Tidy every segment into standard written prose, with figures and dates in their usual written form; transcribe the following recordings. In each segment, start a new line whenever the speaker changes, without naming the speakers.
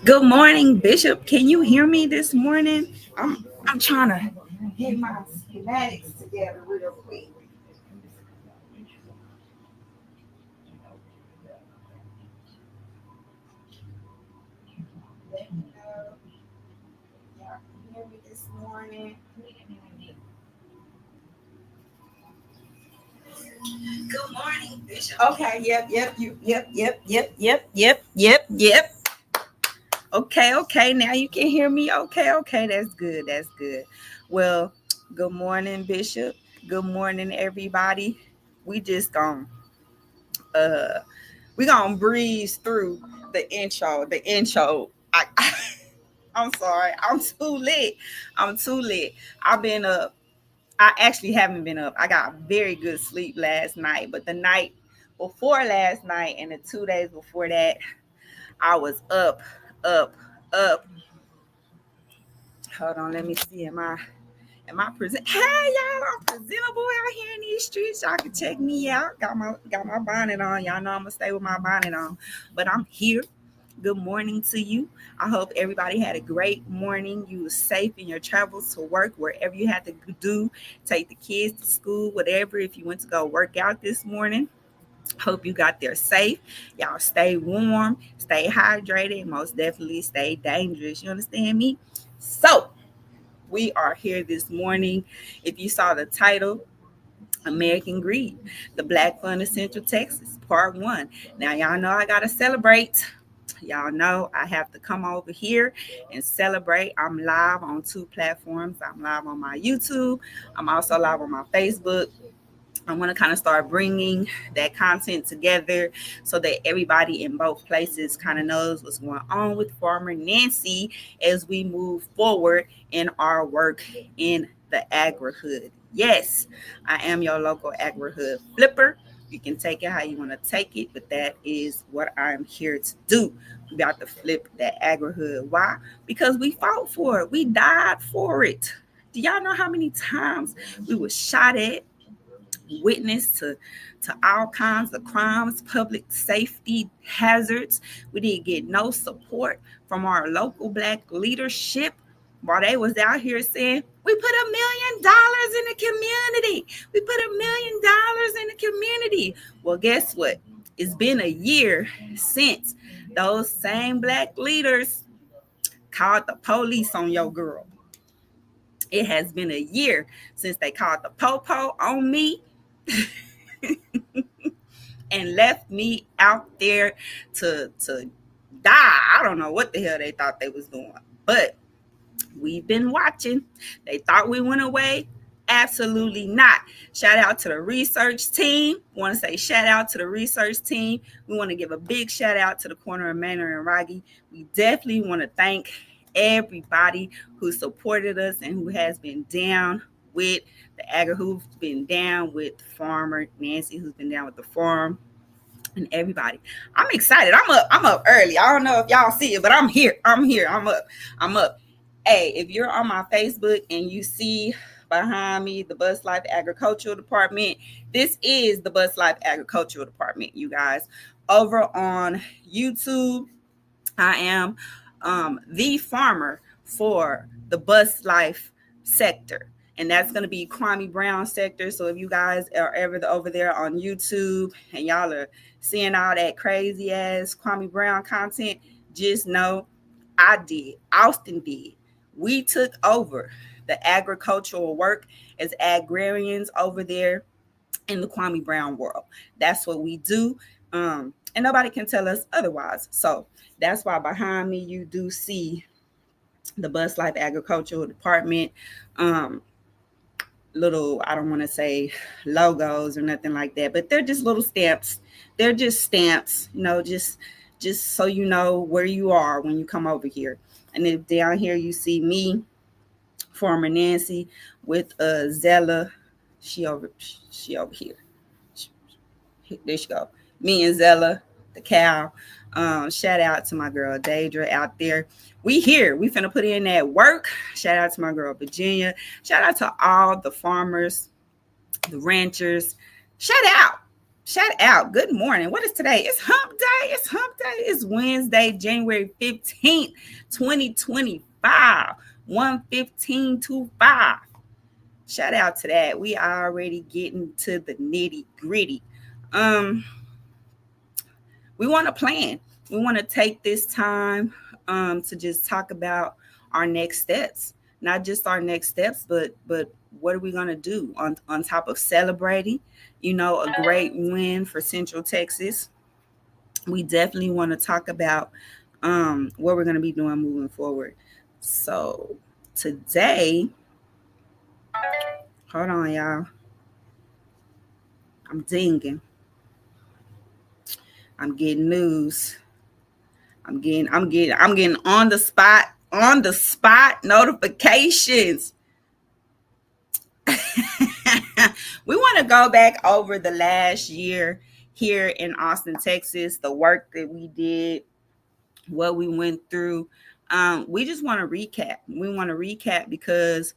Good morning, Bishop. Can you hear me this morning? I'm trying to get my schematics together real quick. Let me know if y'all can hear me this morning. Good morning, Bishop. Okay, yep. Okay. Now you can hear me. Okay. That's good. That's good. Well, good morning, Bishop. Good morning, everybody. We just gonna uh we gonna breeze through the intro. I'm sorry. I'm too lit. I'm too lit. I've been up. I actually haven't been up. I got very good sleep last night, but the night before last night and the 2 days before that, I was up, up. Hold on, let me see. Am I present? Hey y'all, I'm presentable out here in these streets. Y'all can check me out. Got my bonnet on. Y'all know I'm gonna stay with my bonnet on. But I'm here. Good morning to you. I hope everybody had a great morning. You were safe in your travels to work, wherever you had to do, take the kids to school, whatever. If you went to go work out this morning, hope you got there safe. Y'all stay warm, stay hydrated, most definitely stay dangerous. You understand me? So, we are here this morning. If you saw the title, American Greed, the Black Fund of Central Texas, Part 1. Now, y'all know I got to celebrate. Y'all know I have to come over here and celebrate. I'm live on two platforms. I'm live on my YouTube. I'm also live on my Facebook. I want to kind of start bringing that content together so that everybody in both places kind of knows what's going on with Farmer Nancy as we move forward in our work in the agri-hood. Yes, I am your local agri-hood flipper. You can take it how you want to take it, but that is what I'm here to do. We got to flip that agri-hood. Why? Because we fought for it. We died for it. Do y'all know how many times we were shot at, witness to all kinds of crimes, public safety hazards? We didn't get no support from our local black leadership while they was out here saying we put $1 million in the community. We put $1 million in the community. Well, guess what? It's been a year since those same black leaders called the police on your girl. It has been a year since they called the popo on me and left me out there to die. I don't know what the hell they thought they was doing, but we've been watching. They thought we went away. Absolutely not. Shout out to the research team. Want to say shout out to the research team. We want to give a big shout out to the corner of Manor and Raggy. We definitely want to thank everybody who supported us and who has been down with the agri, who's been down with Farmer Nancy, who's been down with the farm, and everybody. I'm excited. I'm up early. I don't know if y'all see it, but I'm here. I'm up. Hey, if you're on my Facebook and you see behind me the Bus Life Agricultural Department, this is the Bus Life Agricultural Department, you guys. Over on YouTube, I am the farmer for the Bus Life sector. And that's going to be Kwame Brown sector. So if you guys are ever over there on YouTube and y'all are seeing all that crazy ass Kwame Brown content, just know I did. Austin did. We took over the agricultural work as agrarians over there in the Kwame Brown world. That's what we do. And nobody can tell us otherwise. So that's why behind me you do see the Bus Life Agricultural Department. Little, I don't want to say logos or nothing like that, but they're just little stamps. They're just stamps, just so you know where you are when you come over here. And then down here you see me, Farmer Nancy, with Zella. She over here. There she go. Me and Zella, the cow. Shout out to my girl Daedra out there. We here. We finna put in that work. Shout out to my girl Virginia. Shout out to all the farmers, the ranchers. Shout out. Shout out. Good morning. What is today? It's hump day. It's hump day. It's Wednesday, January 15th, 2025. 1:15:25. Shout out to that. We are already getting to the nitty gritty. We want to plan. We want to take this time to just talk about our next steps. Not just our next steps, but what are we going to do on top of celebrating, a great win for Central Texas. We definitely want to talk about what we're going to be doing moving forward. So today, hold on, y'all. I'm dinging. I'm getting news. I'm getting on the spot notifications. We want to go back over the last year here in Austin, Texas, the work that we did, what we went through. We just want to recap. We want to recap because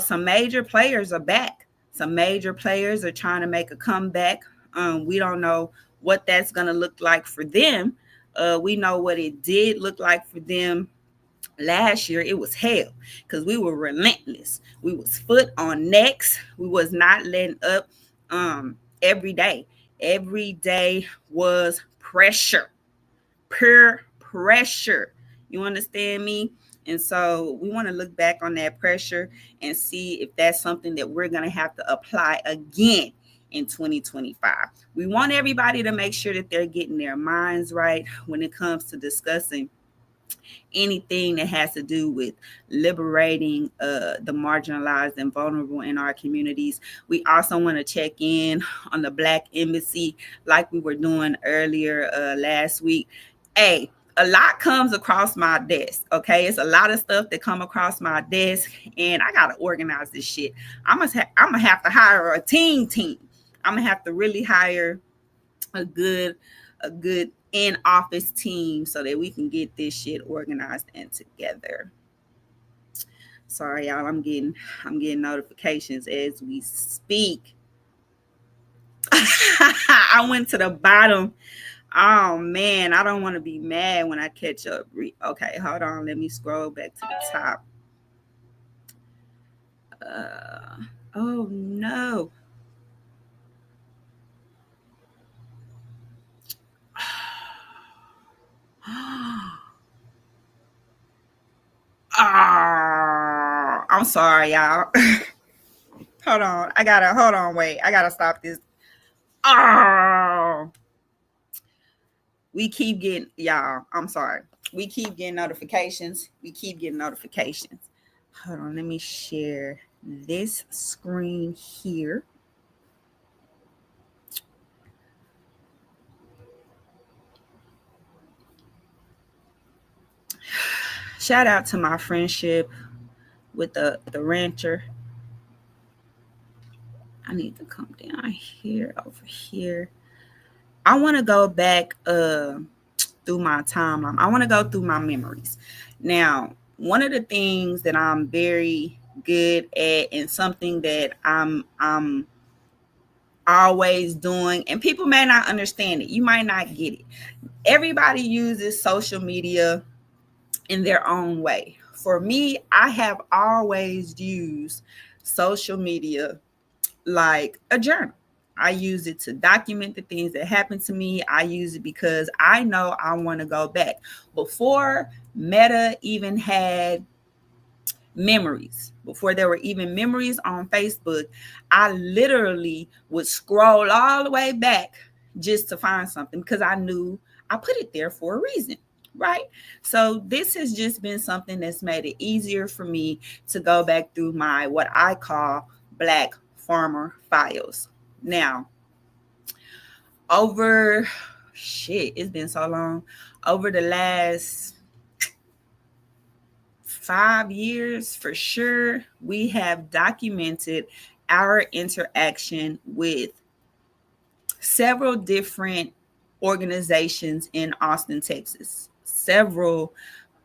some major players are back. Some major players are trying to make a comeback. We don't know what that's going to look like for them. We know what it did look like for them last year. It was hell because we were relentless. We was foot on necks. We was not letting up every day. Every day was pressure, pure pressure. You understand me? And so we want to look back on that pressure and see if that's something that we're going to have to apply again in 2025. We want everybody to make sure that they're getting their minds right when it comes to discussing anything that has to do with liberating the marginalized and vulnerable in our communities. We also want to check in on the Black Embassy like we were doing earlier last week. Hey, a lot comes across my desk, okay? It's a lot of stuff that come across my desk, and I got to organize this shit. I'm going to have to hire a team. I'm going to have to really hire a good in-office team so that we can get this shit organized and together. Sorry, y'all. I'm getting notifications as we speak. I went to the bottom. Oh man, I don't want to be mad when I catch up. Okay, hold on. Let me scroll back to the top. Oh no. I'm sorry, y'all. Hold on, wait. I gotta stop this. We keep getting, y'all, I'm sorry. We keep getting notifications. Hold on, let me share this screen here. Shout out to my friendship with the rancher. I need to come down here, over here. I want to go back through my timeline. I want to go through my memories. Now, one of the things that I'm very good at and something that I'm always doing, and people may not understand it. You might not get it. Everybody uses social media in their own way. For me, I have always used social media like a journal. I use it to document the things that happen to me. I use it because I know I want to go back. Before Meta even had memories, before there were even memories on Facebook, I literally would scroll all the way back just to find something because I knew I put it there for a reason. Right? So this has just been something that's made it easier for me to go back through my, what I call, Black farmer files. Now, it's been so long. Over the last 5 years, for sure, we have documented our interaction with several different organizations in Austin, Texas. Several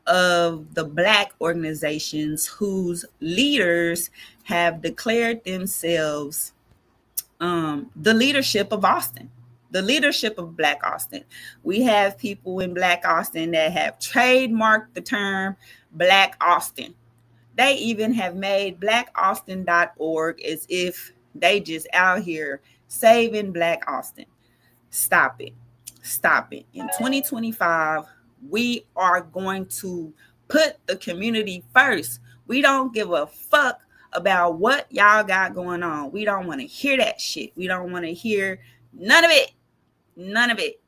of the Black organizations whose leaders have declared themselves the leadership of Austin. the leadership of Black Austin. We have people in Black Austin that have trademarked the term Black Austin. They even have made blackaustin.org as if they just out here saving Black Austin. Stop it. Stop it. In 2025, we are going to put the community first. We don't give a fuck about what y'all got going on. We don't want to hear that shit. We don't want to hear none of it. None of it.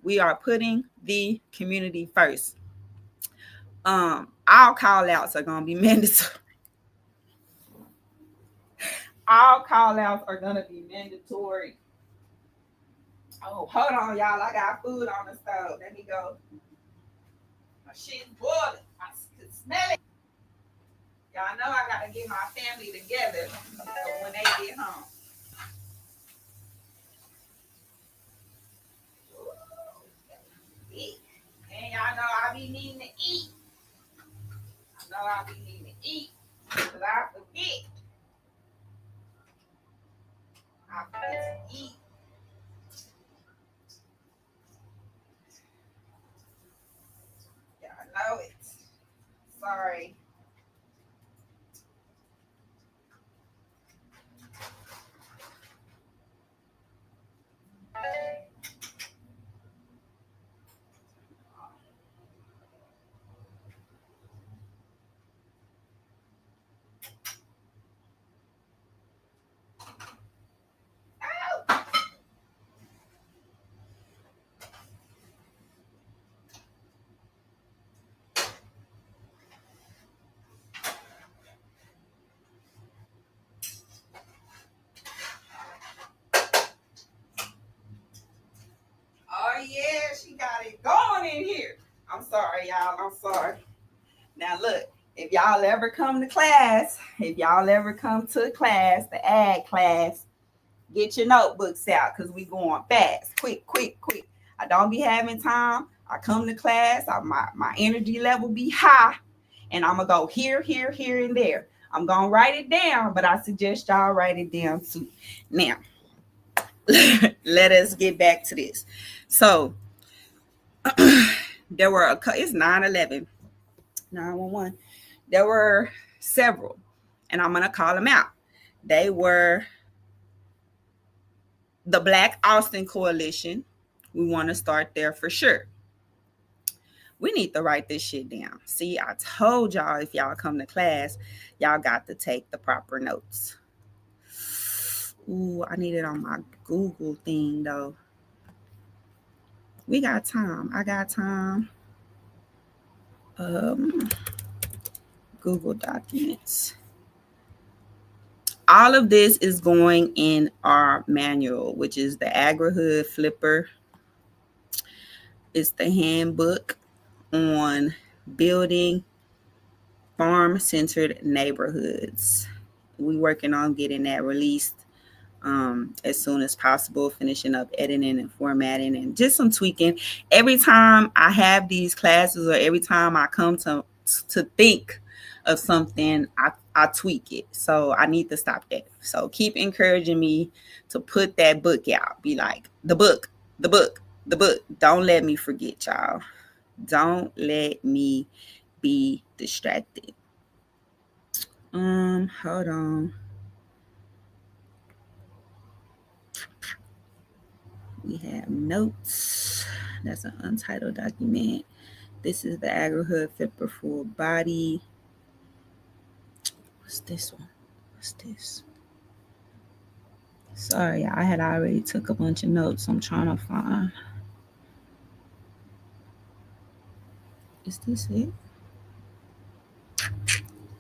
We are putting the community first. All call outs are gonna be mandatory. All call outs are gonna be mandatory. Oh, hold on, y'all. I got food on the stove. Let me go. My shit's boiling. I can smell it. Y'all know I gotta get my family together so when they get home. Eat. And y'all know I be needing to eat. I know I be needing to eat because I forget. I forget to eat. Y'all know it. Sorry. Oh yeah, she got it going in here. I'm sorry, y'all. I'm sorry. Now look, if y'all ever come to class, the ag class, get your notebooks out because we going fast. Quick. I don't be having time. I come to class, my energy level be high, and I'm going to go here, and there. I'm going to write it down, but I suggest y'all write it down too. Now, let us get back to this. So, there were it's 9/11, 911. There were several, and I'm going to call them out. They were the Black Austin Coalition. We want to start there for sure. We need to write this shit down. See, I told y'all if y'all come to class, y'all got to take the proper notes. Ooh, I need it on my Google thing though. We got time. I got time. Google Documents. All of this is going in our manual, which is the AgriHood Flipper. It's the handbook on building farm-centered neighborhoods. We're working on getting that released as soon as possible, finishing up editing and formatting and just some tweaking. Every time I have these classes or every time I come to think of something, I tweak it. So I need to stop that. So keep encouraging me to put that book out. Be like, the book. Don't let me forget, y'all. Don't let me be distracted. Hold on. We have notes. That's an untitled document. This is the AgriHood Flipper Full Body. What's this one? What's this? Sorry, I had already took a bunch of notes. I'm trying to find. Is this it?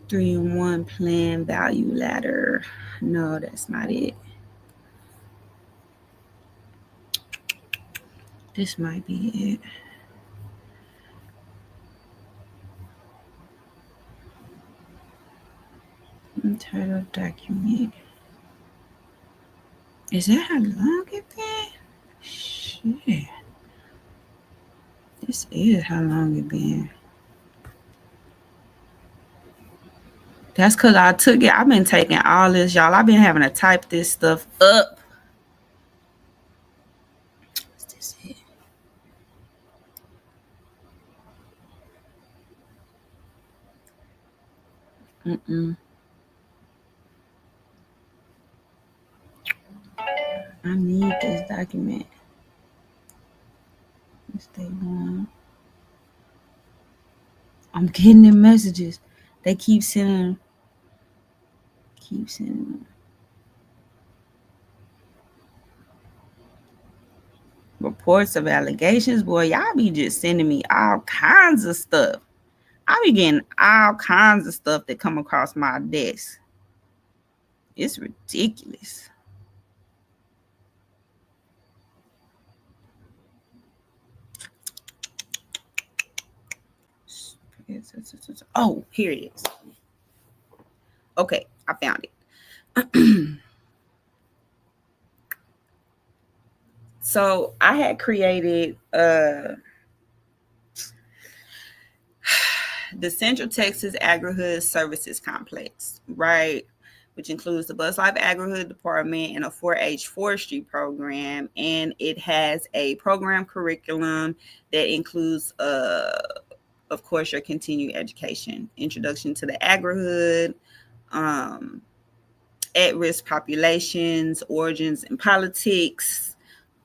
3-in-1 plan value ladder. No, that's not it. This might be it. Entitled document. Is that how long it been? Shit. This is how long it been. That's because I took it. I've been taking all this, y'all. I've been having to type this stuff up. is it? I need this document. Stay on. I'm getting the messages. They keep sending. Keep sending them. Reports of allegations. Boy, y'all be just sending me all kinds of stuff. I be getting all kinds of stuff that come across my desk. It's ridiculous. Oh, here it is. Okay, I found it. So I had created the Central Texas Agri-Hood Services Complex, right? Which includes the Bus Life Agri-Hood Department and a 4-H forestry program. And it has a program curriculum that includes, of course, your continued education, introduction to the agri-hood, at-risk populations, origins and politics.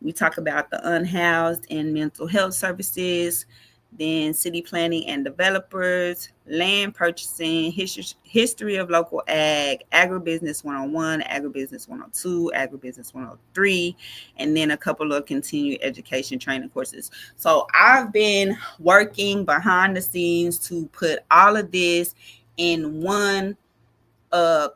We talk about the unhoused and mental health services, then city planning and developers, land purchasing, history of local ag, agribusiness 101, agribusiness 102, agribusiness 103, and then a couple of continued education training courses. So I've been working behind the scenes to put all of this in one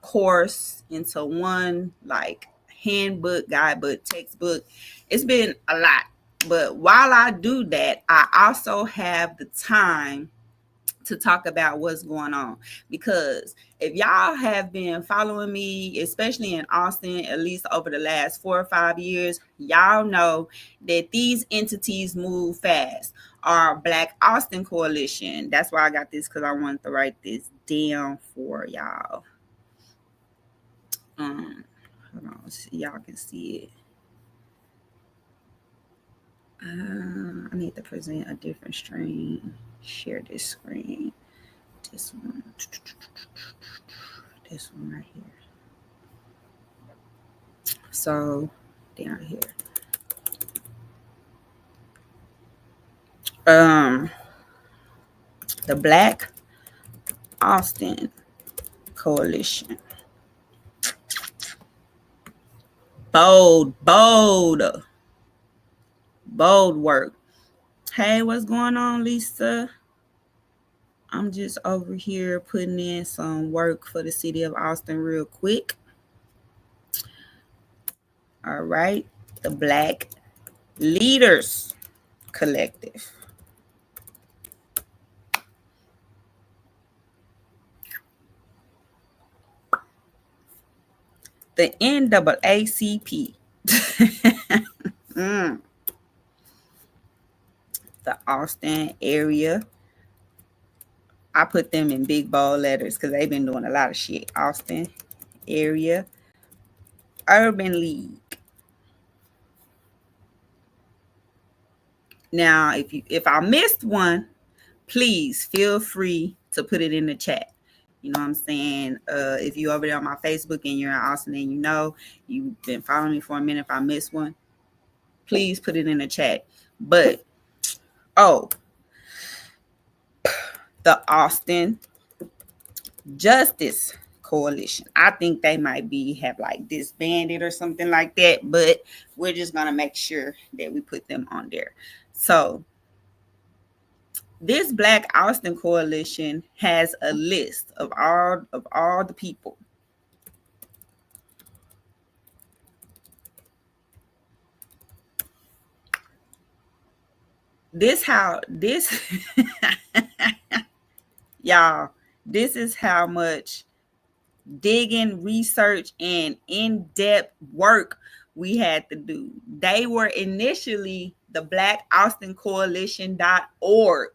course, into one like handbook, guidebook, textbook. It's been a lot. But while I do that, I also have the time to talk about what's going on. Because if y'all have been following me, especially in Austin, at least over the last 4 or 5 years, y'all know that these entities move fast. Our Black Austin Coalition, that's why I got this, because I wanted to write this down for y'all. Hold on, so y'all can see it. I need to present a different screen. Share this screen. This one. This one right here. So down here. The Black Austin Coalition. Bold work. Hey, what's going on, Lisa? I'm just over here putting in some work for the city of Austin real quick. All right. The Black Leaders Collective. The NAACP. The Austin area. I put them in big bold letters because they've been doing a lot of shit. Austin Area Urban League. Now, if I missed one, please feel free to put it in the chat. You know what I'm saying? If you're over there on my Facebook and you're in Austin and you know you've been following me for a minute, if I missed one, please put it in the chat. But the Austin Justice Coalition. I think they might have like disbanded or something like that, but we're just gonna make sure that we put them on there. So this Black Austin Coalition has a list of all the people. Y'all, this is how much digging, research, and in-depth work we had to do. They were initially the blackaustincoalition.org.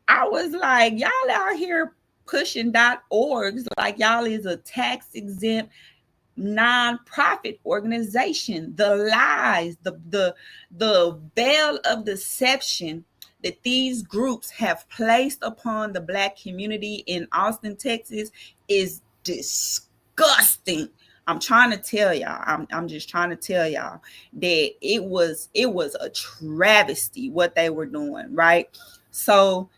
I was like, y'all out here pushing .orgs like y'all is a tax exempt nonprofit organization, the lies, the veil of deception that these groups have placed upon the Black community in Austin, Texas is disgusting. I'm trying to tell y'all. I'm just trying to tell y'all that it was a travesty what they were doing, right? So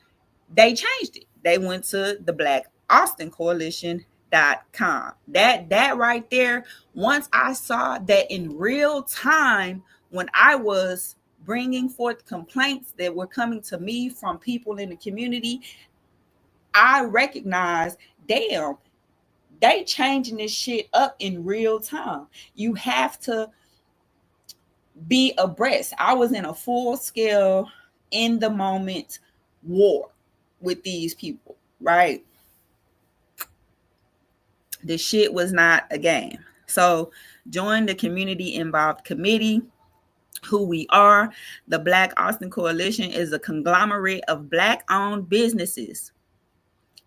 they changed it. They went to the Black Austin Coalition.com. That right there, once I saw that in real time, when I was bringing forth complaints that were coming to me from people in the community, I recognized, damn, they changing this shit up in real time. You have to be abreast. I was in a full scale, in the moment war with these people, right? The shit was not a game. So join the community involved committee. Who we are. The Black Austin Coalition is a conglomerate of Black owned businesses,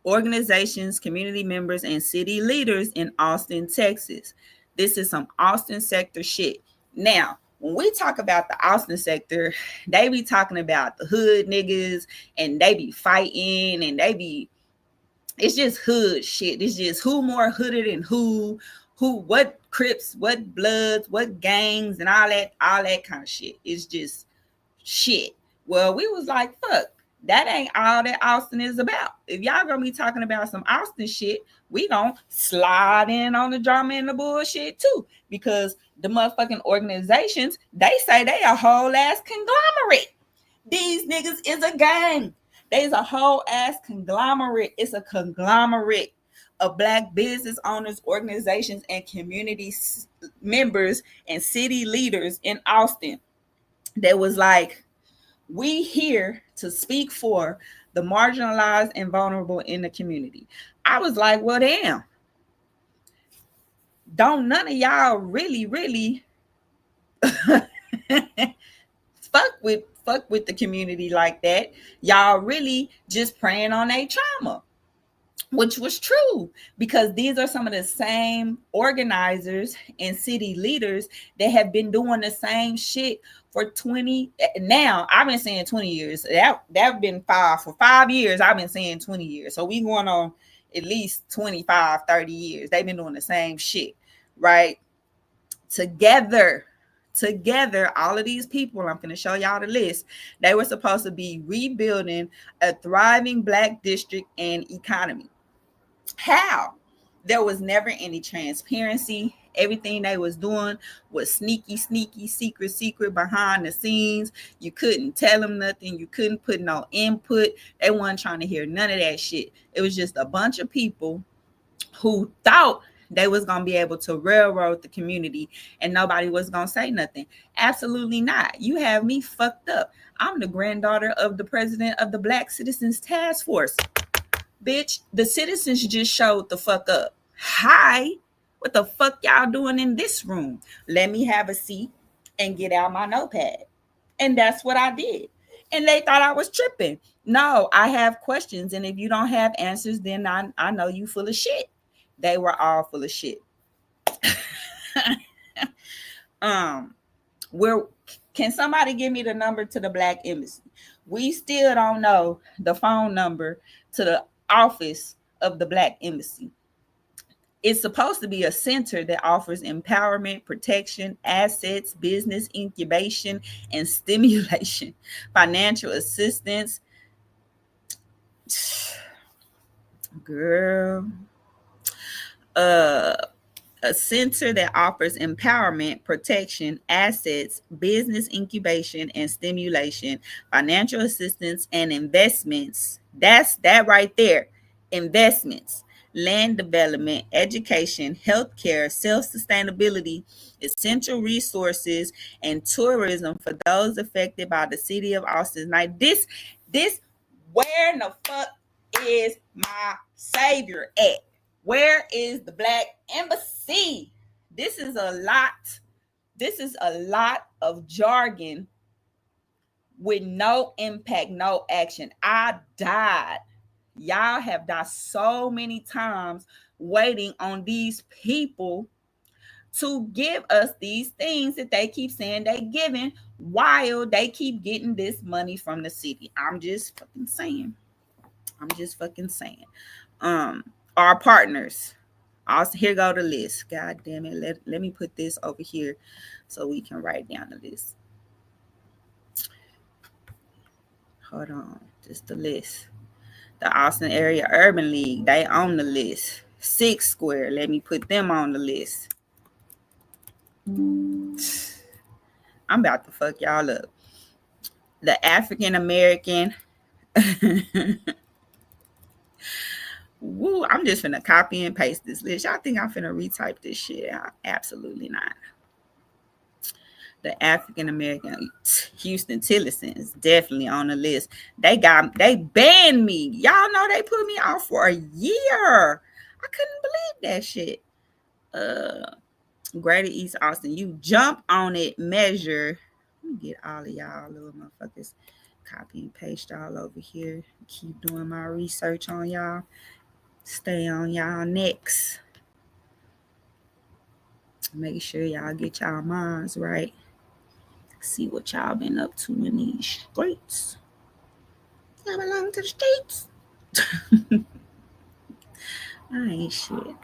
organizations, community members, and city leaders in Austin, Texas. This is some Austin sector shit. Now, when we talk about the Austin sector, they be talking about the hood niggas, and they be fighting, and it's just hood shit. It's just who more hooded than who, what Crips, what Bloods, what gangs, and all that kind of shit. It's just shit. Well, we was like, fuck, that ain't all that Austin is about. If y'all gonna be talking about some Austin shit, we gonna slide in on the drama and the bullshit too. Because the motherfucking organizations, they say they a whole ass conglomerate. These niggas is a gang. There's a whole ass conglomerate. It's a conglomerate of Black business owners, organizations, and community members and city leaders in Austin that was like, we here to speak for the marginalized and vulnerable in the community. I was like, well, damn. Don't none of y'all really fuck with the community like that. Y'all really just preying on their trauma, which was true, because these are some of the same organizers and city leaders that have been doing the same shit for 20. Now I've been saying 20 years. That been for 5 years. I've been saying 20 years. So we going on at least 25, 30 years. They've been doing the same shit, right? Together, all of these people, I'm going to show y'all the list. They were supposed to be rebuilding a thriving Black district and economy. How? There was never any transparency. Everything they was doing was sneaky, secret behind the scenes. You couldn't tell them nothing. You couldn't put no input. They weren't trying to hear none of that shit. It was just a bunch of people who thought they was going to be able to railroad the community and nobody was going to say nothing. Absolutely not. You have me fucked up. I'm the granddaughter of the president of the Black Citizens Task Force. Bitch, the citizens just showed the fuck up. Hi, what the fuck y'all doing in this room? Let me have a seat and get out my notepad. And that's what I did. And they thought I was tripping. No, I have questions. And if you don't have answers, then I know you full of shit. They were all full of shit. Can somebody give me the number to the Black Embassy? We still don't know the phone number to the office of the Black Embassy. It's supposed to be a center that offers empowerment, protection, assets, business incubation, and stimulation, financial assistance. Girl. A center that offers empowerment, protection, assets, business incubation and stimulation, financial assistance, and investments. That's that right there. Investments, land development, education, healthcare, self-sustainability, essential resources, and tourism for those affected by the city of Austin. Now, this, where in the fuck is my savior at? Where is the Black Embassy? This is a lot of jargon with no impact, no action. I died. Y'all have died so many times waiting on these people to give us these things that they keep saying they giving while they keep getting this money from the city. I'm just fucking saying. Our partners. Also, here go the list. God damn it. Let me put this over here so we can write down the list. Hold on. Just the list. The Austin Area Urban League, they on the list. Six Square, let me put them on the list. I'm about to fuck y'all up. The African American. Woo, I'm just finna copy and paste this list. Y'all think I'm finna retype this shit? Absolutely not. The African American Houston Tillison is definitely on the list. They banned me. Y'all know they put me off for a year. I couldn't believe that shit. Greater East Austin, you jump on it, measure. Let me get all of y'all little motherfuckers. Copy and paste all over here. Keep doing my research on y'all. Stay on y'all necks. Make sure y'all get y'all minds right. See what y'all been up to in these streets. I belong to the streets. I ain't shit.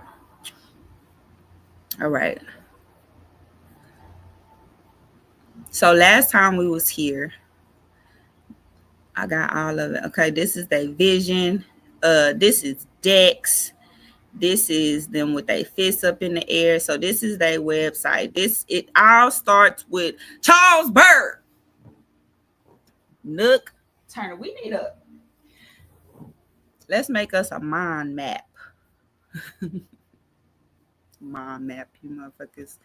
All right. So last time we was here, I got all of it. Okay, this is their vision. This is Dex. This is them with their fists up in the air. So this is their website. It all starts with Charles Byrd. Nook Turner. We need let's make us a mind map. Mind map, you motherfuckers.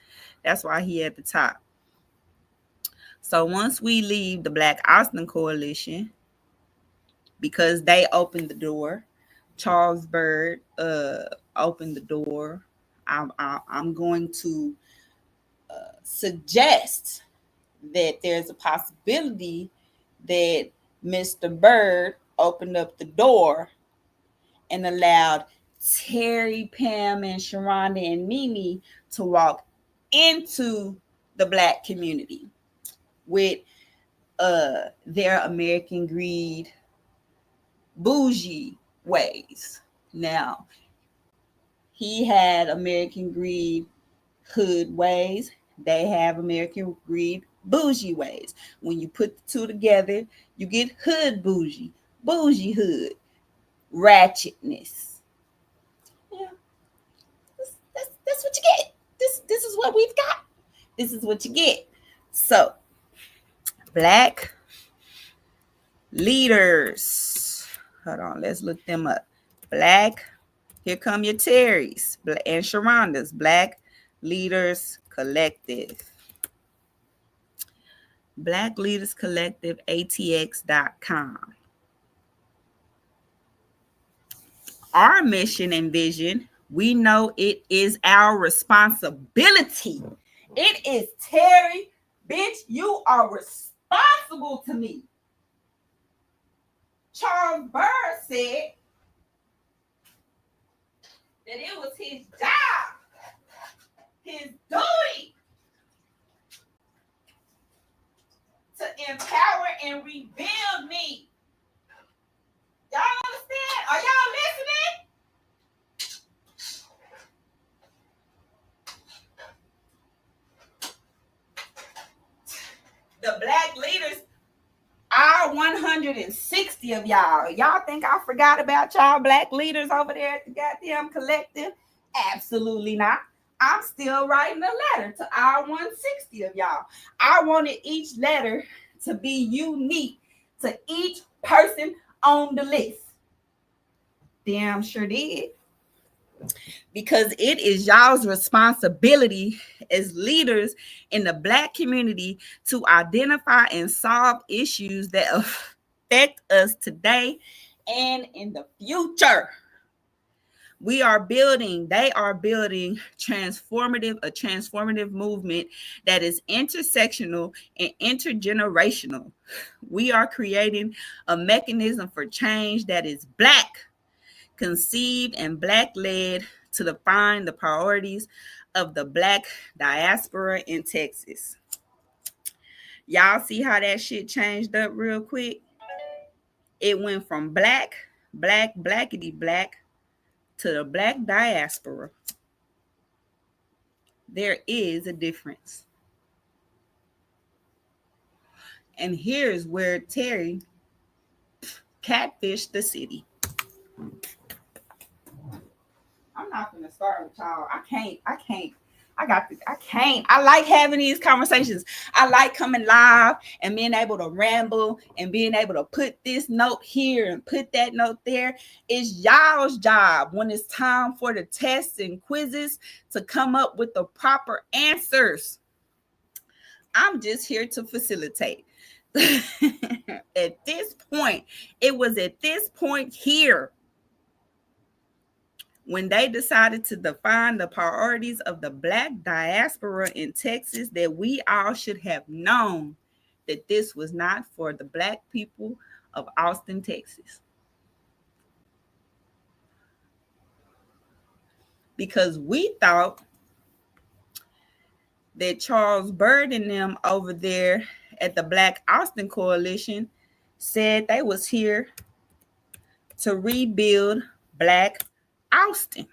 That's why he at the top. So once we leave the Black Austin Coalition, because they opened the door, Charles Byrd opened the door. I'm going to suggest that there's a possibility that Mr. Byrd opened up the door and allowed Terry, Pam, and Sharonda and Mimi to walk into the Black community with their American greed, bougie ways. Now, he had American greed, hood ways. They have American greed, bougie ways. When you put the two together, you get hood bougie, bougie hood, ratchetness. Yeah, that's what you get. This is what we've got. This is what you get. So, Black leaders. Hold on, let's look them up. Black, here come your Terrys and Sharondas. Black Leaders Collective. Black Leaders Collective, ATX.com. Our mission and vision, we know it is our responsibility. It is Terry, bitch, you are responsible to me. Charles Byrd said that it was his job, his duty to empower and rebuild me. Y'all understand? Are y'all listening? The Black leaders, all 160 of y'all. Y'all think I forgot about y'all Black leaders over there at the goddamn collective? Absolutely not. I'm still writing a letter to all 160 of y'all. I wanted each letter to be unique to each person on the list. Damn sure did. Because it is y'all's responsibility as leaders in the Black community to identify and solve issues that affect us today and in the future. They are building a transformative movement that is intersectional and intergenerational. We are creating a mechanism for change that is Black conceived and Black led to define the priorities of the Black diaspora in Texas. Y'all see how that shit changed up real quick? It went from blackity black to the Black diaspora. There is a difference. And here's where Terry catfished the city. I'm not gonna start with y'all. I can't. I like having these conversations. I like coming live and being able to ramble and being able to put this note here and put that note there. It's y'all's job when it's time for the tests and quizzes to come up with the proper answers. I'm just here to facilitate. At this point, it was at this point here when they decided to define the priorities of the Black diaspora in Texas that we all should have known that this was not for the Black people of Austin, Texas. Because we thought that Charles Byrd and them over there at the Black Austin Coalition said they was here to rebuild Black Austin.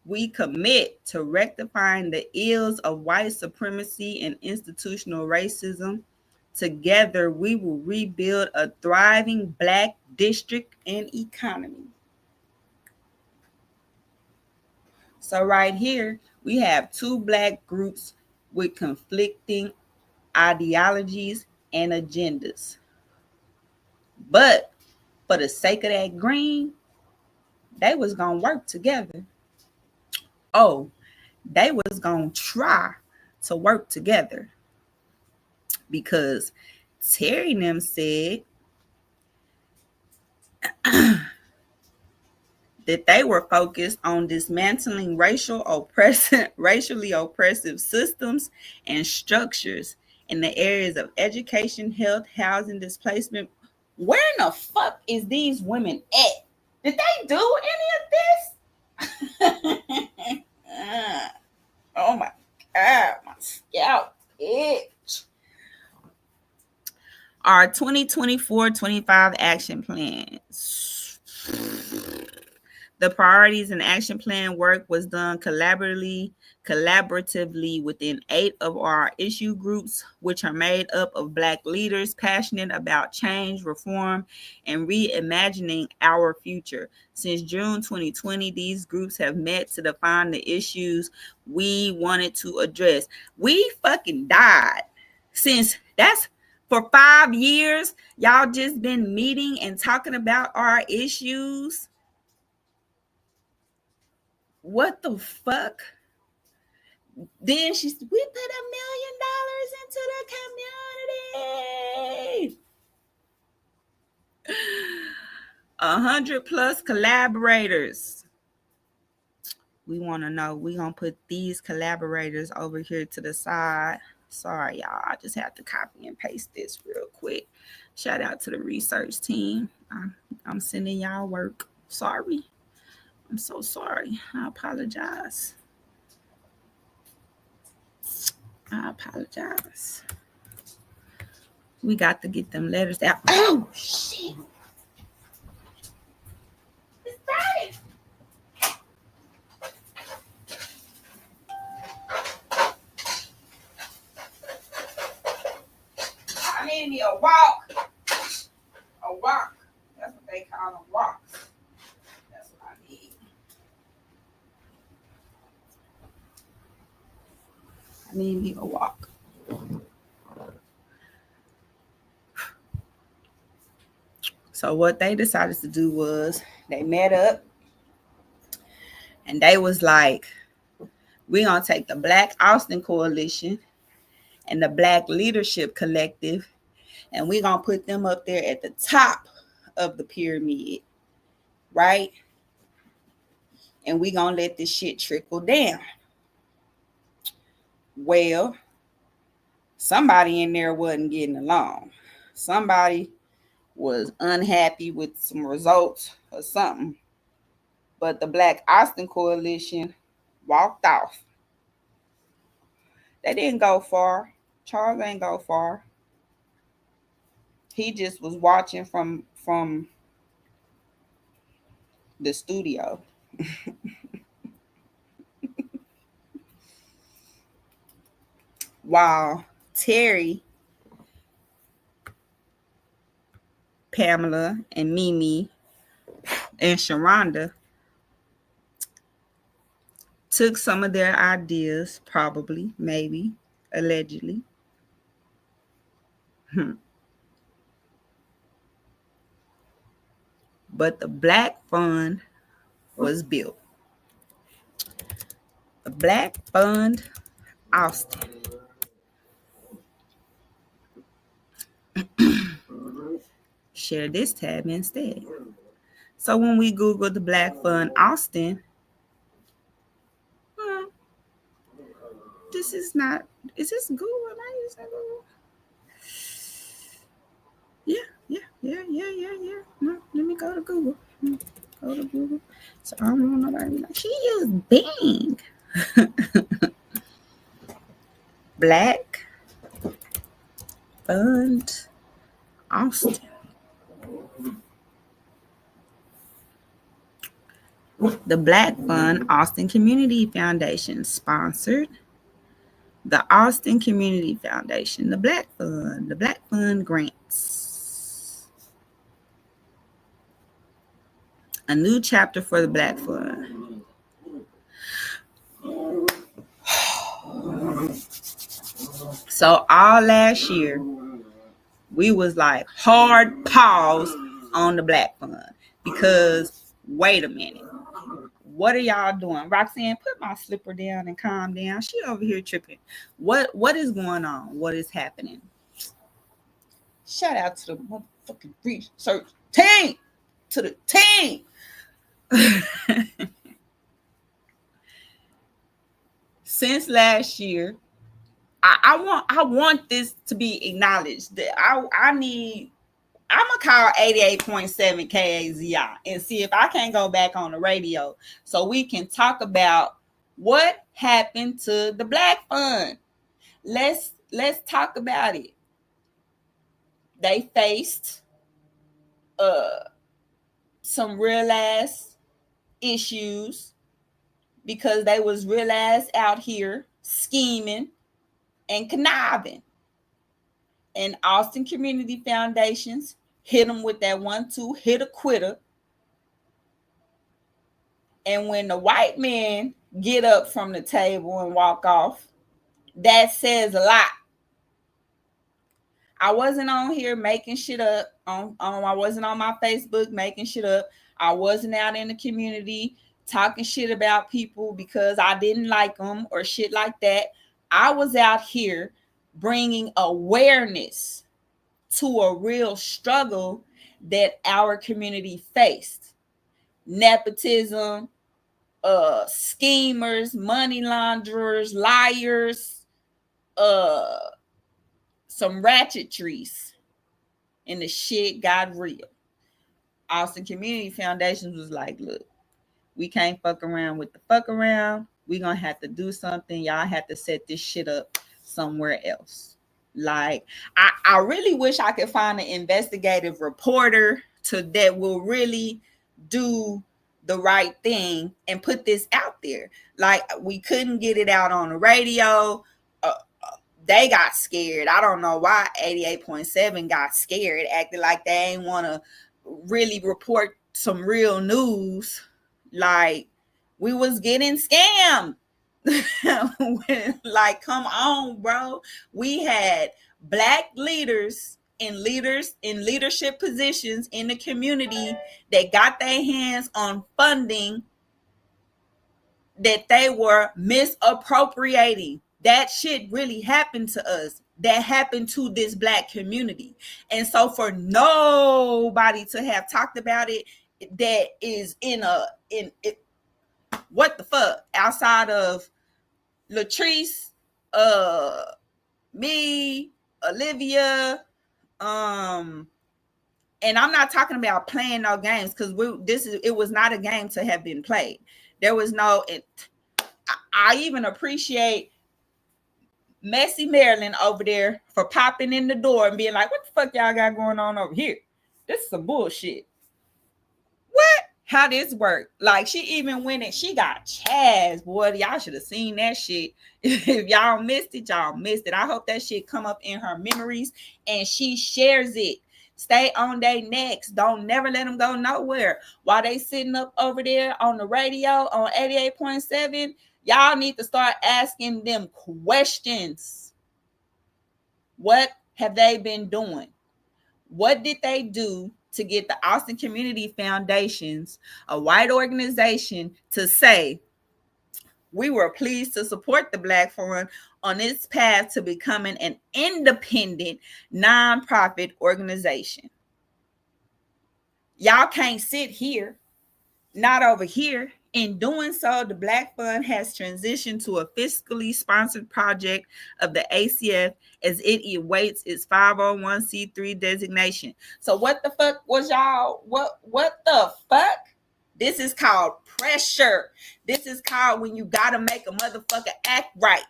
We commit to rectifying the ills of white supremacy and institutional racism. Together, we will rebuild a thriving Black district and economy. So right here, we have two Black groups with conflicting ideologies and agendas. But for the sake of that green, they was going to work together. Oh, they was going to try to work together. Because Terry and them said that they were focused on dismantling racially oppressive systems and structures in the areas of education, health, housing, displacement. Where in the fuck is these women at? Did they do any of this? Oh my God, my scalp itch. Our 2024-25 action plans. The priorities and action plan work was done collaboratively within 8 of our issue groups, which are made up of Black leaders passionate about change, reform, and reimagining our future. Since June 2020, these groups have met to define the issues we wanted to address. We fucking died. Since that's for 5 years, y'all just been meeting and talking about our issues. What the fuck? Then we put $1 million into the community. 100+ collaborators. We want to know. We're going to put these collaborators over here to the side. Sorry, y'all. I just have to copy and paste this real quick. Shout out to the research team. I'm sending y'all work. Sorry. I'm so sorry. I apologize. We got to get them letters out. Oh, shit. It's Friday. I need a walk. A walk. That's what they call them, walks. That's what I need. I need me a walk. So what they decided to do was they met up and they was like, we're going to take the Black Austin Coalition and the Black Leadership Collective and we're going to put them up there at the top of the pyramid, right? And we're going to let this shit trickle down. Well, somebody in there wasn't getting along. Somebody was unhappy with some results or something. But the Black Austin Coalition walked off. They didn't go far. Charles ain't go far. He just was watching from the studio. While Terry, Pamela, and Mimi and Sharonda took some of their ideas, probably, maybe, allegedly. But the Black Fund was built. The Black Fund Austin. Share this tab instead. So when we Google the Black Fund Austin, this is not, is this Google? Am I using Google? Yeah. No, let me go to Google. Go to Google. So I don't want nobody like, she used Bing. Black Fund Austin. The Black Fund Austin Community Foundation sponsored the Austin Community Foundation, the Black Fund grants. A new chapter for the Black Fund. So all last year, we was like hard pause on the Black Fund because wait a minute. What are y'all doing? Roxanne, put my slipper down and calm down. She over here tripping. What is going on? What is happening? Shout out to the motherfucking research team. To the team. Since last year, I want this to be acknowledged. That I'm gonna call 88.7 KAZI and see if I can go back on the radio so we can talk about what happened to the Black Fund. Let's talk about it. They faced some real ass issues because they was real ass out here scheming and conniving. And Austin Community Foundations hit them with that 1-2 hit a quitter. And when the white men get up from the table and walk off, that says a lot. I wasn't on here making shit up. I wasn't on my Facebook making shit up. I wasn't out in the community talking shit about people because I didn't like them or shit like that. I was out here bringing awareness to a real struggle that our community faced. Nepotism, schemers, money launderers, liars, some ratchetries, and the shit got real. Austin Community Foundations was like, look, we can't fuck around with the fuck around. We're gonna have to do something. Y'all have to set this shit up somewhere else. Like, I really wish I could find an investigative reporter that will really do the right thing and put this out there. Like, we couldn't get it out on the radio. They got scared. I don't know why 88.7 got scared, acted like they ain't want to really report some real news. Like, we was getting scammed. Like, come on, bro. We had Black leaders in leadership positions in the community that got their hands on funding that they were misappropriating. That shit really happened to us. That happened to this Black community. And so for nobody to have talked about it, that is in what the fuck, outside of Latrice, me, Olivia, And I'm not talking about playing no games, because it was not a game to have been played. There was no I even appreciate Messy Maryland over there for popping in the door and being like, what the fuck y'all got going on over here? This is some bullshit. What? How this work? Like, she even went and she got Chaz, boy. Y'all should have seen that shit. If y'all missed it, y'all missed it. I hope that shit come up in her memories and she shares it. Stay on their necks. Don't never let them go nowhere. While they sitting up over there on the radio on 88.7, y'all need to start asking them questions. What have they been doing? What did they do to get the Austin Community Foundations, a white organization, to say, we were pleased to support the Black Fund on its path to becoming an independent nonprofit organization? Y'all can't sit here, not over here. In doing so, the Black Fund has transitioned to a fiscally sponsored project of the ACF as it awaits its 501c3 designation. So what the fuck was y'all? What the fuck? This is called pressure. This is called when you gotta make a motherfucker act right.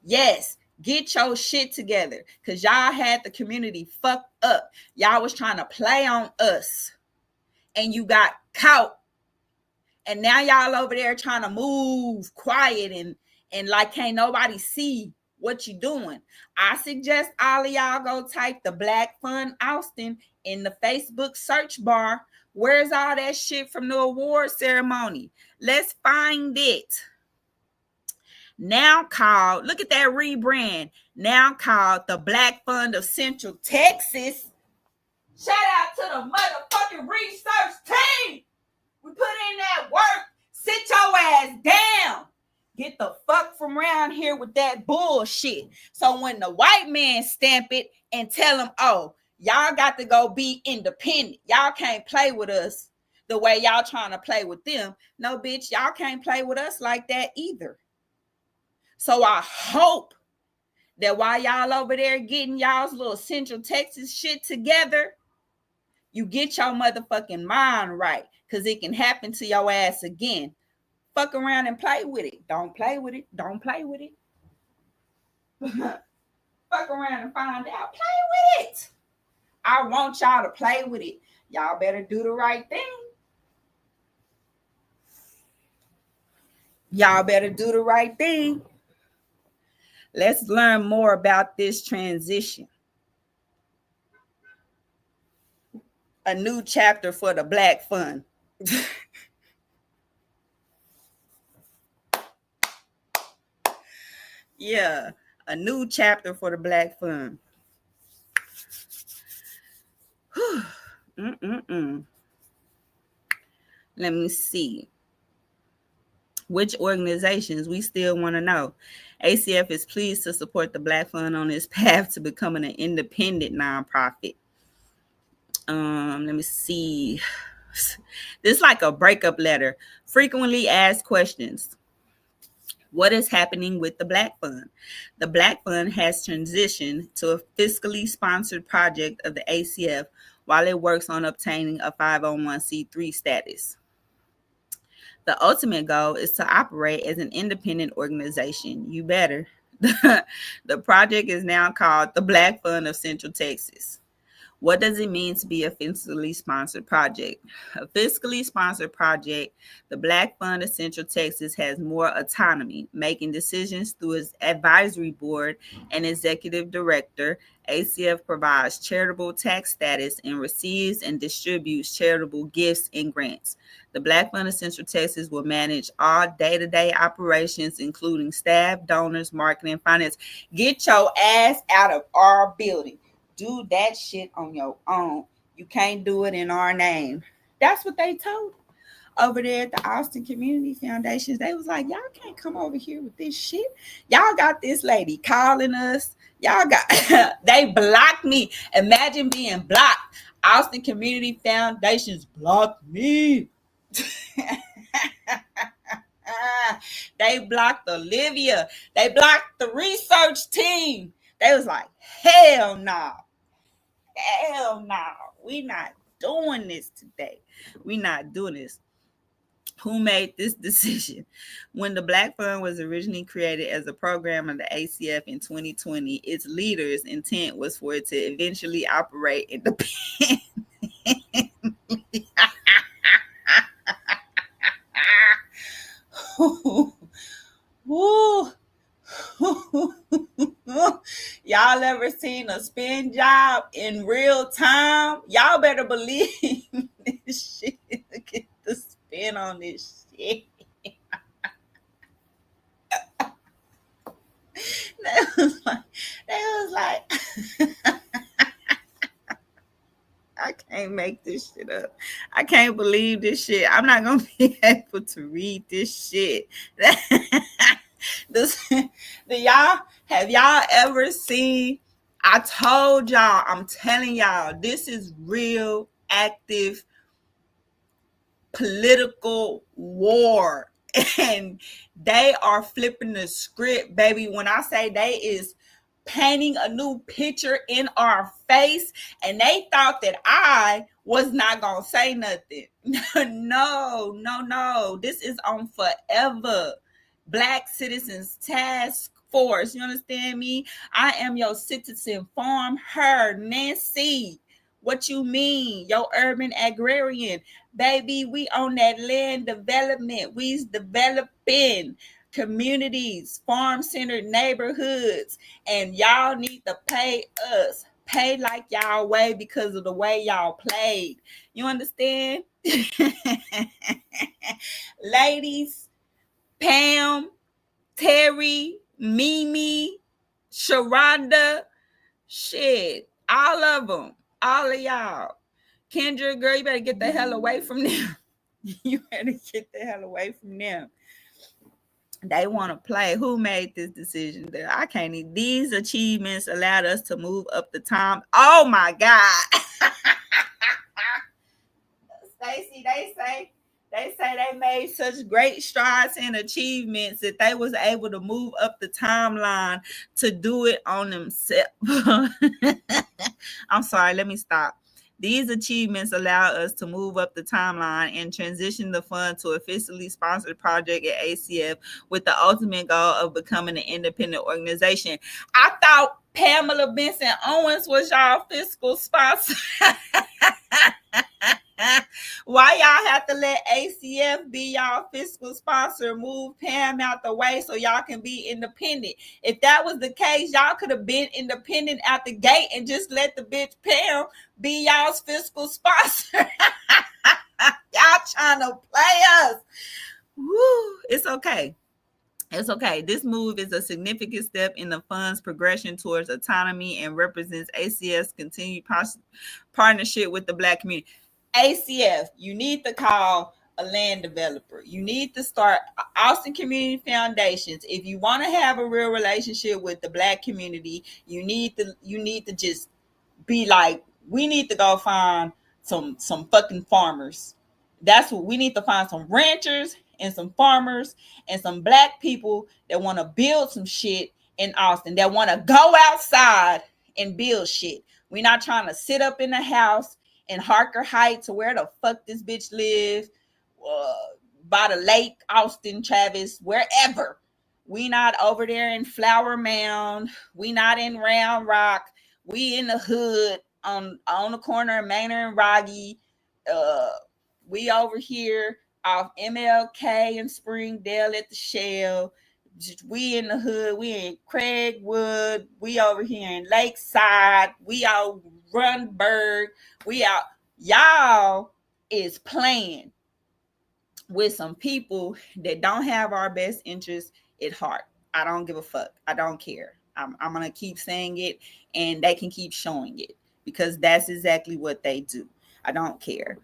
Yes, get your shit together, because y'all had the community fucked up. Y'all was trying to play on us, and you got caught. And now y'all over there trying to move quiet and like can't nobody see what you doing. I suggest all of y'all go type the Black Fund Austin in the Facebook search bar. Where's all that shit from the award ceremony? Let's find it. Now called, look at that rebrand, now called the Black Fund of Central Texas. Shout out to the motherfucking research team. We put in that work. Sit your ass down. Get the fuck from around here with that bullshit. So when the white man stamp it and tell them, oh, y'all got to go be independent. Y'all can't play with us the way y'all trying to play with them. No, bitch, y'all can't play with us like that either. So I hope that while y'all over there getting y'all's little Central Texas shit together, you get your motherfucking mind right, because it can happen to your ass again. Fuck around and play with it. Don't play with it. Don't play with it. Fuck around and find out. Play with it. I want y'all to play with it. Y'all better do the right thing. Y'all better do the right thing. Let's learn more about this transition. A new chapter for the Black Fund. Yeah, a new chapter for the Black Fund. Let me see. Which organizations we still want to know. ACF is pleased to support the Black Fund on its path to becoming an independent nonprofit. Let me see. This is like a breakup letter. Frequently asked questions. What is happening with the Black Fund? The Black Fund has transitioned to a fiscally sponsored project of the ACF while it works on obtaining a 501c3 status. The ultimate goal is to operate as an independent organization. You better. The project is now called the Black Fund of Central Texas. What does it mean to be a fiscally sponsored project? A fiscally sponsored project, the Black Fund of Central Texas has more autonomy, making decisions through its advisory board and executive director. ACF provides charitable tax status and receives and distributes charitable gifts and grants. The Black Fund of Central Texas will manage all day-to-day operations, including staff, donors, marketing, finance. Get your ass out of our building. Do that shit on your own. You can't do it in our name. That's what they told over there at the Austin Community Foundations. They was like, y'all can't come over here with this shit. Y'all got this lady calling us. Y'all got, they blocked me. Imagine being blocked. Austin Community Foundations blocked me. They blocked Olivia. They blocked the research team. They was like, hell no. Hell no. We not doing this today. We not doing this. Who made this decision? When the Black Fund was originally created as a program of the ACF in 2020, its leaders' intent was for it to eventually operate independently. Woo. Y'all ever seen a spin job in real time? Y'all better believe this shit. Look at the spin on this shit. That was like I can't make this shit up. I can't believe this shit. I'm not gonna be able to read this shit. Have y'all ever seen? I told y'all, I'm telling y'all, this is real active political war. And they are flipping the script, baby. When I say they is painting a new picture in our face, and they thought that I was not gonna say nothing. No. This is on forever. Black Citizens Task Force. You understand me? I am your citizen farm her, Nancy. What you mean? Your urban agrarian. Baby, we on that land development. We's developing communities, farm-centered neighborhoods, and y'all need to pay us. Pay like y'all way because of the way y'all played. You understand? Ladies, Pam, Terry, Mimi, Sharonda, shit, all of them, all of y'all. Kendra, girl, you better get the hell away from them. You better get the hell away from them. They want to play. Who made this decision? I can't even. These achievements allowed us to move up the time. Oh my God. Stacey, they say they made such great strides and achievements that they was able to move up the timeline to do it on themselves. I'm sorry, let me stop. These achievements allow us to move up the timeline and transition the fund to a fiscally sponsored project at ACF with the ultimate goal of becoming an independent organization. I thought Pamela Benson Owens was y'all fiscal sponsor. Why y'all have to let ACF be y'all fiscal sponsor? Move Pam out the way so y'all can be independent. If that was the case, y'all could have been independent out the gate and just let the bitch Pam be y'all's fiscal sponsor. Y'all trying to play us. Woo, it's okay. It's okay. This move is a significant step in the fund's progression towards autonomy and represents ACF's continued partnership with the Black community. ACF, you need to call a land developer. You need to start Austin Community Foundations. If you want to have a real relationship with the Black community, you need to just be like, we need to go find some fucking farmers. That's what we need to find, some ranchers and some farmers and some Black people that want to build some shit in Austin, that want to go outside and build shit. We're not trying to sit up in the house in Harker Heights or where the fuck this bitch live, by the lake, Austin, Travis, wherever. We not over there in Flower Mound. We not in Round Rock. We in the hood on the corner of Manor and Rogge. We over here off MLK and Springdale at the Shell. We in the hood. We in Craigwood. We over here in Lakeside. We out Runberg. We out. Y'all is playing with some people that don't have our best interests at heart. I don't give a fuck. I don't care. I'm gonna keep saying it, and they can keep showing it because that's exactly what they do. I don't care.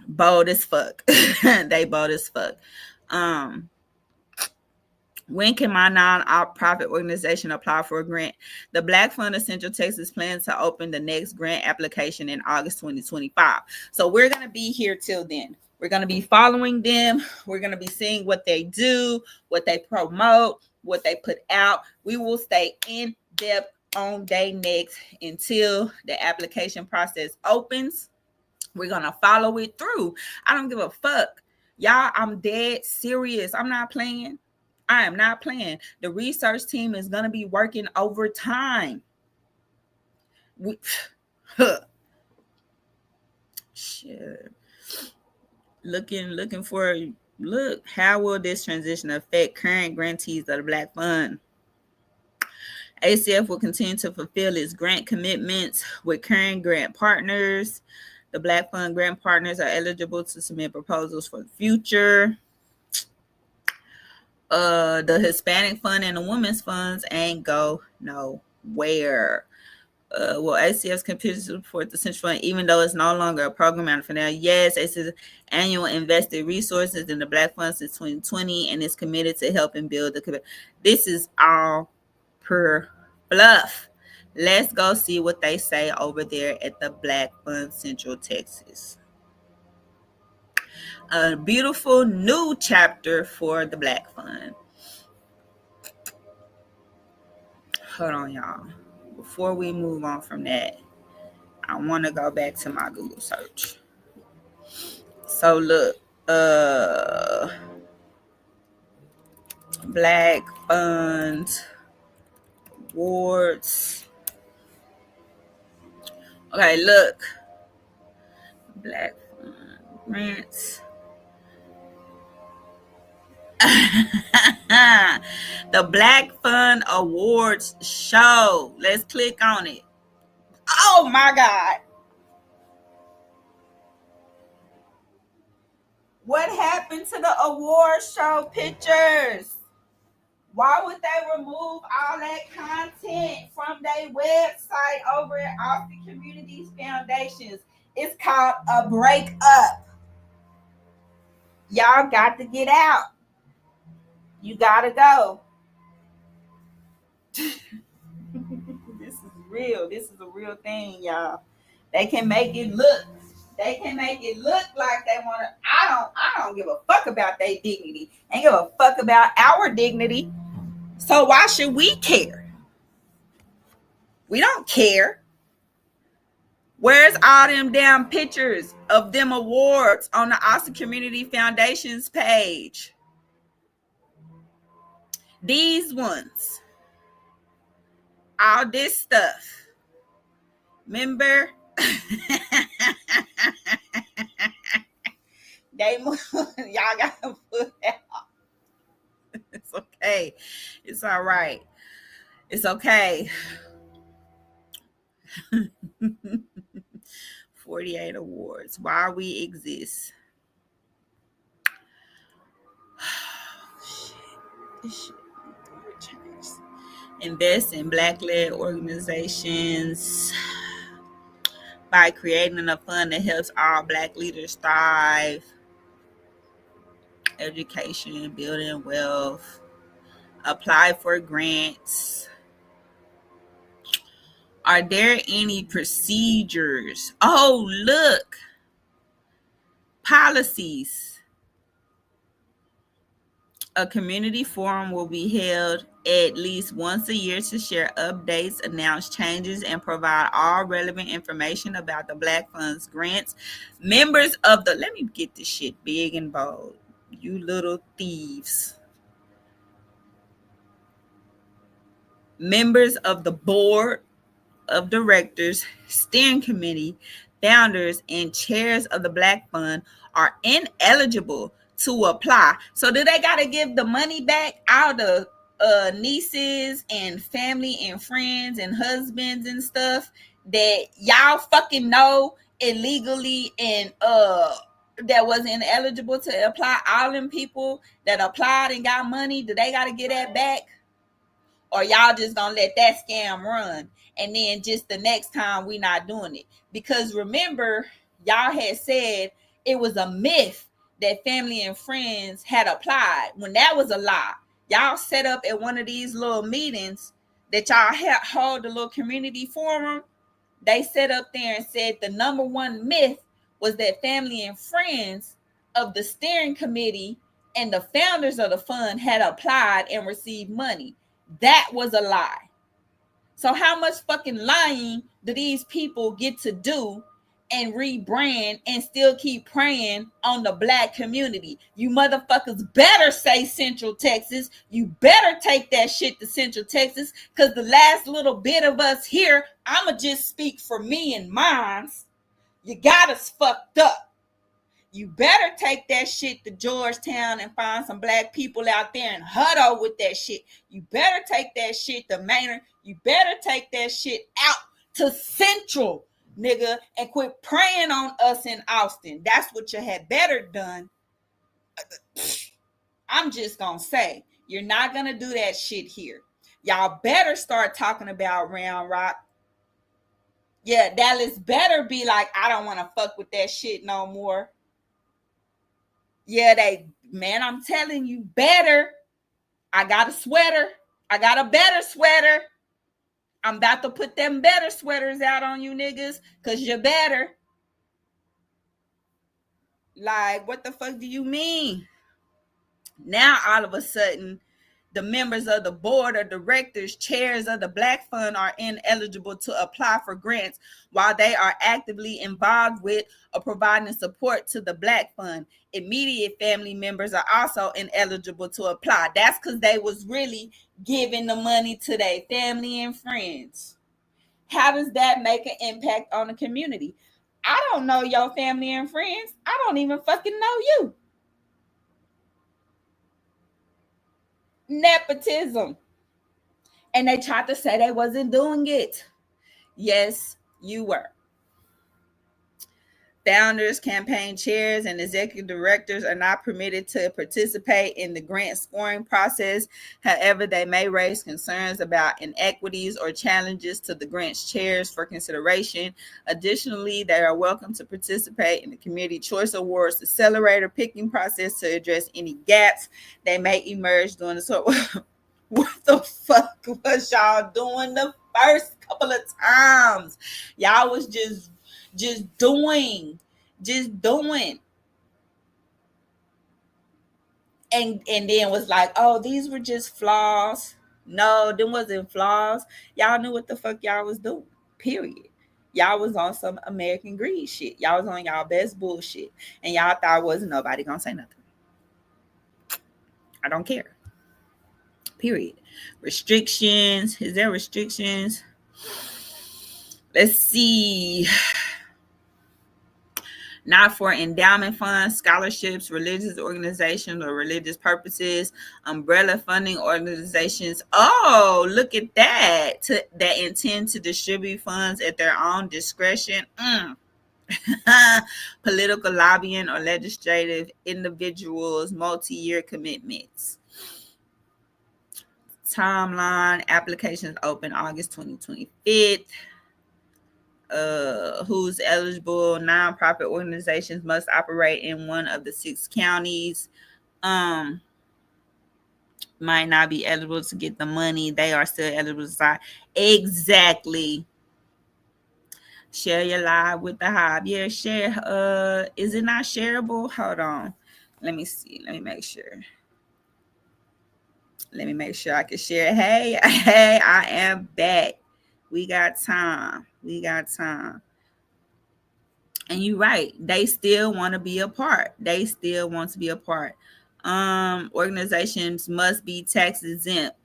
Bold as fuck. They bold as fuck. When can my non-profit organization apply for a grant? The Black Fund of Central Texas plans to open the next grant application in August 2025. So we're going to be here till then. We're going to be following them. We're going to be seeing what they do, what they promote, what they put out. We will stay in depth on their necks until the application process opens. We're going to follow it through. I don't give a fuck. Y'all, I'm dead serious. I'm not playing. I am not playing. The research team is going to be working overtime. Shit. Looking for, look, how will this transition affect current grantees of the Black Fund? ACF will continue to fulfill its grant commitments with current grant partners. The Black Fund grant partners are eligible to submit proposals for the future. The Hispanic Fund and the Women's Funds ain't go nowhere. Well, ACF's continues to support the Central Fund, even though it's no longer a program out for now. Yes, ACF's annual invested resources in the Black Fund since 2020, and is committed to helping build the community. This is all per fluff. Let's go see what they say over there at the Black Fund Central Texas. A beautiful new chapter for the Black Fund. Hold on, y'all. Before we move on from that, I want to go back to my Google search. So look, Black Fund awards. Okay, look. Black Fund grants. The Black Fund Awards show. Let's click on it. Oh my God. What happened to the award show pictures? Why would they remove all that content from their website over at Austin Communities Foundations? It's called a breakup. Y'all got to get out. You gotta go. This is real. This is a real thing, y'all. They can make it look like they want to. I don't give a fuck about their dignity. Ain't give a fuck about our dignity. So why should we care? We don't care. Where's all them damn pictures of them awards on the Austin Community Foundation's page? These ones. All this stuff. Remember? Y'all gotta put that off. It's okay. It's all right. It's okay. 48 awards. Why we exist. This shit. Invest in Black-led organizations by creating a fund that helps all Black leaders thrive. Education, building wealth. Apply for grants. Are there any procedures? Oh, look. Policies. A community forum will be held at least once a year to share updates, announce changes, and provide all relevant information about the Black Fund's grants. Members of the, let me get this shit big and bold, you little thieves. Members of the board of directors, steering committee, founders, and chairs of the Black Fund are ineligible to apply. So do they got to give the money back out of nieces and family and friends and husbands and stuff that y'all fucking know illegally and that was ineligible to apply? All them people that applied and got money, do they got to get that back? Or y'all just gonna let that scam run and then just the next time we not doing it? Because remember, y'all had said it was a myth that family and friends had applied, when that was a lie. Y'all set up at one of these little meetings that y'all hold a little community forum. They set up there and said the number one myth was that family and friends of the steering committee and the founders of the fund had applied and received money. That was a lie. So how much fucking lying do these people get to do and rebrand and still keep preying on the black community? You motherfuckers better say Central Texas. You better take that shit to Central Texas, because the last little bit of us here, I'ma just speak for me and mine. You got us fucked up. You better take that shit to Georgetown and find some black people out there and huddle with that shit. You better take that shit to Maynard. You better take that shit out to Central, nigga, and quit preying on us in Austin. That's what you had better done. I'm just gonna say, you're not gonna do that shit here. Y'all better start talking about Round Rock. Yeah, Dallas better be like, I don't want to fuck with that shit no more. Yeah, man, I'm telling you, better. I got a sweater. I got a better sweater. I'm about to put them better sweaters out on you niggas, because you're better. Like, what the fuck do you mean? Now, all of a sudden, the members of the board of directors, chairs of the Black Fund are ineligible to apply for grants while they are actively involved with or providing support to the Black Fund. Immediate family members are also ineligible to apply. That's because they was really giving the money to their family and friends. How does that make an impact on the community? I don't know your family and friends. I don't even fucking know you. Nepotism. And they tried to say they wasn't doing it. Yes, you were. Founders, campaign chairs, and executive directors are not permitted to participate in the grant scoring process. However, they may raise concerns about inequities or challenges to the grants chairs for consideration. Additionally, they are welcome to participate in the Community Choice Awards accelerator picking process to address any gaps that may emerge during the sort. What the fuck was y'all doing the first couple of times? Y'all was just doing. And then was like, oh, these were just flaws. No, them wasn't flaws. Y'all knew what the fuck y'all was doing. Period. Y'all was on some American greed shit. Y'all was on y'all best bullshit. And y'all thought wasn't nobody gonna say nothing. I don't care. Period. Restrictions. Is there restrictions? Let's see. Not for endowment funds, scholarships, religious organizations, or religious purposes, umbrella funding organizations. Oh, look at that. That intend to distribute funds at their own discretion. Political lobbying or legislative individuals, multi-year commitments. Timeline, applications open August 2025. Who's eligible? Nonprofit organizations must operate in one of the 6 counties. Might not be eligible to get the money. They are still eligible to sign. Exactly. Share your live with the Hive. Yeah, share. Is it not shareable? Hold on. Let me see. Let me make sure. I can share. Hey, I am back. We got time. And you're right. They still want to be a part. Organizations must be tax exempt.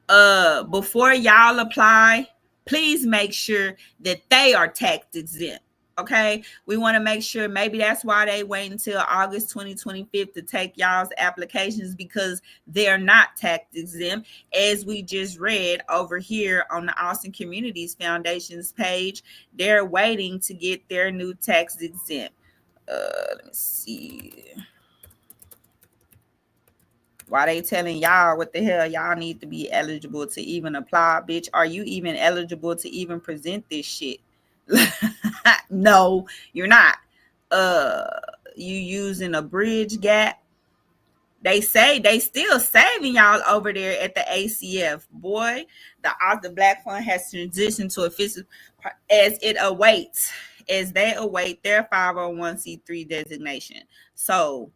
Before y'all apply, please make sure that they are tax exempt. Okay, we want to make sure. Maybe that's why they wait until August 2025 to take y'all's applications, because they're not tax exempt. As we just read over here on the Austin Communities Foundation's page, they're waiting to get their new tax exempt. Let me see. Why they telling y'all what the hell y'all need to be eligible to even apply? Bitch, are you even eligible to even present this shit? No, you're not. You using a bridge gap. They say they still saving y'all over there at the ACF. Boy, the Black Fund has transitioned to official as they await their 501c3 designation. So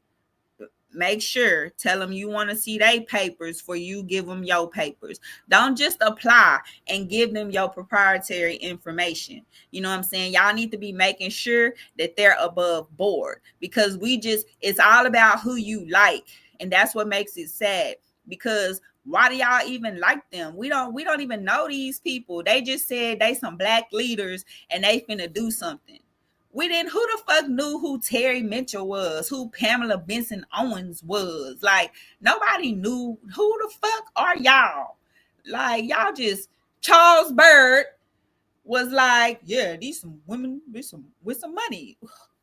make sure, tell them you want to see their papers for you give them your papers. Don't just apply and give them your proprietary information. You know what I'm saying? Y'all need to be making sure that they're above board, because it's all about who you like. And that's what makes it sad, because why do y'all even like them? We don't even know these people. They just said they some black leaders and they finna do something. Who the fuck knew who Terry Mitchell was, who Pamela Benson Owens was? Like, nobody knew. Who the fuck are y'all? Like, y'all just, Charles Byrd was like, yeah, these some women with some money.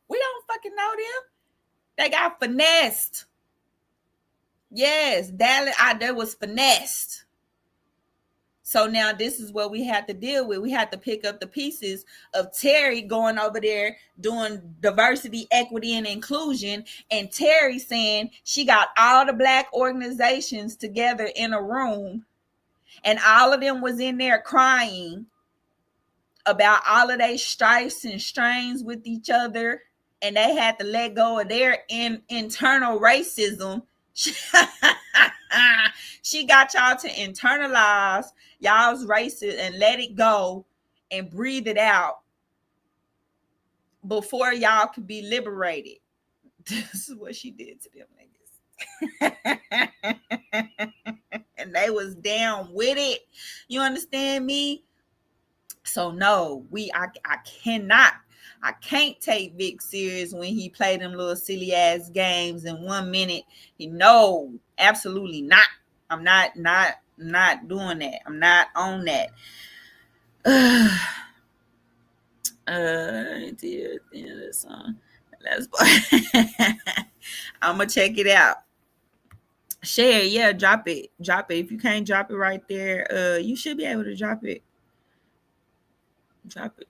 We don't fucking know them. They got finessed. Yes, that was finessed. So now this is what we have to deal with. We have to pick up the pieces of Terry going over there doing diversity, equity, and inclusion. And Terry saying she got all the black organizations together in a room, and all of them was in there crying about all of their strifes and strains with each other. And they had to let go of their internal racism. She got y'all to internalize y'all's racist and let it go and breathe it out before y'all could be liberated. This is what she did to them niggas. And they was down with it. You understand me? So no, I can't take Vic serious when he played them little silly ass games in 1 minute. No, absolutely not. I'm not doing that. I'm not on that. The song. I'm gonna check it out. Share, yeah, drop it. If you can't drop it right there, you should be able to drop it. Drop it.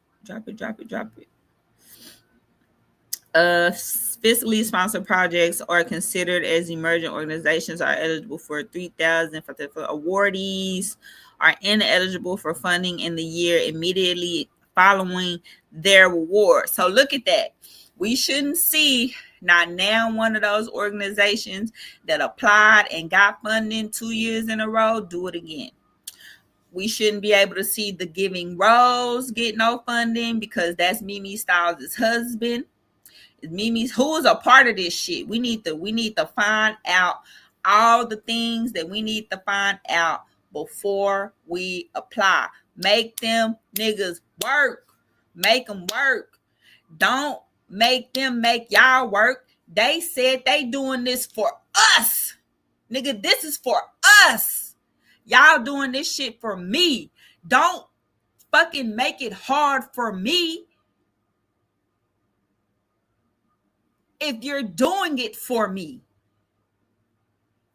Fiscally sponsored projects are considered as emerging organizations are eligible for 3,000. Awardees are ineligible for funding in the year immediately following their award. So look at that. We shouldn't see not now one of those organizations that applied and got funding 2 years in a row do it again. We shouldn't be able to see the Giving Rose get no funding because that's Mimi Styles' husband. Mimi's who is a part of this shit. We need to find out all the things that we need to find out before we apply. Make them niggas work. Make them work. Don't make them make y'all work. They said they doing this for us. Nigga, this is for us. Y'all doing this shit for me. Don't fucking make it hard for me. If you're doing it for me,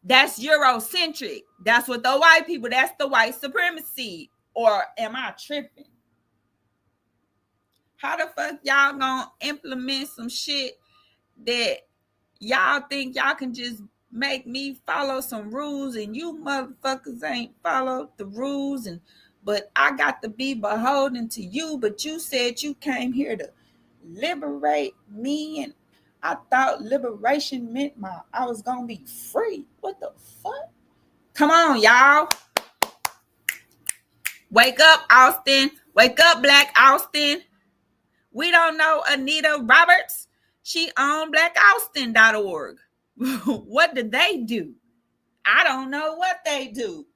that's Eurocentric. That's what the white people, that's the white supremacy. Or am I tripping? How the fuck y'all gonna implement some shit that y'all think y'all can just make me follow some rules and you motherfuckers ain't followed the rules, but I got to be beholden to you, but you said you came here to liberate me, and I thought liberation meant I was gonna be free. What the fuck? Come on, y'all. Wake up, Austin. Wake up, Black Austin. We don't know Anita Roberts. She owned blackaustin.org. What did they do? I don't know what they do.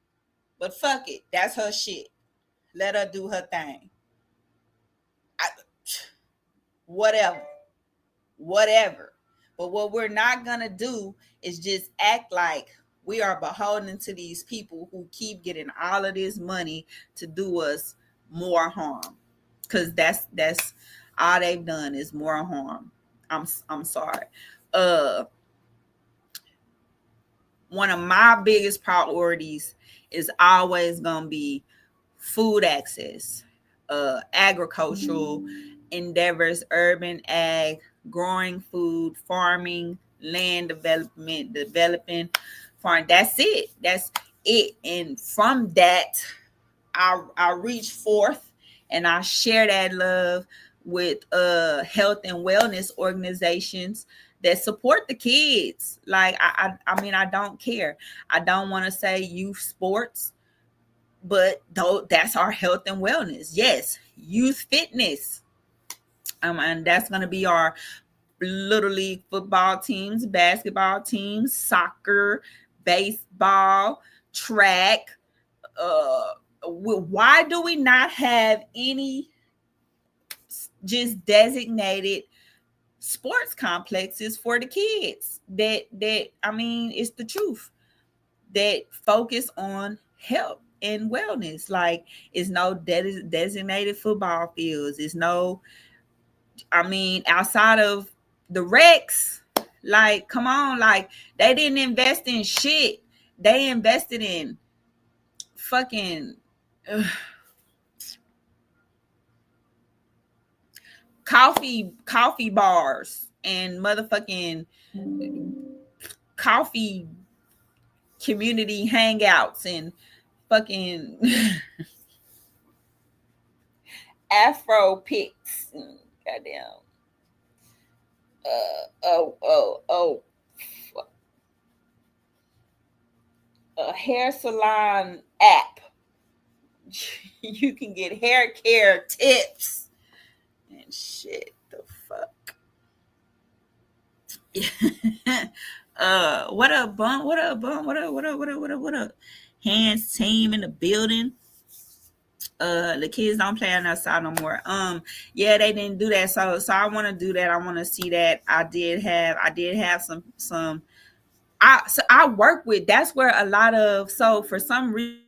But fuck it. That's her shit. Let her do her thing. Whatever. But what we're not going to do is just act like we are beholden to these people who keep getting all of this money to do us more harm. Because that's all they've done is more harm. I'm sorry. One of my biggest priorities is always going to be food access, agricultural endeavors, urban ag, growing food, farming, land development, developing farm. That's it. And from that, I reach forth and I share that love with health and wellness organizations that support the kids. Like I mean, I don't care. I don't want to say youth sports, but though that's our health and wellness. Yes, youth fitness. And that's gonna be our little league football teams, basketball teams, soccer, baseball, track. Uh, why do we not have any just designated sports complexes for the kids that I mean, it's the truth, that focus on health and wellness? Like, it's no designated football fields. It's no, I mean, outside of the Rex, like, come on, like, they didn't invest in shit. They invested in fucking coffee bars and motherfucking coffee community hangouts and fucking Afro pics. Goddamn. Oh. A hair salon app. You can get hair care tips and shit. The fuck. What up, bum? What up, bum? What up? Hands team in the building. The kids don't play on that side no more. Yeah, they didn't do that. So I want to do that. I want to see that. I did have some I work with, that's where a lot of, so for some reason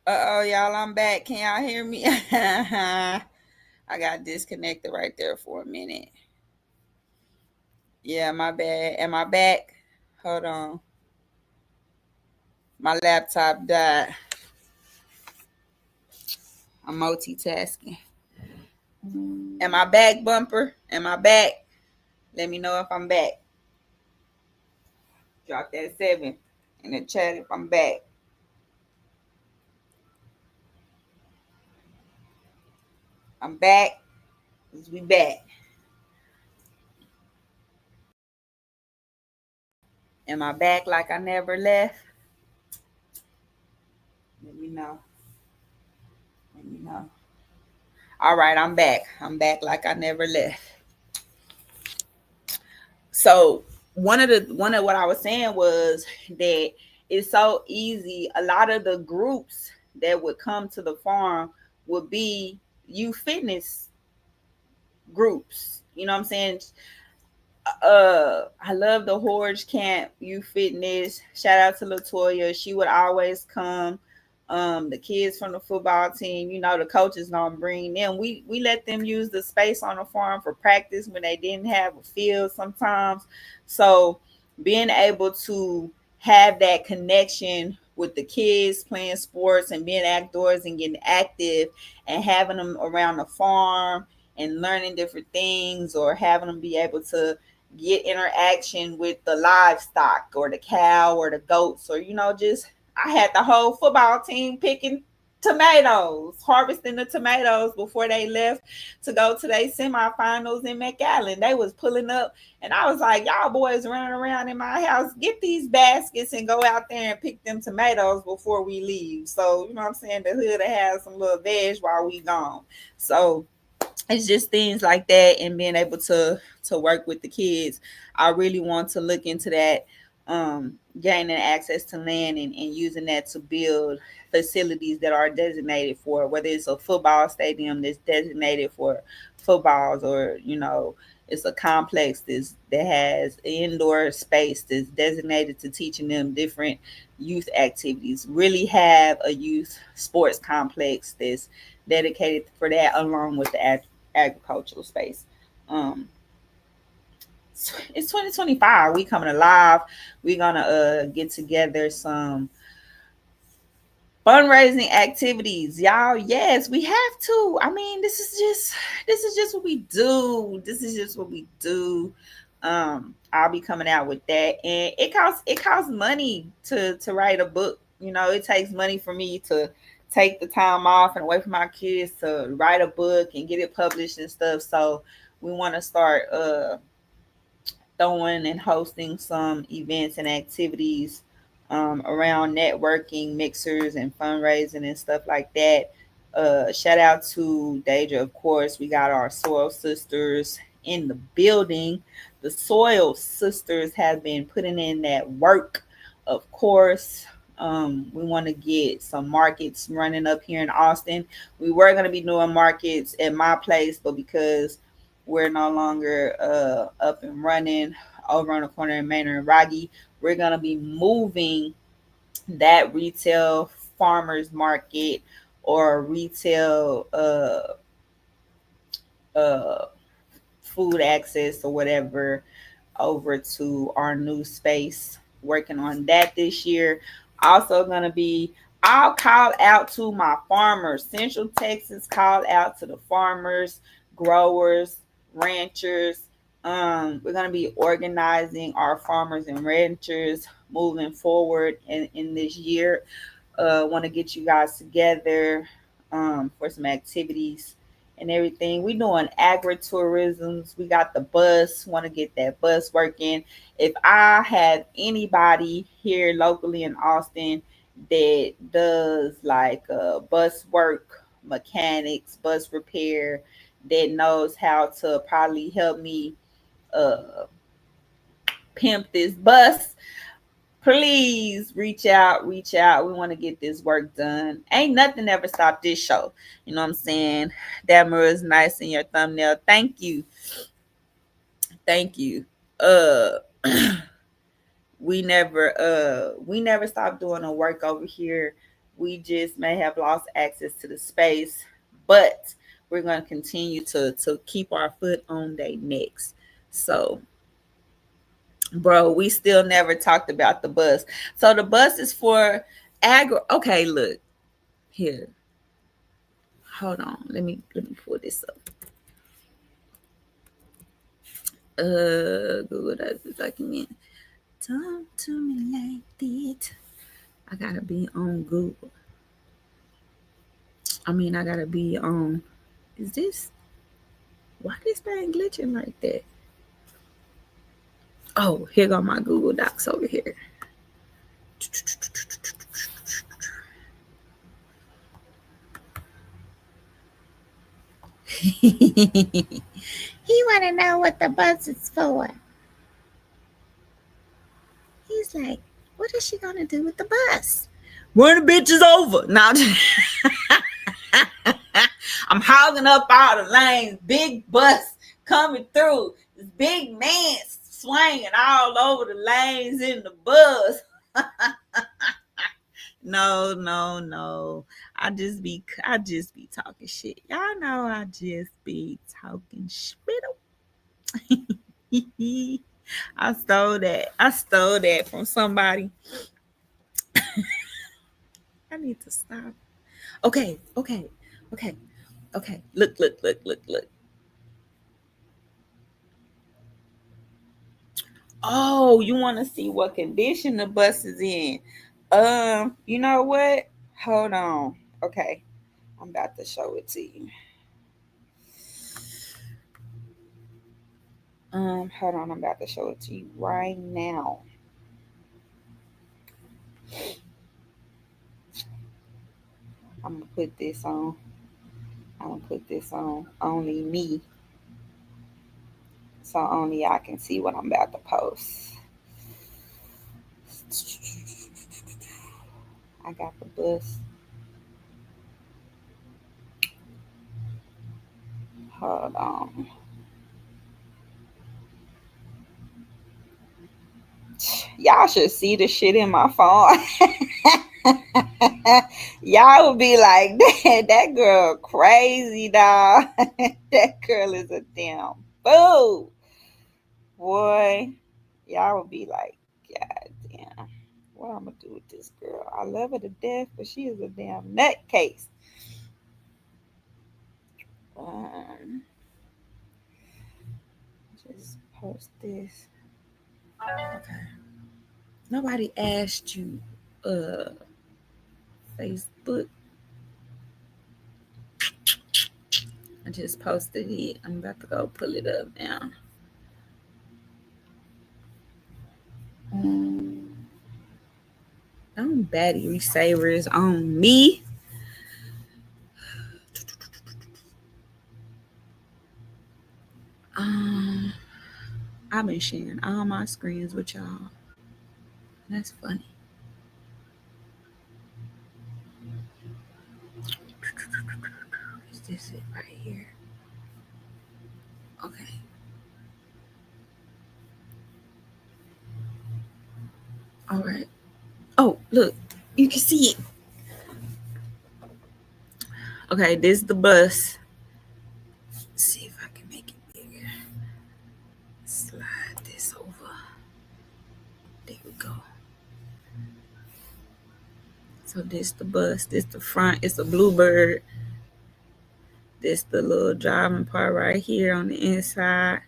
uh-oh, y'all, I'm back. Can y'all hear me? I got disconnected right there for a minute. Yeah, my bad. Am I back? Hold on. My laptop died. I'm multitasking. Am I back, Bumper? Am I back? Let me know if I'm back. Drop that 7 in the chat if I'm back. I'm back. We back. Am I back like I never left? Let me know. Let me know. All right, I'm back. I'm back like I never left. So one of what I was saying was that it's so easy. A lot of the groups that would come to the farm would be youth fitness groups. You know what I'm saying? I love the Horge Camp Youth Fitness. Shout out to Latoya. She would always come. The kids from the football team, you know, the coaches don't bring them. We let them use the space on the farm for practice when they didn't have a field sometimes. So being able to have that connection with the kids playing sports and being outdoors and getting active and having them around the farm and learning different things, or having them be able to get interaction with the livestock or the cow or the goats, or, you know, just, I had the whole football team picking tomatoes, harvesting the tomatoes before they left to go to their semifinals in McAllen. They was pulling up, and I was like, y'all boys running around in my house, get these baskets and go out there and pick them tomatoes before we leave. So, you know what I'm saying? The hood has some little veg while we gone. So it's just things like that, and being able to work with the kids. I really want to look into that, gaining access to land, and using that to build facilities that are designated for, whether it's a football stadium that's designated for footballs, or it's a complex that has indoor space that's designated to teaching them different youth activities. Really have a youth sports complex that's dedicated for that, along with the agricultural space. Um, it's 2025. We coming alive. We're gonna get together some fundraising activities, y'all. Yes, we have to. I mean, this is just what we do. This is just what we do. I'll be coming out with that, and it costs money to write a book. It takes money for me to take the time off and away from my kids to write a book and get it published and stuff. So we want to start throwing and hosting some events and activities around networking, mixers, and fundraising and stuff like that. Shout out to Deja, of course. We got our Soil Sisters in the building. The Soil Sisters have been putting in that work, of course. We want to get some markets running up here in Austin. We were going to be doing markets at my place, but because we're no longer up and running over on the corner in Manor and Raggy, we're going to be moving that retail farmers market or retail uh, food access or whatever over to our new space. Working on that this year. Also gonna be, I'll call out to my farmers. Central Texas, call out to the farmers, growers, ranchers. We're gonna be organizing our farmers and ranchers moving forward in this year. Want to get you guys together for some activities and everything. We doing agritourisms. We got the bus. Want to get that bus working. If I have anybody here locally in Austin that does like bus work, mechanics, bus repair, that knows how to probably help me uh, pimp this bus, please reach out. We want to get this work done. Ain't nothing ever stopped this show. You know what I'm saying? That mirror is nice in your thumbnail. Thank you. uh we never stopped doing the work over here. We just may have lost access to the space, but we're going to continue to keep our foot on their necks. So, bro, we still never talked about the bus. So the bus is for agri. Okay, look here. Hold on. Let me pull this up. Google that document. Talk to me like that. I gotta be on Google. I gotta be on. Is this why this thing glitching like that? Oh, here go my Google Docs over here. He wanna know what the bus is for. He's like, what is she gonna do with the bus? Run the bitches over. Now I'm hogging up all the lanes. Big bus coming through. This big man swinging all over the lanes in the bus. No, no, no. I just be talking shit. Y'all know I just be talking shit. I stole that from somebody. I need to stop. Okay. Look. Oh, you want to see what condition the bus is in? You know what? Hold on. Okay, I'm about to show it to you. Hold on, I'm about to show it to you right now. I'm gonna put this on. I'm gonna put this on only me, so only I can see what I'm about to post. I got the bus. Hold on. Y'all should see the shit in my phone. Y'all would be like, that girl crazy, dog. That girl is a damn fool. Boy, y'all would be like, God damn. What I'm gonna do with this girl? I love her to death, but she is a damn nutcase. Um, just post this. Okay. Nobody asked you, Facebook. I just posted it. I'm about to go pull it up now. Battery savers on me. Um, I've been sharing all my screens with y'all. That's funny. Is this it right here? Okay. All right. Oh, look. You can see it. Okay, this is the bus. Let's see if I can make it bigger. Slide this over. There we go. So this the bus. This the front. It's a Bluebird. This the little driving part right here on the inside.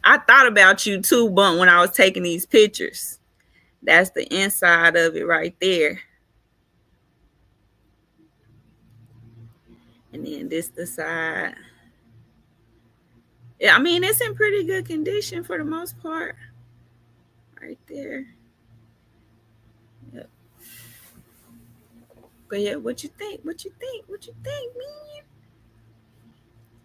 I thought about you too, but when I was taking these pictures, that's the inside of it right there. And then this the side. Yeah, I mean it's in pretty good condition for the most part. Right there. Yep. But yeah, what you think? What you think? What you think, man?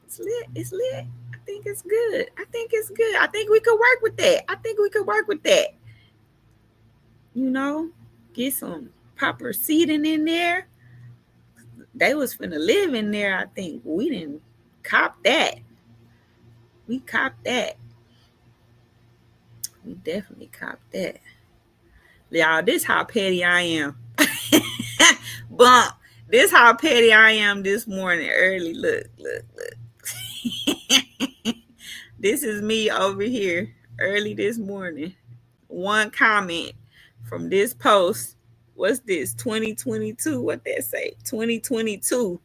It's lit. It's lit. I think it's good. I think it's good. I think we could work with that. I think we could work with that. You know, get some proper seating in there. They was finna live in there. I think we didn't cop that. We copped that. We definitely copped that. Y'all, this how petty I am. Bump. This how petty I am this morning early. Look, look, look. This is me over here early this morning. One comment from this post. What's this? 2022. What that say? 2022.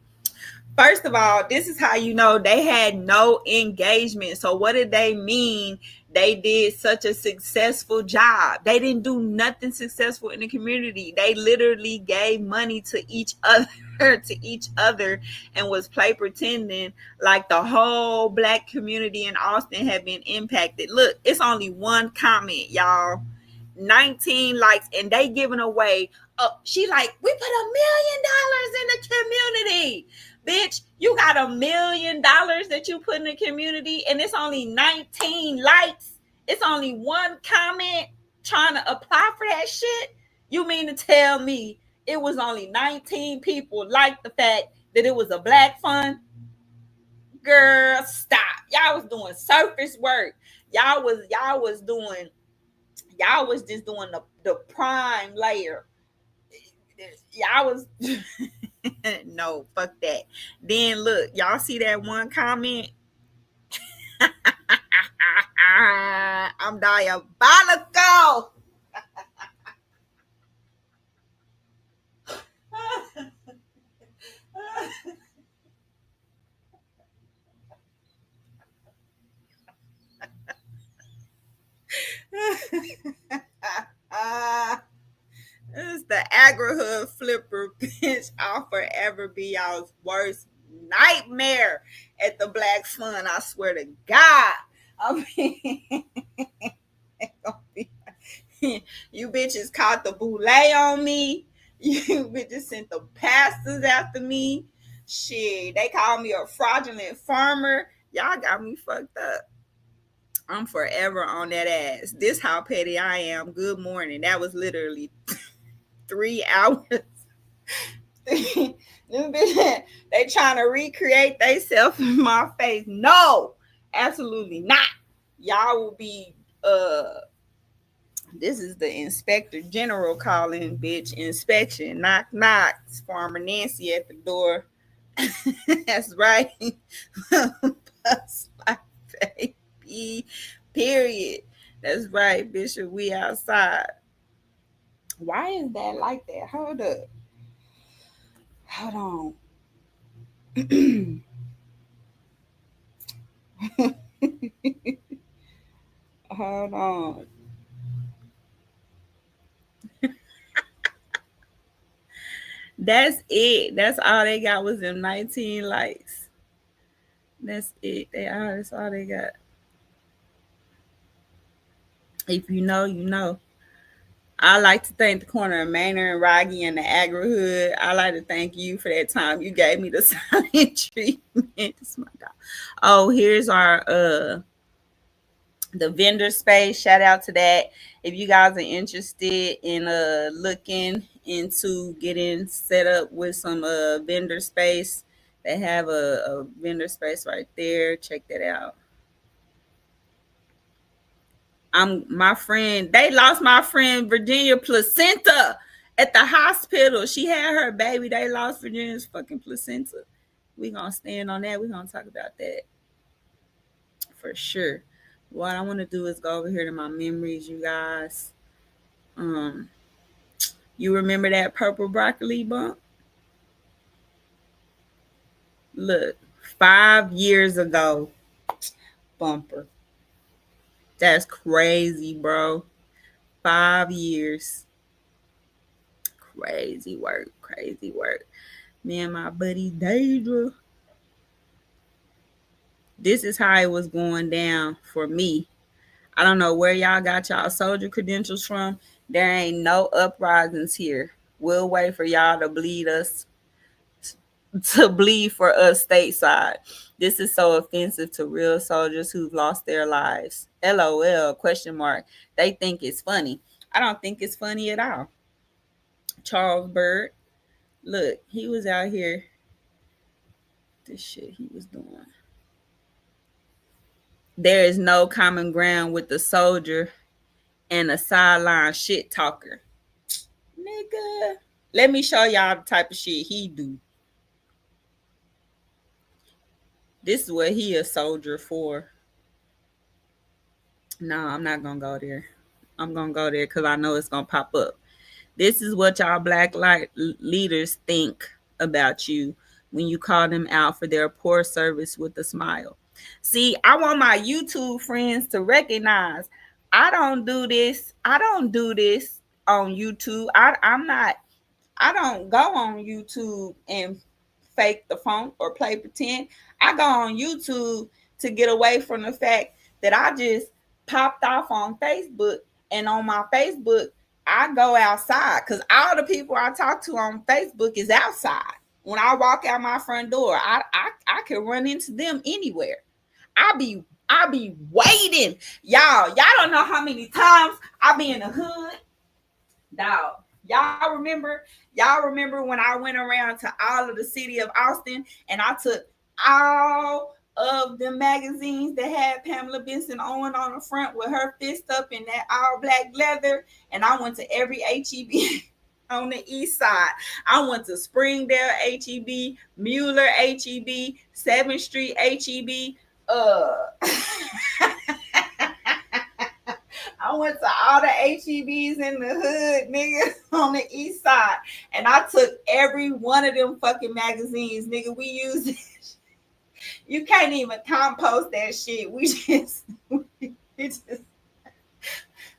First of all, this is how you know they had no engagement. So what did they mean? They did such a successful job. They didn't do nothing successful in the community. They literally gave money to each other to each other and was play pretending like the whole black community in Austin had been impacted. Look, it's only one comment, y'all. 19 likes, and they giving away. She like, we put $1 million in the community. Bitch, you got $1 million that you put in the community, and it's only 19 likes. It's only one comment trying to apply for that shit. You mean to tell me it was only 19 people like the fact that it was a black fund? Girl, stop. Y'all was doing surface work. Y'all was just doing the prime layer. Y'all was no, fuck that. Then look, y'all see that one comment? I'm diabolical. It's the agri-hood flipper, bitch, I'll forever be y'all's worst nightmare at the Black Fun. I swear to God. I mean, you bitches caught the boule on me. You bitches sent the pastors after me. Shit, they called me a fraudulent farmer. Y'all got me fucked up. I'm forever on that ass. This how petty I am. Good morning. That was literally 3 hours. Them bitches, they trying to recreate themselves in my face. No, absolutely not. Y'all will be this is the inspector general calling, bitch. Inspection. Knock knock. It's Farmer Nancy at the door. That's right. Bust my baby. Period. That's right, Bishop. We outside. Why is that like that? Hold up. Hold on. Hold on. That's it. That's all they got was them 19 likes. That's it. That's all they got. If you know, you know. I like to thank the corner of Manor and Roggy and the Agri Hood. I like to thank you for that time you gave me the silent treatment. It's my dog. Oh, here's our the vendor space. Shout out to that. If you guys are interested in looking into getting set up with some vendor space, they have a vendor space right there. Check that out. My friend, they lost my friend Virginia placenta at the hospital. She had her baby. They lost Virginia's fucking placenta. We gonna stand on that. We gonna talk about that for sure. What I want to do is go over here to my memories, you guys. You remember that purple broccoli bump? Look, 5 years ago, bumper. That's crazy, bro. 5 years. Crazy work. Crazy work. Me and my buddy Deidre. This is how it was going down for me. I don't know where y'all got y'all soldier credentials from. There ain't no uprisings here. We'll wait for y'all to bleed for us stateside. This is so offensive to real soldiers who've lost their lives. LOL, question mark. They think it's funny. I don't think it's funny at all. Charles Byrd, look, he was out here. This shit he was doing. There is no common ground with the soldier and a sideline shit talker. Nigga, let me show y'all the type of shit he do. This is what he a soldier for. No, I'm not gonna go there. I'm gonna go there because I know it's gonna pop up. This is what y'all black leaders think about you when you call them out for their poor service with a smile. See, I want my YouTube friends to recognize I don't do this. I don't do this on YouTube. I don't go on YouTube and fake the funk or play pretend. I go on YouTube to get away from the fact that I just popped off on Facebook, and on my Facebook, I go outside because all the people I talk to on Facebook is outside. When I walk out my front door, I can run into them anywhere. I be waiting. Y'all don't know how many times I be in the hood. Dog. Y'all remember when I went around to all of the city of Austin and I took all of the magazines that had Pamela Benson Owen on the front with her fist up in that all black leather, and I went to every HEB on the east side. I went to Springdale HEB, Mueller HEB, 7th Street HEB, I went to all the HEBs in the hood, nigga, on the east side. And I took every one of them fucking magazines, nigga. We use it. You can't even compost that shit. We just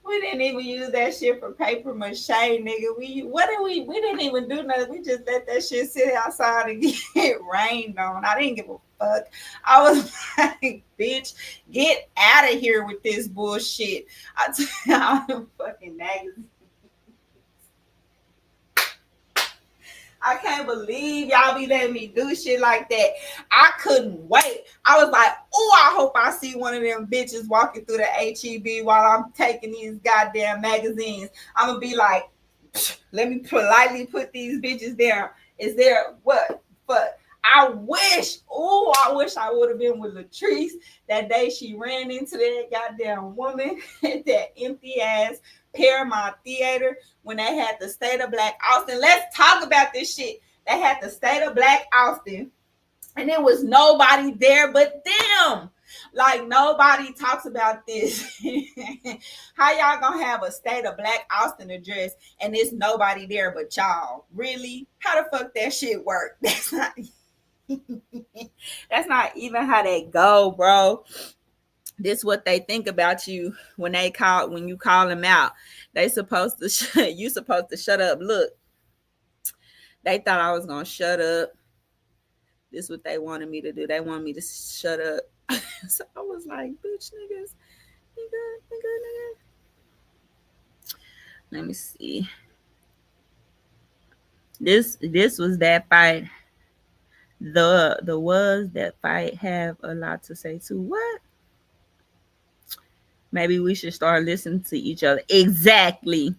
We didn't even use that shit for paper mache, nigga. We didn't even do nothing. We just let that shit sit outside and get rained on. I didn't give a fuck. I was like, bitch, get out of here with this bullshit. I tell you, I'm fucking magazine. I can't believe y'all be letting me do shit like that. I couldn't wait. I was like, oh, I hope I see one of them bitches walking through the HEB while I'm taking these goddamn magazines. I'm gonna be like, let me politely put these bitches down. Is there what? But I wish I would have been with Latrice that day she ran into that goddamn woman at that empty ass Paramount Theater when they had the State of Black Austin. Let's talk about this shit. They had the State of Black Austin, and there was nobody there but them. Like, nobody talks about this. How y'all gonna have a State of Black Austin address and there's nobody there but y'all? Really? How the fuck that shit work? That's not even how they go, bro. This what they think about you when you call them out. They supposed to you supposed to shut up. Look, they thought I was gonna shut up. This what they wanted me to do. They wanted me to shut up. So I was like, bitch, niggas, nigga. Let me see. This was that fight. The was that fight have a lot to say too. What? Maybe we should start listening to each other. Exactly,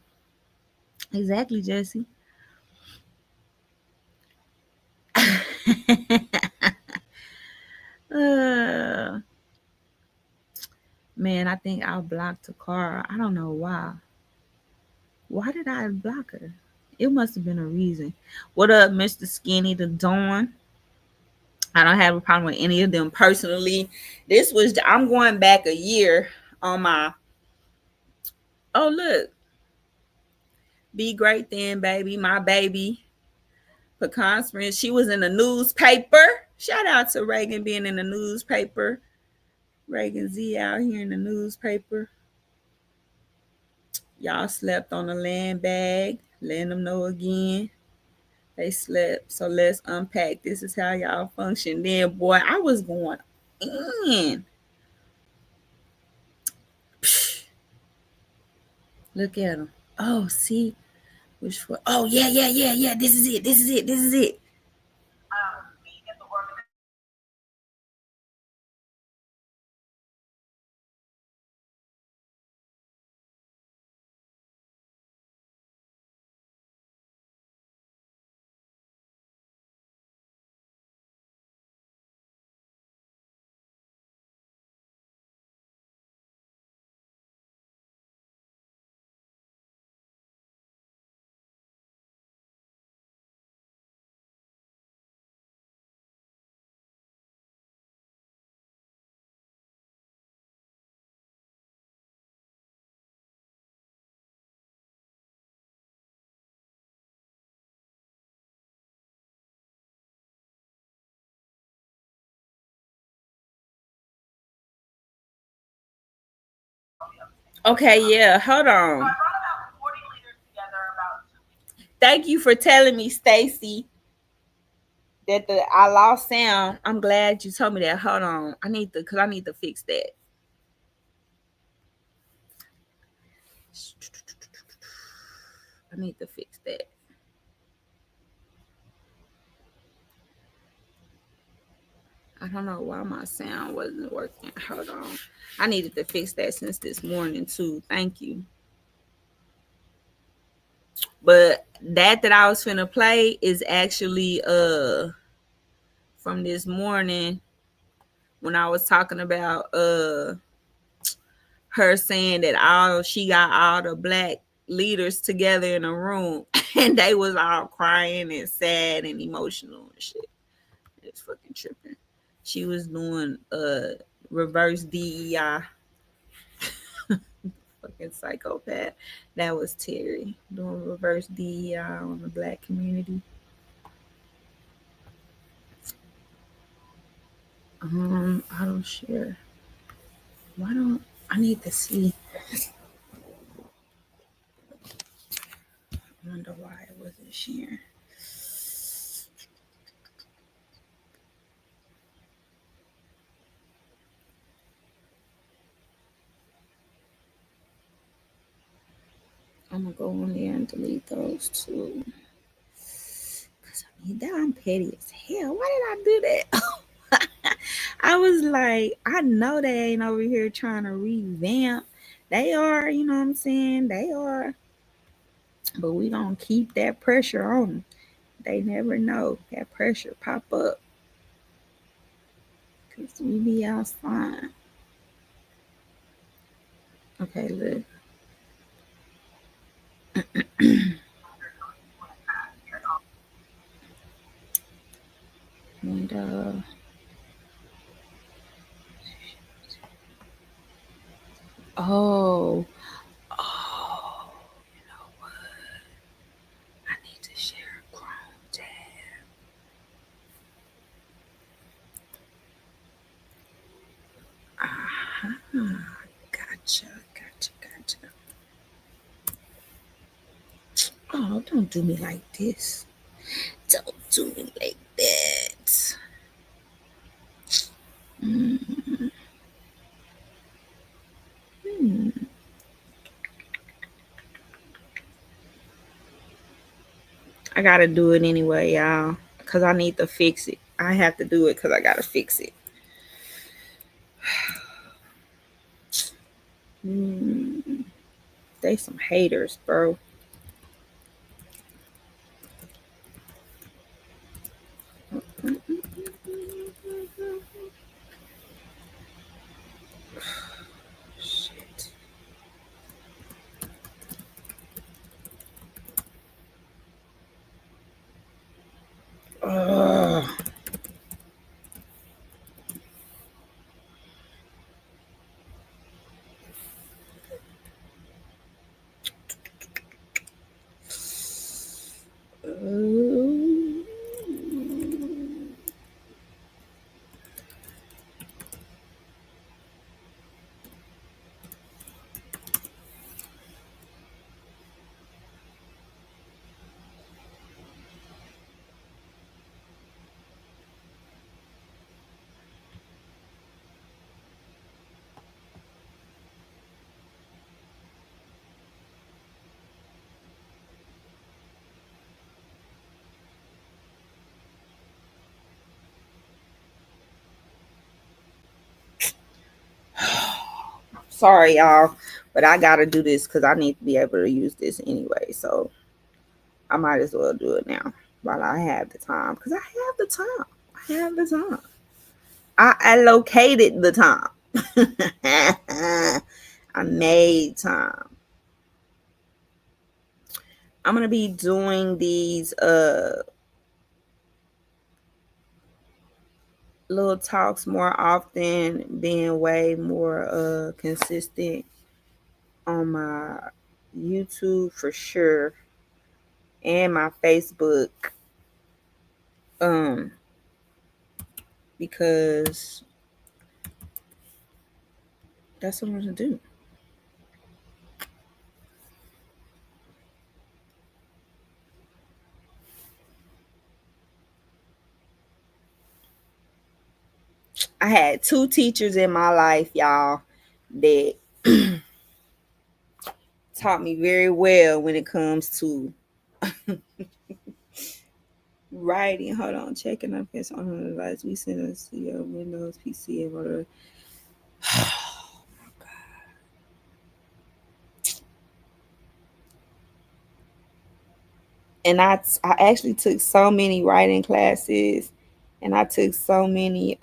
Jesse. uh, Man, I think I blocked Takara. I don't know why. Why did I block her? It must have been a reason. What up, Mr. Skinny, the Dawn? I don't have a problem with any of them personally. I'm going back a year on my. Oh, look. Be Great Then, baby. My baby. Pecan Springs. She was in the newspaper. Shout out to Reagan being in the newspaper. Reagan Z out here in the newspaper. Y'all slept on the land bag. Letting them know again. They slept. So let's unpack. This is how y'all function. Then, boy, I was going in. Psh. Look at them. Oh, see? Which one? Oh, yeah. This is it. Okay, yeah. Hold on. Thank you for telling me, Stacy, that I lost sound. I'm glad you told me that. Hold on. I need to fix that. I need to fix that. I don't know why my sound wasn't working. Hold on. I needed to fix that since this morning too. Thank you. But that I was finna play is actually from this morning when I was talking about her saying that she got all the black leaders together in a room and they was all crying and sad and emotional and shit. It's fucking tripping. She was doing reverse DEI. Fucking psychopath. That was Terry doing reverse DEI on the black community. I don't share. Why don't I need to see? sharing. I'm gonna go on there and delete those too. Cause I mean, that I'm petty as hell. Why did I do that? I was like, I know they ain't over here trying to revamp. They are, you know what I'm saying? They are. But we gonna keep that pressure on them. They never know that pressure pop up. Cause we be outside. Okay, look. And oh, oh, you know what? I need to share a Chrome tab. Ah, gotcha, gotcha, gotcha. Oh, don't do me like this. Don't do me like that. Mm, hmm. I gotta do it anyway, y'all, because I need to fix it. I have to do it because I gotta fix it. Mm, they some haters, bro. Shit. Ugh. Sorry, y'all, but I gotta do this because I need to be able to use this anyway. So I might as well do it now while I have the time because I have the time. I have the time. I allocated the time. I made time. I'm gonna be doing these little talks more often, being way more consistent on my YouTube for sure and my Facebook. Um because that's what I'm gonna do. I had two teachers in my life, y'all, that taught me very well when it comes to writing. Hold on, checking up against on the device. We send us to your Windows PC and whatever. And I actually took so many writing classes, and I took so many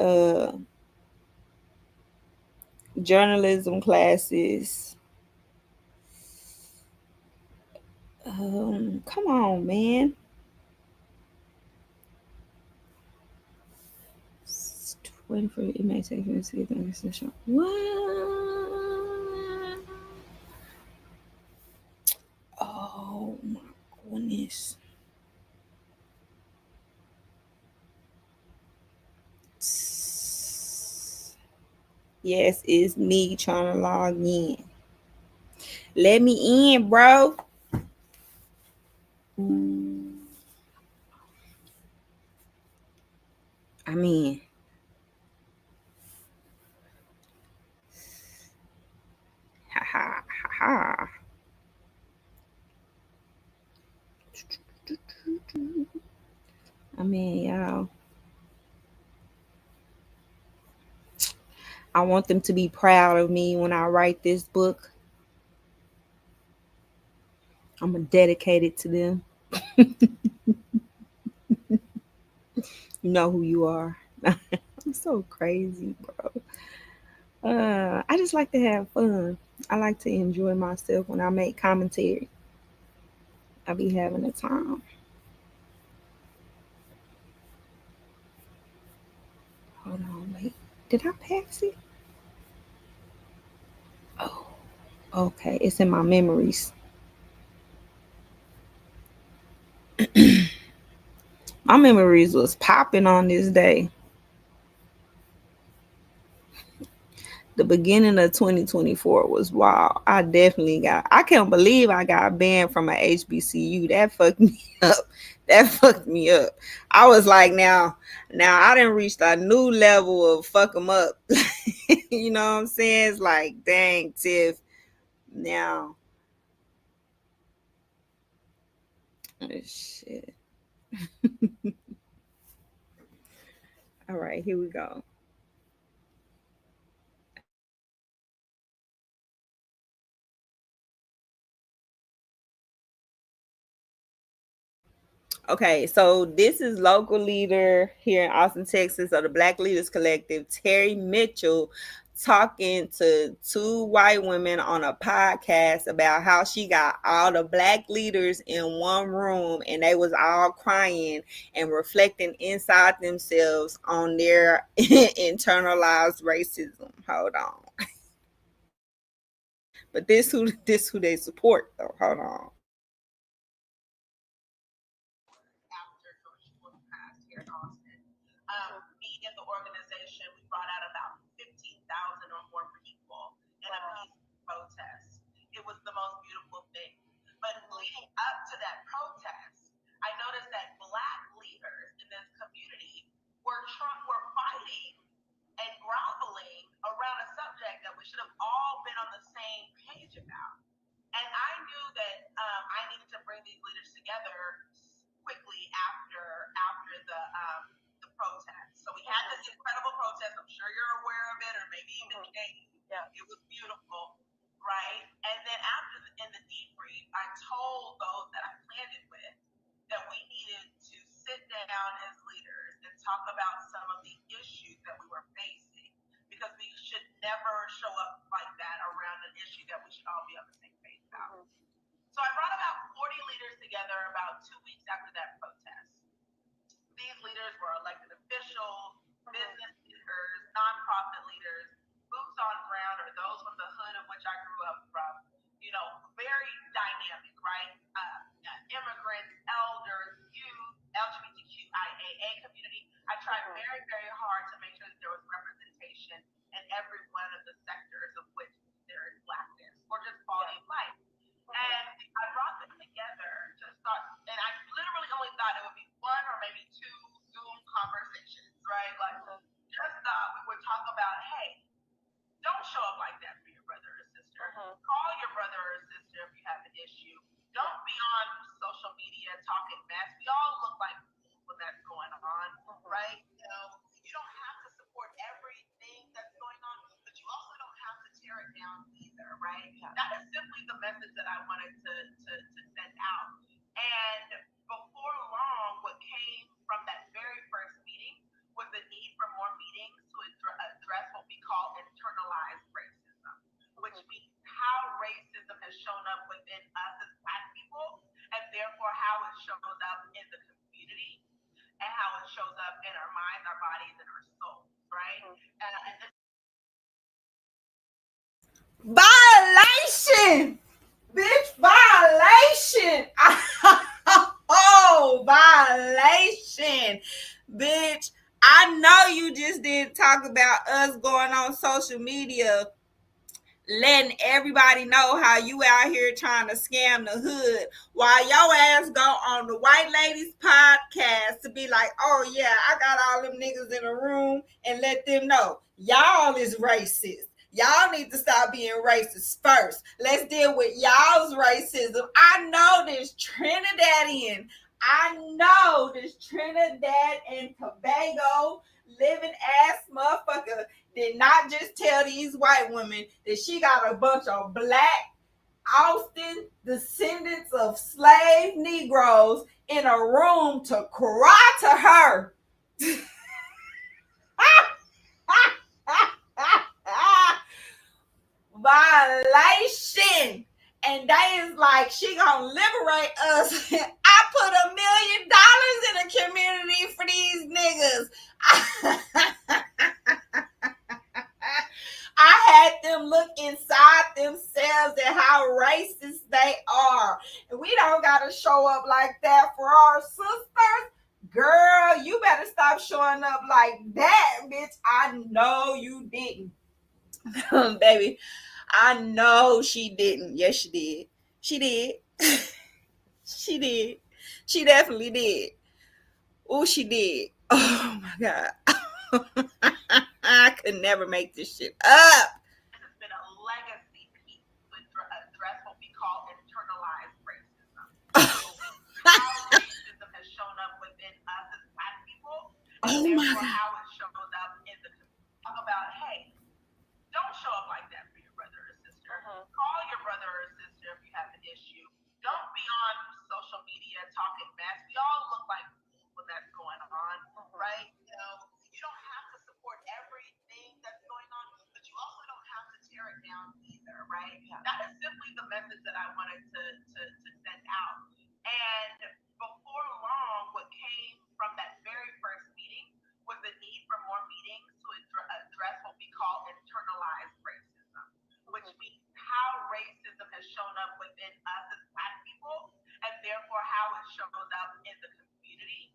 journalism classes. Come on, man. 24 it may take you to see the essential. What? Oh my goodness. Yes, it's me trying to log in. Let me in, bro. I mean, ha ha ha ha. I mean, y'all, I want them to be proud of me when I write this book. I'm gonna dedicate it to them. You know who you are. I'm so crazy, bro. I just like to have fun. I like to enjoy myself when I make commentary. I be having a time. Hold on, wait. Did I pass it? Oh, okay. It's in my memories. My memories was popping on this day. The beginning of 2024 was wild. I can't believe I got banned from a HBCU. That fucked me up. That fucked me up. I was like, now I didn't reach a new level of fuck them up. You know what I'm saying? It's like, dang, Tiff. Now, oh, shit. All right, here we go. Okay, so this is local leader here in Austin, Texas, of the Black Leaders Collective, Terry Mitchell, talking to two white women on a podcast about how she got all the black leaders in one room and they was all crying and reflecting inside themselves on their internalized racism. Hold on. But this who they support though. Hold on. After Coach passed here in Austin. Me and the organization, we brought out about 15,000 or more people in a peaceful protest. It was the most beautiful thing. But leading up to that protest, I noticed that Black leaders in this community were fighting and groveling around a subject that we should have all been on the same page about. And I knew that I needed to bring these leaders together quickly after the protest. So we had this incredible protest. I'm sure you're aware of it, or maybe even Katie. Yeah. It was beautiful, right? And then in the debrief, I told those that I planned it with that we needed to sit down as leaders and talk about some of the issues that we were facing, because we should never show up like that around an issue that we should all be on the same page about. So I brought about 40 leaders together about 2 weeks after that protest. These leaders were elected officials, business leaders, nonprofit leaders, boots on ground, or those from the hood of which I grew up from. Very dynamic, right? Immigrants, elders, youth, LGBTQIAA community. I tried very, very hard to make sure that there was representation in every one of the sectors of which there is blackness or just quality of life. And I brought them together and I literally only thought it would be one or maybe two Zoom conversations, right? Like, just thought we would talk about, hey, don't show up like that for your brother or sister. Call your brother or sister if you have an issue. Don't be on social media talking mess. We all look like fools when that's going on, right? You don't have to support everything that's going on, but you also don't have to tear it down either, right? That is simply the message that I wanted to send out. And before long, what came from that very first meeting was the need for more meetings to address what we call internalized racism, which means how racism has shown up within us as Black people, and therefore how it shows up in the community, and how it shows up in our minds, our bodies, and our souls, right? Violation! Bitch, violation! Oh, violation! Bitch, I know you just didn't talk about us going on social media letting everybody know how you out here trying to scam the hood, while your ass go on the White Ladies podcast to be like, oh yeah, I got all them niggas in a room and let them know y'all is racist. Y'all need to stop being racist first. Let's deal with y'all's racism. I know this Trinidadian. I know this Trinidad and Tobago living ass motherfucker did not just tell these white women that she got a bunch of black Austin descendants of slave Negroes in a room to cry to her. Violation. And they is like, she gonna liberate us. I put $1 million in a community for these niggas. I had them look inside themselves at how racist they are. And we don't gotta show up like that for our sisters. Girl, you better stop showing up like that, bitch. I know you didn't. Baby, I know she didn't. Yes, she did. She did. She did. She definitely did. Oh, she did. Oh my God. I could never make this shit up. This has been a legacy piece to address what we call internalized racism. How racism has shown up within us as Black people. Oh my God. How it shows up in the talk about, hey, don't show up like that for your brother or sister. Call your brother or sister if you have an issue. Don't be on social media talking mess. We all look like fools when that's going on, right? You know, you don't have to support everything that's going on, but you also don't have to tear it down either, right? That is simply the message that I wanted to send out. And before long, what came from that very first meeting was the need for more meetings to address what we call internalized racism, which means how racism has shown up within us as Black people, and therefore how it shows up in the community,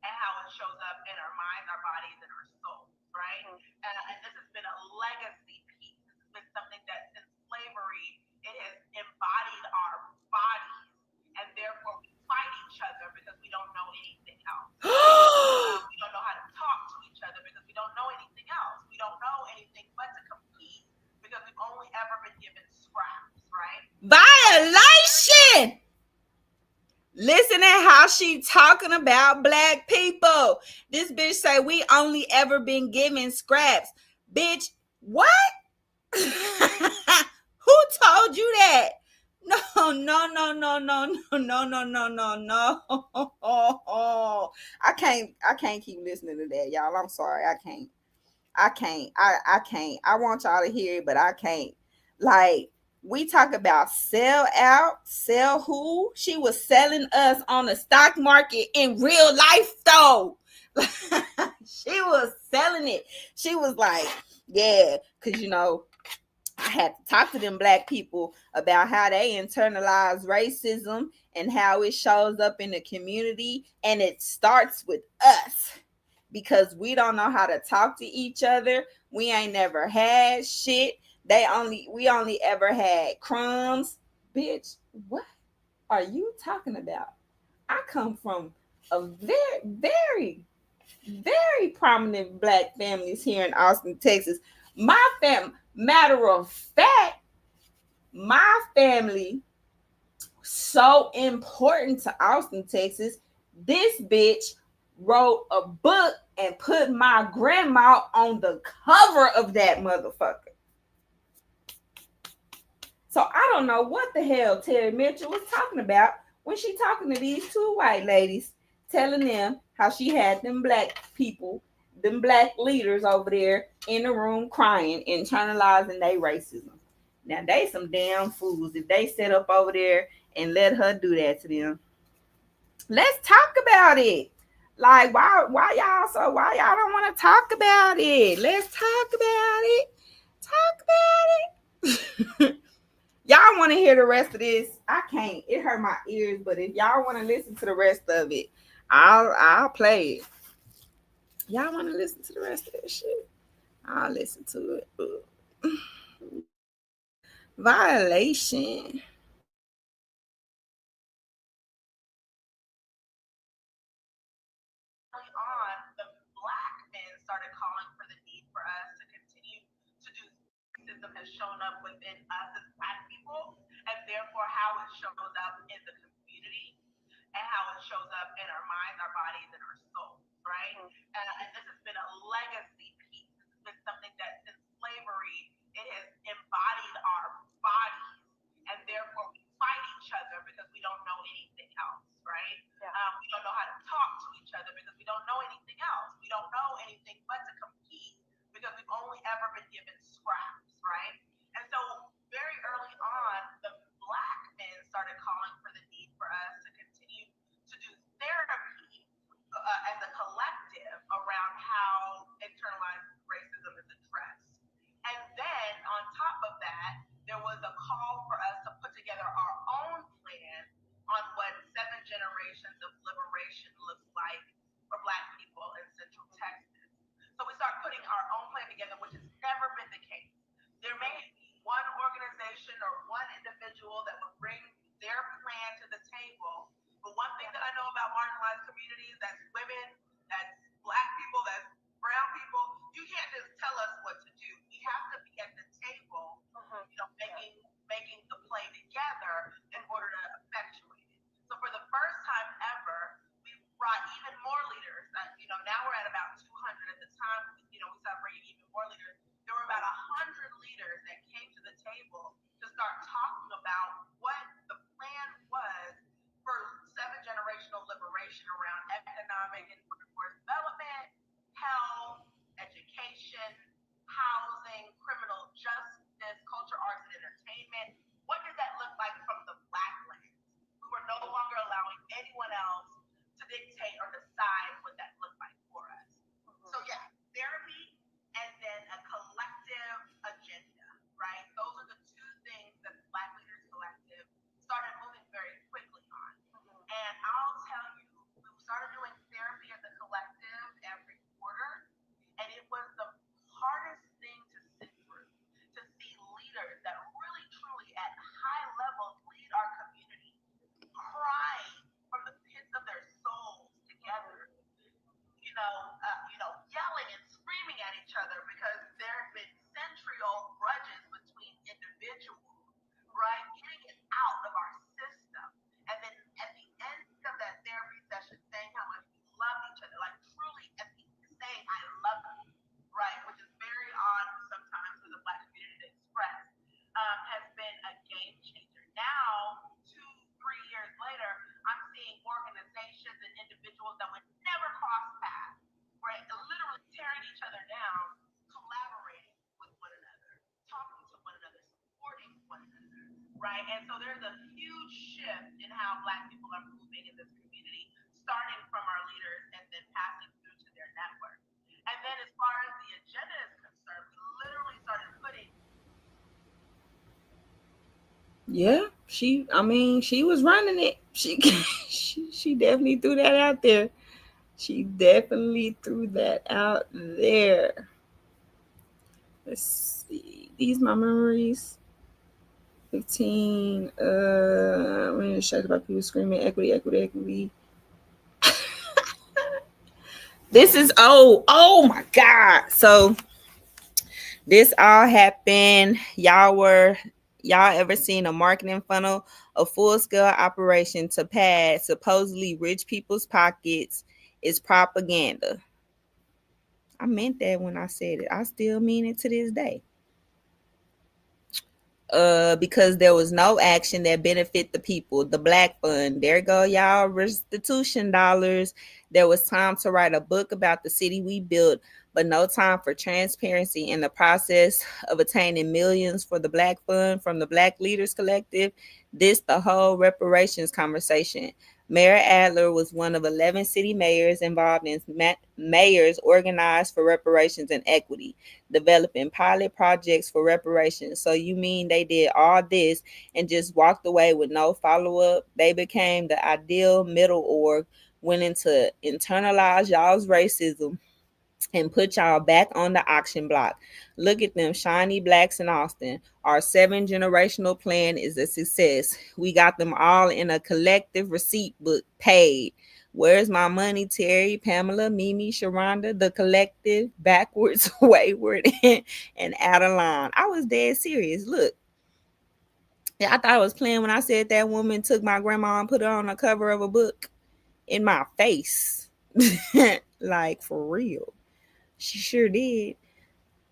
and how it shows up in our minds, our bodies, and our souls, right? And this has been a legacy piece. This has been something that since slavery, it has embodied our bodies, and therefore we fight each other because we don't know anything else. We don't know how to talk to each other because we don't know anything else. We don't know anything but to compete because we've only ever been given scraps, right? Violation! Listen at how she talking about Black people. This bitch say we only ever been given scraps. Bitch, what? Who told you that? No. I can't keep listening to that, y'all. I'm sorry. I can't. I can't. I want y'all to hear it, but I can't. Like, we talk about sell out, sell who? She was selling us on the stock market in real life, though. She was selling it. She was like, yeah, because, you know, I had to talk to them Black people about how they internalize racism and how it shows up in the community. And it starts with us because we don't know how to talk to each other. We ain't never had shit. We only ever had crumbs. Bitch, what are you talking about? I come from a very, very, very prominent Black families here in Austin, Texas. Matter of fact, my family so important to Austin, Texas. This bitch wrote a book and put my grandma on the cover of that motherfucker. So I don't know what the hell Terry Mitchell was talking about when she talking to these two white ladies, telling them how she had them Black people, them Black leaders over there in the room crying, internalizing their racism. Now they some damn fools if they sit up over there and let her do that to them. Let's talk about it. Like, why y'all don't want to talk about it? Let's talk about it. Talk about it. Y'all want to hear the rest of this? I can't. It hurt my ears, but if y'all want to listen to the rest of it, I'll play it. Y'all want to listen to the rest of that shit? I'll listen to it. Violation. On, the black men started calling for the need for us to continue to do racism has shown up within us as black people, and therefore how it shows up in the community and how it shows up in our minds, our bodies, and our souls, right? And this has been a legacy piece. This has been something that since slavery, it has embodied our bodies, and therefore we fight each other because we don't know anything else, right? Yeah. We don't know how to talk to each other because we don't know anything else. We don't know anything but to compete because we've only ever been given scraps, right? And so very early on, the black men started calling for the need for us to continue to do therapy as a collective around how internalized racism is addressed. And then on top of that, there was a call for us to put together our own plan on what 7 generations of liberation looks like for Black people in Central Texas. So we start putting our own plan together, which has never been the case. There may be one organization or one individual that would bring their plan to the table. But one thing that I know about marginalized communities, that's women, that's Black people, that's brown people, you can't just tell us what to do. We have to be at the table, making the play together in order to effectuate it. So for the first time ever, we brought even more leaders. Now we're at about 200. At the time, we started bringing even more leaders. There were about 100 leaders that came to the table to start talking about what the plan was for 7 generational liberation around economic and workforce development, health, education, housing, criminal justice, culture, arts, and entertainment. What did that look like from the Black lens? We were no longer allowing anyone else to dictate or decide what that looked like for us. So yeah, therapy and then a collective agenda, right? Those are the two things that the Black Leaders Collective started moving very quickly on. And I'll tell you, we started doing therapy as a collective every quarter, and it was the hardest thing to sit through, to see leaders that really, truly at high levels lead our community crying from the pits of their souls together, yelling and screaming at each other because there have been century-old grudges between individuals, right? Getting it out of our system. And then at the end of that therapy session, saying how much we love each other, like truly saying, I love you, right? Which is very odd sometimes for the Black community to express, has been a game changer. Now, 2, 3 years later, I'm seeing organizations and individuals that would never cross paths, right? Literally tearing each other down, collaborating with one another, talking to one another, supporting one another, right? And so there's a huge shift in how Black people are moving in this community, starting from our leaders and then passing through to their network. And then as far as the agenda is concerned, we literally started putting. Yeah, she was running it. She definitely threw that out there. She definitely threw that out there. Let's see. These my memories. 15. When you're shocked about people screaming equity, equity, equity. This is oh my God. So this all happened. Y'all ever seen a marketing funnel, a full scale operation to pad supposedly rich people's pockets is propaganda. I meant that when I said it. I still mean it to this day. Because there was no action that benefit the people. The Black Fund, there go y'all restitution dollars. There was time to write a book about the city we built, but no time for transparency in the process of attaining millions for the Black Fund from the Black Leaders Collective. This the whole reparations conversation. Mayor Adler was one of 11 city mayors involved in mayors organized for reparations and equity, developing pilot projects for reparations. So you mean they did all this and just walked away with no follow-up? They became the ideal middle org, willing to internalize y'all's racism and put y'all back on the auction block. Look at them shiny blacks in Austin. Our 7 generational plan is a success. We got them all in a collective receipt book paid. Where's my money, Terry, Pamela, Mimi, Sharonda, the collective, backwards, wayward, and Adeline? I was dead serious. Look, I thought I was playing when I said that woman took my grandma and put her on the cover of a book in my face. Like, for real. She sure did.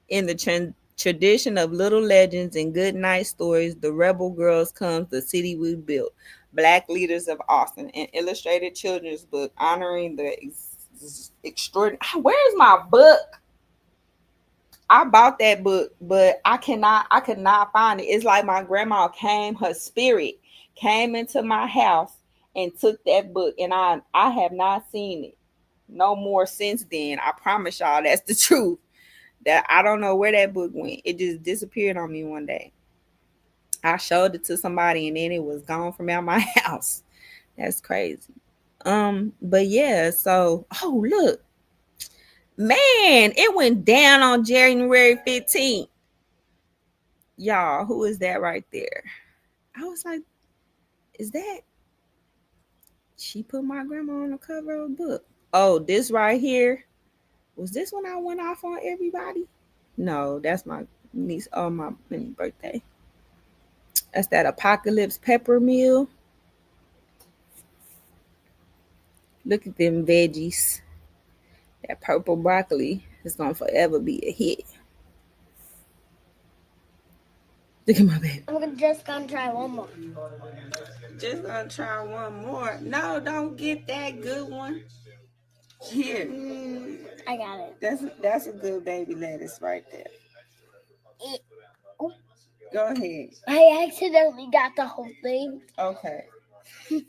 In the tradition of little legends and good night stories, the rebel girls comes the city we built. Black Leaders of Austin, an illustrated children's book honoring the extraordinary. Where's my book? I bought that book, but I could not find it. It's like my grandma her spirit came into my house and took that book, and I have not seen it no more since then. I promise y'all that's the truth. That I don't know where that book went. It just disappeared on me one day. I showed it to somebody and then it was gone from out my house. That's crazy. But yeah, so look. Man, it went down on January 15th. Y'all, who is that right there? I was like, is that? She put my grandma on the cover of a book. Oh, this right here. Was this when I went off on everybody? No, that's my niece. Oh, my birthday. That's that Apocalypse Pepper Meal. Look at them veggies. That purple broccoli is going to forever be a hit. Look at my baby.
I'm just going to try one more.
Just going to try one more. No, don't get that good one. Here.
I got it.
That's a good baby lettuce right there. Go ahead.
I accidentally got the whole thing.
Okay.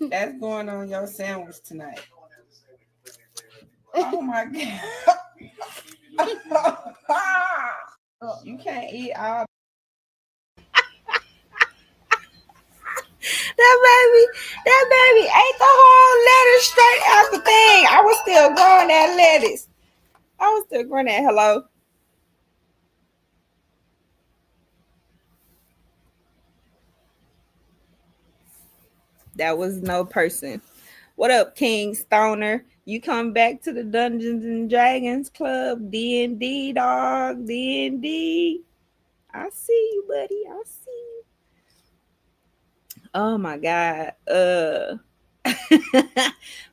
That's going on your sandwich tonight. Oh my God. You can't eat all. That baby ate the whole lettuce straight out the thing. I was still growing that lettuce. I was still growing that. Hello. That was no person. What up, King Stoner? You come back to the Dungeons and Dragons Club, D&D, dog, D&D. I see you, buddy. I see you. Oh my God.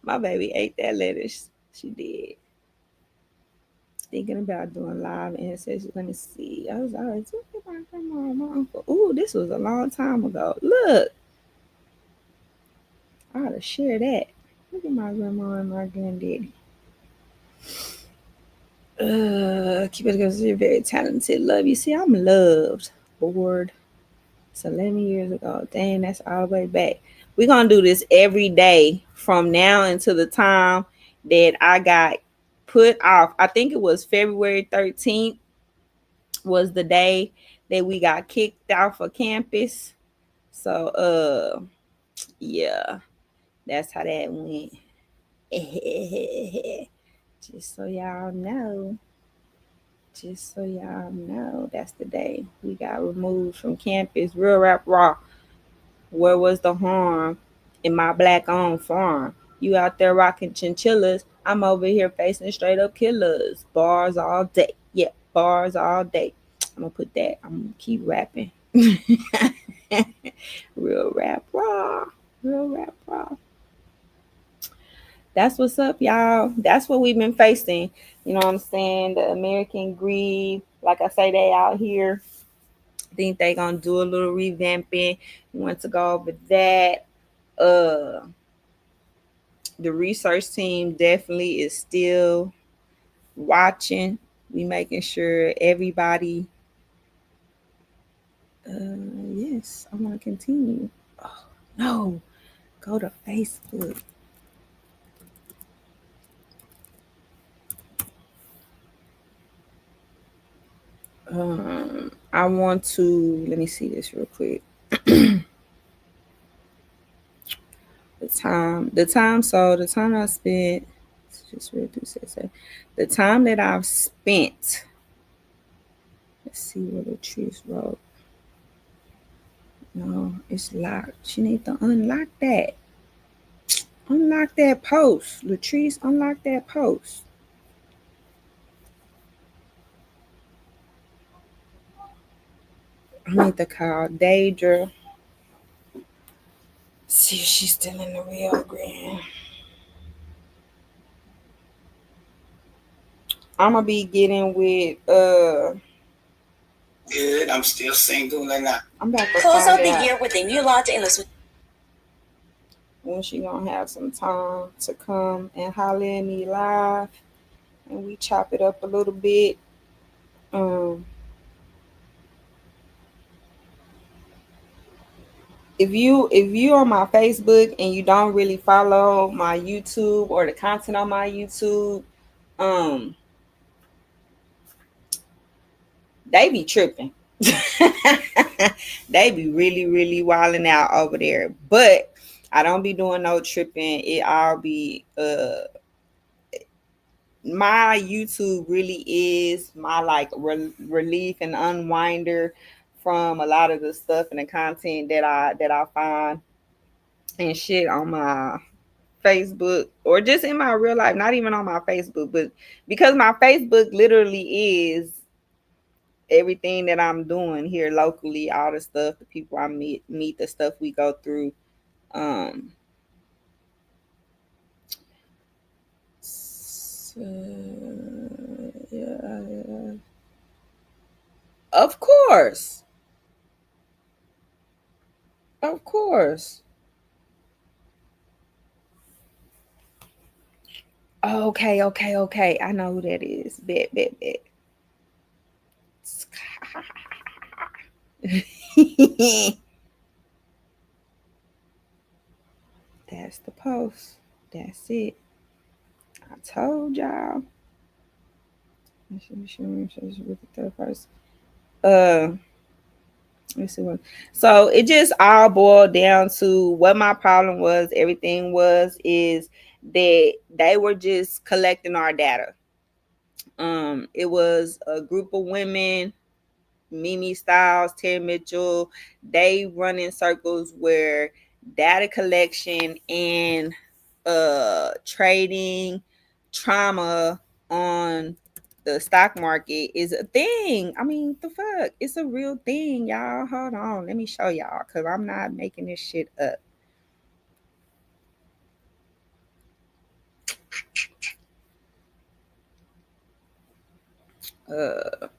My baby ate that lettuce. She did. Thinking about doing live ancestors. Let me see. I was always talking about my grandma and my uncle. Ooh, this was a long time ago. Look. I ought to share that. Look at my grandma and my granddaddy. Keep it because you're very talented. Love you. See, I'm loved. Bored. It's 11 years ago. Dang, that's all the way back. We're going to do this every day from now until the time that I got put off. I think it was February 13th was the day that we got kicked off of campus. So, yeah, that's how that went. Just so y'all know. That's the day we got removed from campus. Real rap raw. Where was the harm in my black-owned farm? You out there rocking chinchillas. I'm over here facing straight up killers. Bars all day. Yeah, bars all day. I'm going to put that. I'm going to keep rapping. Real rap raw. That's what's up, y'all. That's what we've been facing. You know what I'm saying? The American greed. Like I say, they out here. Think they gonna do a little revamping. We want to go over that. The research team definitely is still watching. We making sure everybody. Yes, I want to continue. Oh no, go to Facebook. I want to let me see this real quick. The time I spent Just read through say. The time that I've spent. Let's see what Latrice wrote. No, it's locked. She needs to unlock that. Unlock that post. Latrice, unlock that post. I need to call Daedra. See if she's still in the Rio Grande. I'm gonna be getting with
Good. I'm still single and
I'm about to
close
find
out the
out
year with a new lot in the
when she gonna have some time to come and holler at me live and we chop it up a little bit. If you on my Facebook and you don't really follow my YouTube or the content on my YouTube, they be tripping. They be really, really wilding out over there. But I don't be doing no tripping. I'll be my YouTube really is my like relief and unwinder from a lot of the stuff and the content that I find and shit on my Facebook or just in my real life, not even on my Facebook, but because my Facebook literally is everything that I'm doing here locally, all the stuff, the people I meet, the stuff we go through. Um, so, yeah. Of course. Of course. Okay. I know who that is. Bet. That's the post. That's it. I told y'all. Uh, let's see what. So it just all boiled down to what my problem was. Everything is that they were just collecting our data. It was a group of women, Mimi Styles, Terry Mitchell. They run in circles where data collection and trading trauma on the stock market is a thing. I mean, the fuck, it's a real thing, y'all. Hold on, let me show y'all because I'm not making this shit up. Let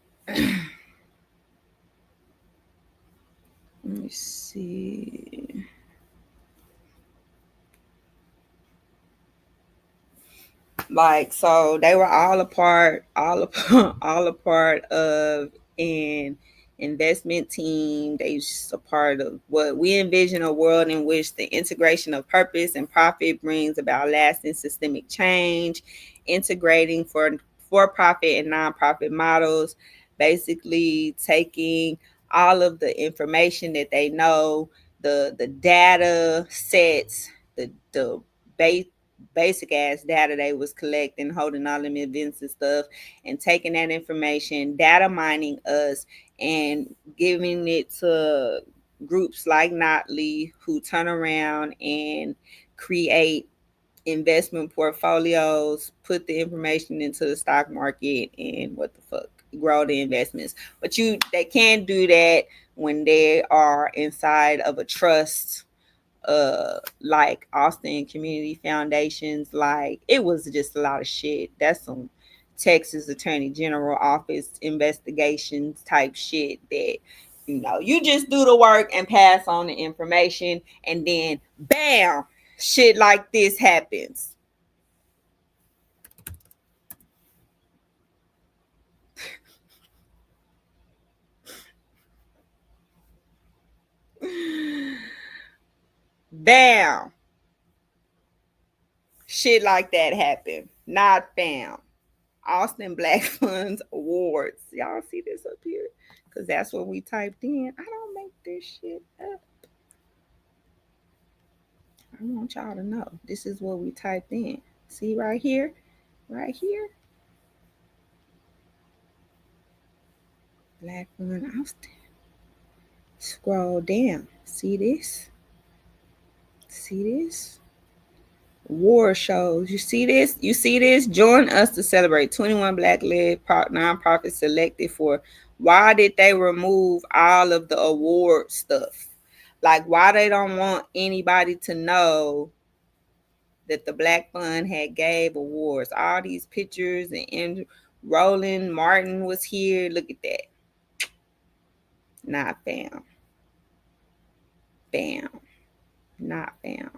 me see. Like, so they were all a part of an investment team. They just a part of what we envision, a world in which the integration of purpose and profit brings about lasting systemic change, integrating for-profit and nonprofit models, basically taking all of the information that they know, the data sets, the base basic ass data they was collecting, holding all them events and stuff, and taking that information, data mining us, and giving it to groups like Notley who turn around and create investment portfolios, put the information into the stock market, and what the fuck, grow the investments. But they can't do that when they are inside of a trust like Austin Community Foundations. Like, it was just a lot of shit. That's some Texas Attorney General Office investigations type shit that you just do the work and pass on the information, and then bam, shit like this happens. Bam, shit like that happened. Not bam. Austin Black Funds Awards. Y'all see this up here? Because that's what we typed in. I don't make this shit up. I want y'all to know this is what we typed in. See right here? right here. Black Fun Austin. Scroll down. See this? See this? War shows. You see this? You see this? Join us to celebrate 21 Black-led nonprofits selected for. Why did they remove all of the award stuff? Like, why they don't want anybody to know that the Black Fund had gave awards? All these pictures and Roland Martin was here. Look at that. Not found. Bam. Not found.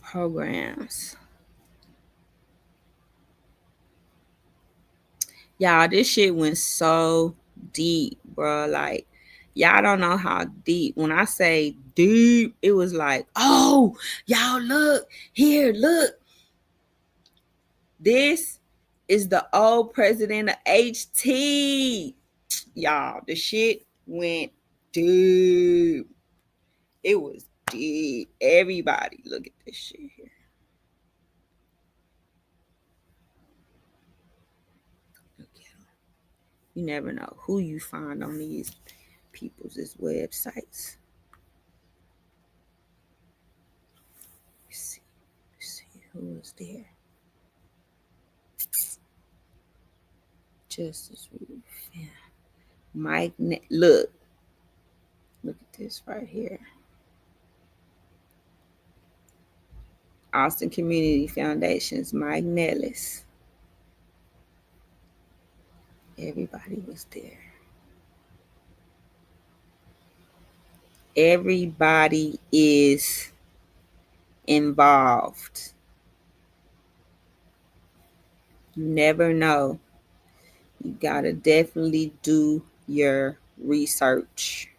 Programs. Y'all, this shit went so deep, bro. Like, y'all don't know how deep. When I say deep, it was like, oh, y'all look here, look. This is the old president of HT. Y'all, the shit went deep. It was deep. Everybody, look at this shit here. Look at them. You never know who you find on these people's websites. Let's see who was there. Justice Ruth. Yeah. Mike, look at this right here. Austin Community Foundation's Mike Nellis. Everybody was there. Everybody is involved. You never know. You gotta definitely do your research.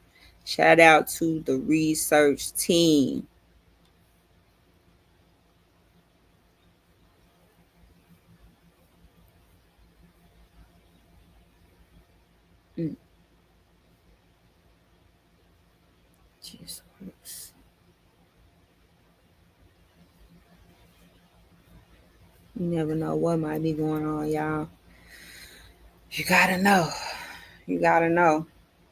Shout out to the research team. Just works. You never know what might be going on, y'all. You gotta know. You gotta know.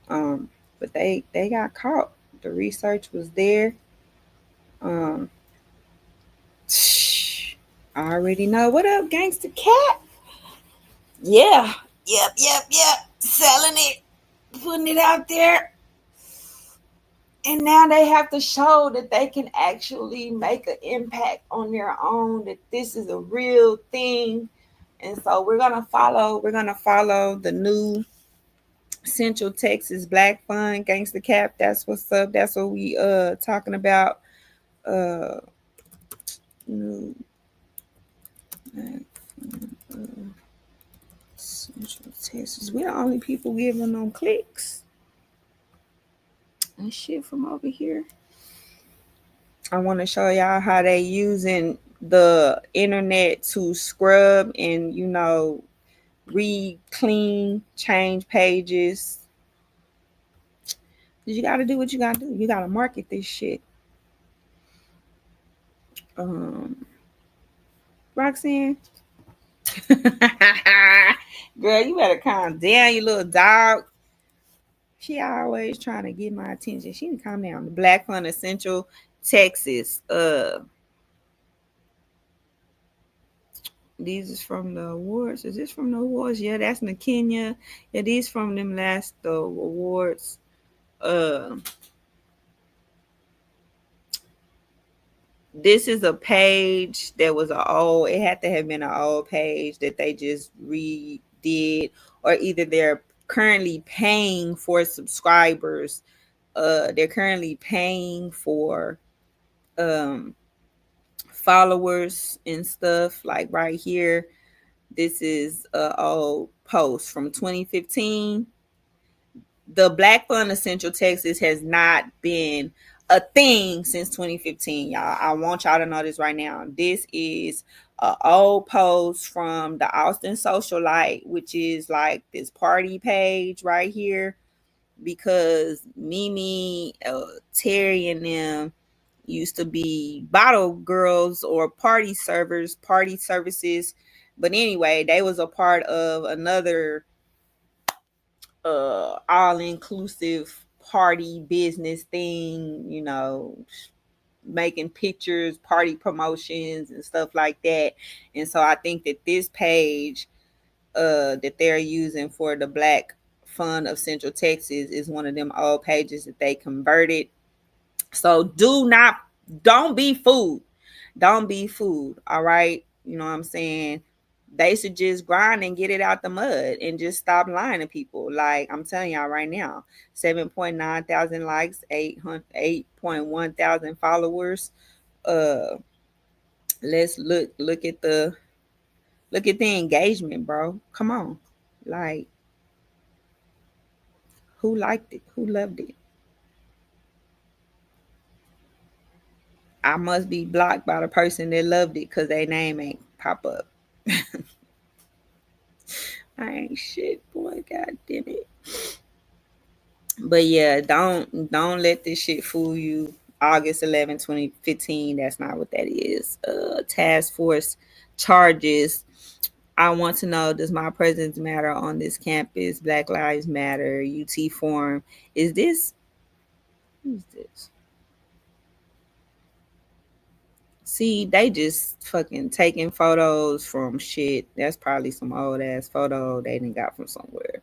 But they got caught. The research was there. I already know. What up, Gangsta Cat? Yeah. Yep. Selling it. Putting it out there. And now they have to show that they can actually make an impact on their own, that this is a real thing. And so we're gonna follow the new Central Texas Black Fund Gangsta Cap. That's what's up. That's what we talking about. New Central Texas. We're the only people giving them clicks and shit from over here. I want to show y'all how they using the internet to scrub and, read, clean, change pages. You got to do what you got to do. You got to market this shit. Roxanne. Girl, you better calm down, you little dog. She always trying to get my attention. She need to calm down. The Black Fund of Central Texas. These is from the awards. Is this from the awards? Yeah, that's in Kenya. Yeah, these from them last awards. This is a page that was it had to have been an old page that they just redid, or either they're currently paying for subscribers. They're currently paying for followers and stuff. Like right here, this is an old post from 2015. The Black Fund of Central Texas has not been a thing since 2015, y'all. I want y'all to know this right now. This is an old post from the Austin Socialite, which is like this party page right here. because Mimi, Terry, and them used to be bottle girls or party servers, party services. But anyway, they was a part of another all inclusive party business thing, you know, making pictures, party promotions and stuff like that. And so I think that this page that they're using for the Black Fund of Central Texas is one of them old pages that they converted. So don't be fooled. Don't be fooled. All right. You know what I'm saying? They should just grind and get it out the mud and just stop lying to people. Like I'm telling y'all right now, 7.9 thousand likes, 8.1 thousand followers. Uh, let's look at the engagement, bro. Come on, like who liked it? Who loved it? I must be blocked by the person that loved it because their name ain't pop up. I ain't shit, boy. God damn it. But yeah, don't let this shit fool you. August 11, 2015. That's not what that is. Task force charges. I want to know, does my presence matter on this campus? Black Lives Matter, UT Forum. Is this? Who's this? See, they just fucking taking photos from shit. That's probably some old ass photo they done got from somewhere.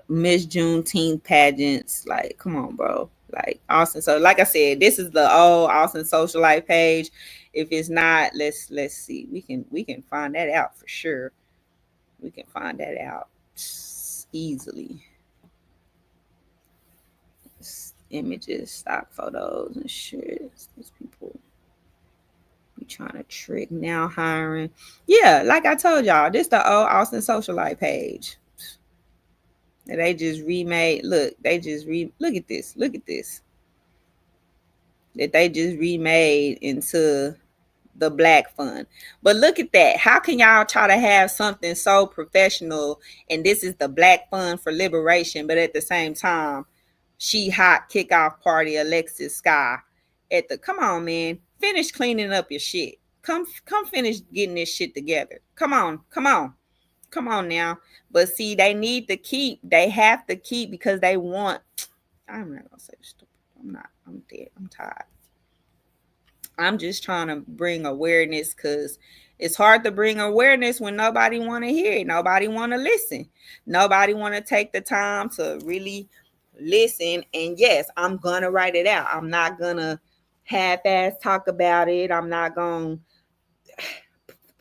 Miss Juneteenth pageants. Like, come on, bro. Like Austin. So, like I said, this is the old Austin Social Life page. If it's not, let's see. We can find that out for sure. We can find that out easily. Images, stock photos, and shit. These people be trying to trick now hiring. Yeah, like I told y'all, this the old Austin Social Life page. And they just remade. Look, look at this. Look at this. That they just remade into the Black Fund. But look at that. How can y'all try to have something so professional and this is the Black Fund for Liberation, but at the same time, she hot kickoff party Alexis Sky at the come on, man. Finish cleaning up your shit. Come finish getting this shit together. Come on now. But see, they have to keep because they want. I'm not gonna say stupid. I'm dead. I'm tired. I'm just trying to bring awareness because it's hard to bring awareness when nobody want to hear it. Nobody want to listen. Nobody want to take the time to really listen. And yes, I'm going to write it out. I'm not going to half-ass talk about it. I'm not going to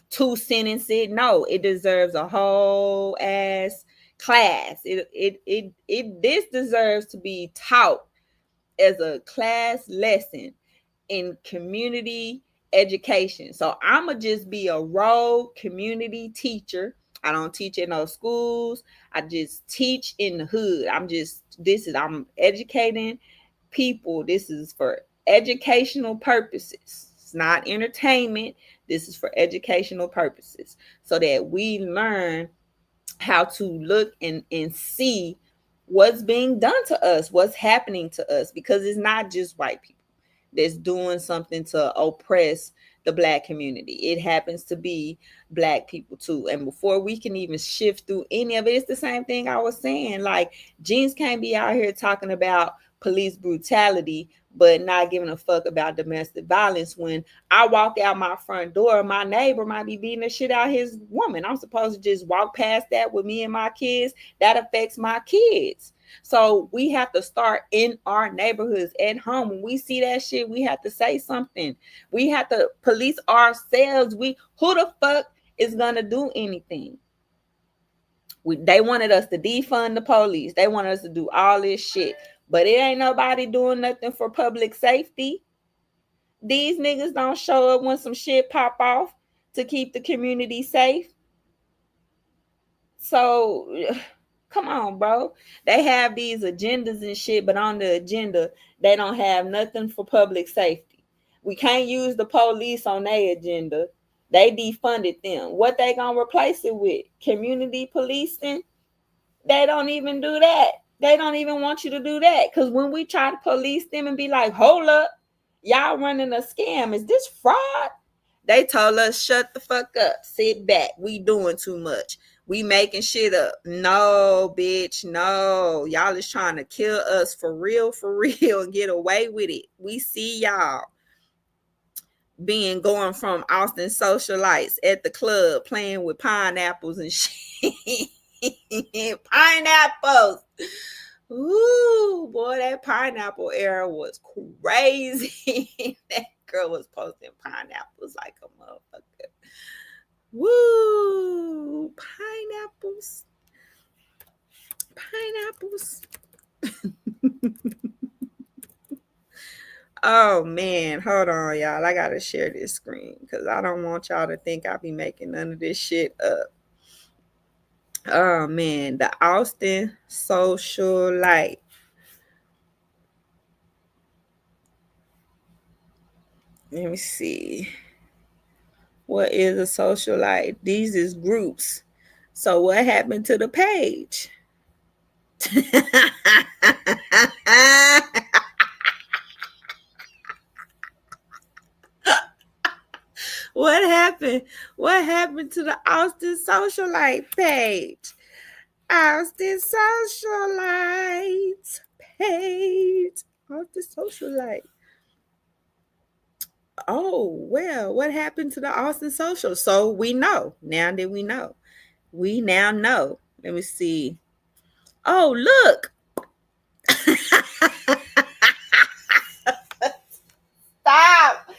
two-sentence it. No, it deserves a whole ass class. This deserves to be taught as a class lesson in community education. So I'ma just be a role community teacher. I don't teach in no schools. I just teach in the hood. I'm educating people. This is for educational purposes. It's not entertainment. This is for educational purposes so that we learn how to look and see what's being done to us, what's happening to us, because it's not just white people that's doing something to oppress the Black community. It happens to be Black people too. And before we can even shift through any of it, it's the same thing I was saying. Like, Jeans can't be out here talking about police brutality, but not giving a fuck about domestic violence. When I walk out my front door, my neighbor might be beating the shit out of his woman. I'm supposed to just walk past that with me and my kids. That affects my kids. So we have to start in our neighborhoods at home. When we see that shit, we have to say something. We have to police ourselves. Who the fuck is gonna do anything? They wanted us to defund the police. They wanted us to do all this shit. But it ain't nobody doing nothing for public safety. These niggas don't show up when some shit pop off to keep the community safe. So come on, bro. They have these agendas and shit, but on the agenda, they don't have nothing for public safety. We can't use the police on their agenda. They defunded them. What they gonna replace it with? Community policing? They don't even do that. They don't even want you to do that. Because when we try to police them and be like, hold up, y'all running a scam. Is this fraud? They told us, shut the fuck up. Sit back. We doing too much. We making shit up. No, bitch. No. Y'all is trying to kill us for real, and get away with it. We see y'all going from Austin socialites at the club playing with pineapples and shit. Pineapples. Ooh, boy, that pineapple era was crazy. That girl was posting pineapples like a motherfucker. Woo, pineapples. Oh man, hold on, y'all. I gotta share this screen because I don't want y'all to think I be making none of this shit up. Oh man, the Austin socialite. Let me see. What is a socialite? These is groups. So what happened to the page? What happened? What happened to the Austin socialite page? Austin socialite page. Austin socialite. Oh, well, what happened to the Austin social? So we know. Now that we know. We now know. Let me see. Oh, look. Stop.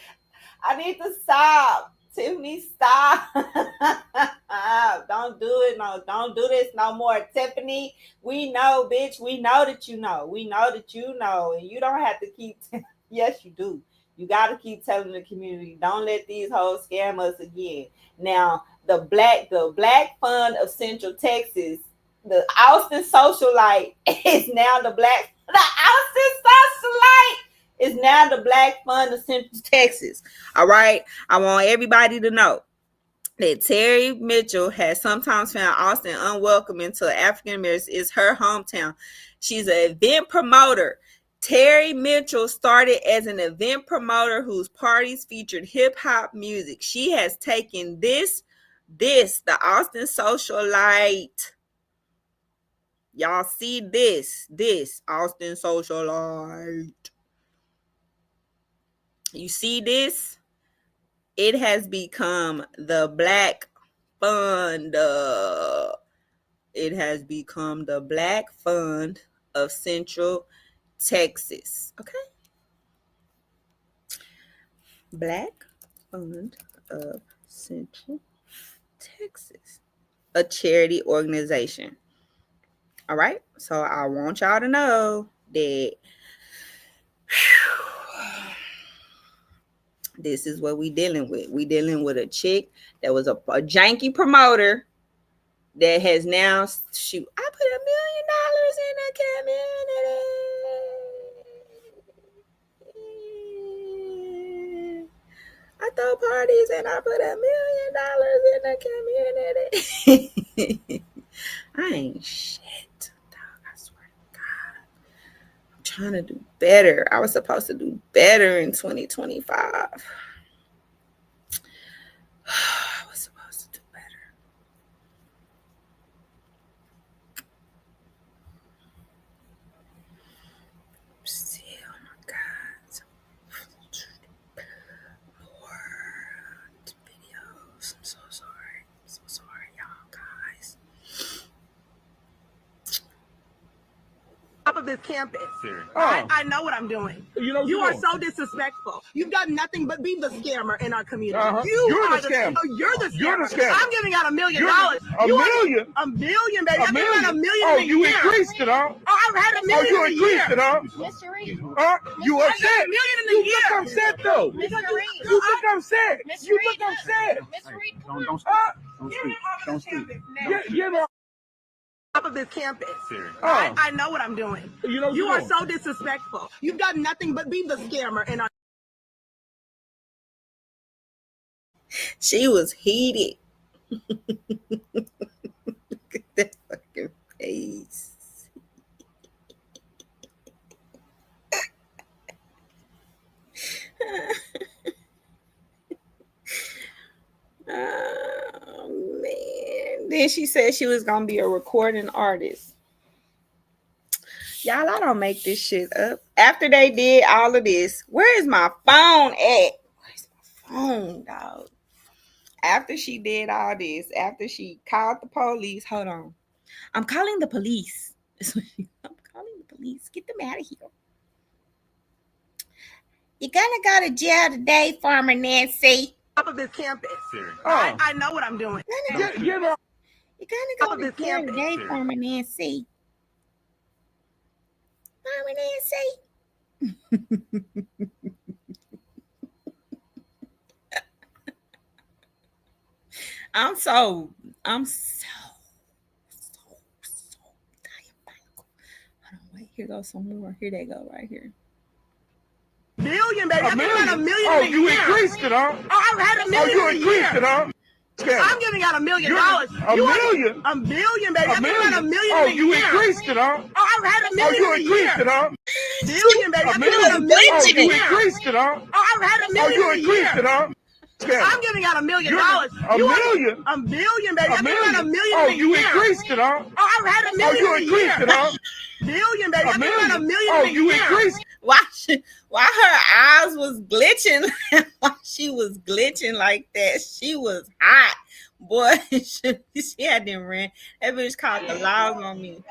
I need to stop. Tiffany, stop. Don't do it. No, don't do this no more. Tiffany, we know, bitch. We know that you know. We know that you know. And you don't have to keep. Yes, you do. You got to keep telling the community, don't let these hoes scam us again. Now, the Black Fund of Central Texas, the Austin socialite is now the Austin socialite is now the Black Fund of Central Texas. All right. I want everybody to know that Terry Mitchell has sometimes found Austin unwelcoming to African Americans. It's her hometown. She's an event promoter. Terry Mitchell started as an event promoter whose parties featured hip-hop music. She has taken the Austin socialite. Y'all see this Austin socialite. You see this? It has become the Black Fund. It has become the Black Fund of Central Texas. Okay. Black Fund of Central Texas. A charity organization. All right. So I want y'all to know that this is what we dealing with. We dealing with a chick that was a janky promoter that has now I put $1 million in the community. I throw parties and I put $1 million in the community. I ain't shit, dog. I swear to God. I'm trying to do better. I was supposed to do better in 2025. I was supposed to do better. See, oh my God. More videos. I'm so sorry. I'm so sorry, y'all guys.
Top of this campus.
Oh.
I know what I'm doing. You are so disrespectful. You've done nothing but be the scammer in our community.
Uh-huh.
You're
the
scammer.
scammer.
You're the scammer.
You're the scammer.
I'm giving out $1 million.
$1 million?
$1 million, baby.
$1
I'm giving out $1 million
Oh,
in a
you
year.
increased it, huh?
Oh, I've had $1 million
you
in a year.
increased it, huh?
Mr. Reed.
Huh? You
I
upset?
got $1 million in a
You
year.
look upset, though.
Mr. Reed.
You look upset.
Mr.
You
Reed.
look upset.
Mr. Reed.
Don't speak. Don't speak. Get him
Top of this campus.
Oh.
I know what I'm doing. You are so disrespectful. You've done nothing but be the scammer in our.
She was heated. Look at that fucking face. Then she said she was gonna be a recording artist. Y'all, I don't make this shit up. After they did all of this, where is my phone at? Where's my phone, dog? After she did all this, after she called the police, hold on. I'm calling the police. I'm calling the police. Get them out of here. You're gonna go to jail today, Farmer Nancy.
Top of this campus.
Oh.
I know what I'm doing.
You're gonna go
Top of
to
this
jail
campus.
today, Farmer Nancy. Farmer Nancy. I'm so diabolical. Hold on, wait, here goes some more. Here they go, right here.
Million, baby. I'm giving out $1 million
Oh,
a
you
year.
increased it, huh?
Oh, I've had $1
Oh,
million
you
a
increased
year.
it, huh?
I'm giving out $1 million.
A million?
$1 million, baby.
A
I'm giving out $1
million?
million
Oh,
a
you
year.
increased it, huh?
Oh, I've had $1
Oh,
million
you
a
increased
year.
it, huh?
Billion, baby.
A
I'm giving out $1
million?
million
Oh,
a
you
year.
increased it, huh?
Oh, I've had $1
Oh,
million
you
a
increased it,
year.
huh?
I'm giving out $1 million.
A million?
$1 billion, baby.
A
I'm giving out $1
million?
million
Oh,
a
you
year.
increased it, huh?
Oh, I've had $1
Oh,
million
you
a
increased
year.
it, huh?
Billion, baby.
A
I'm giving out $1
million?
million
Oh,
a
you
year.
increased.
Why her eyes was glitching? Why she was glitching like that? She was hot, boy. She had them ran. That bitch called the laws on me.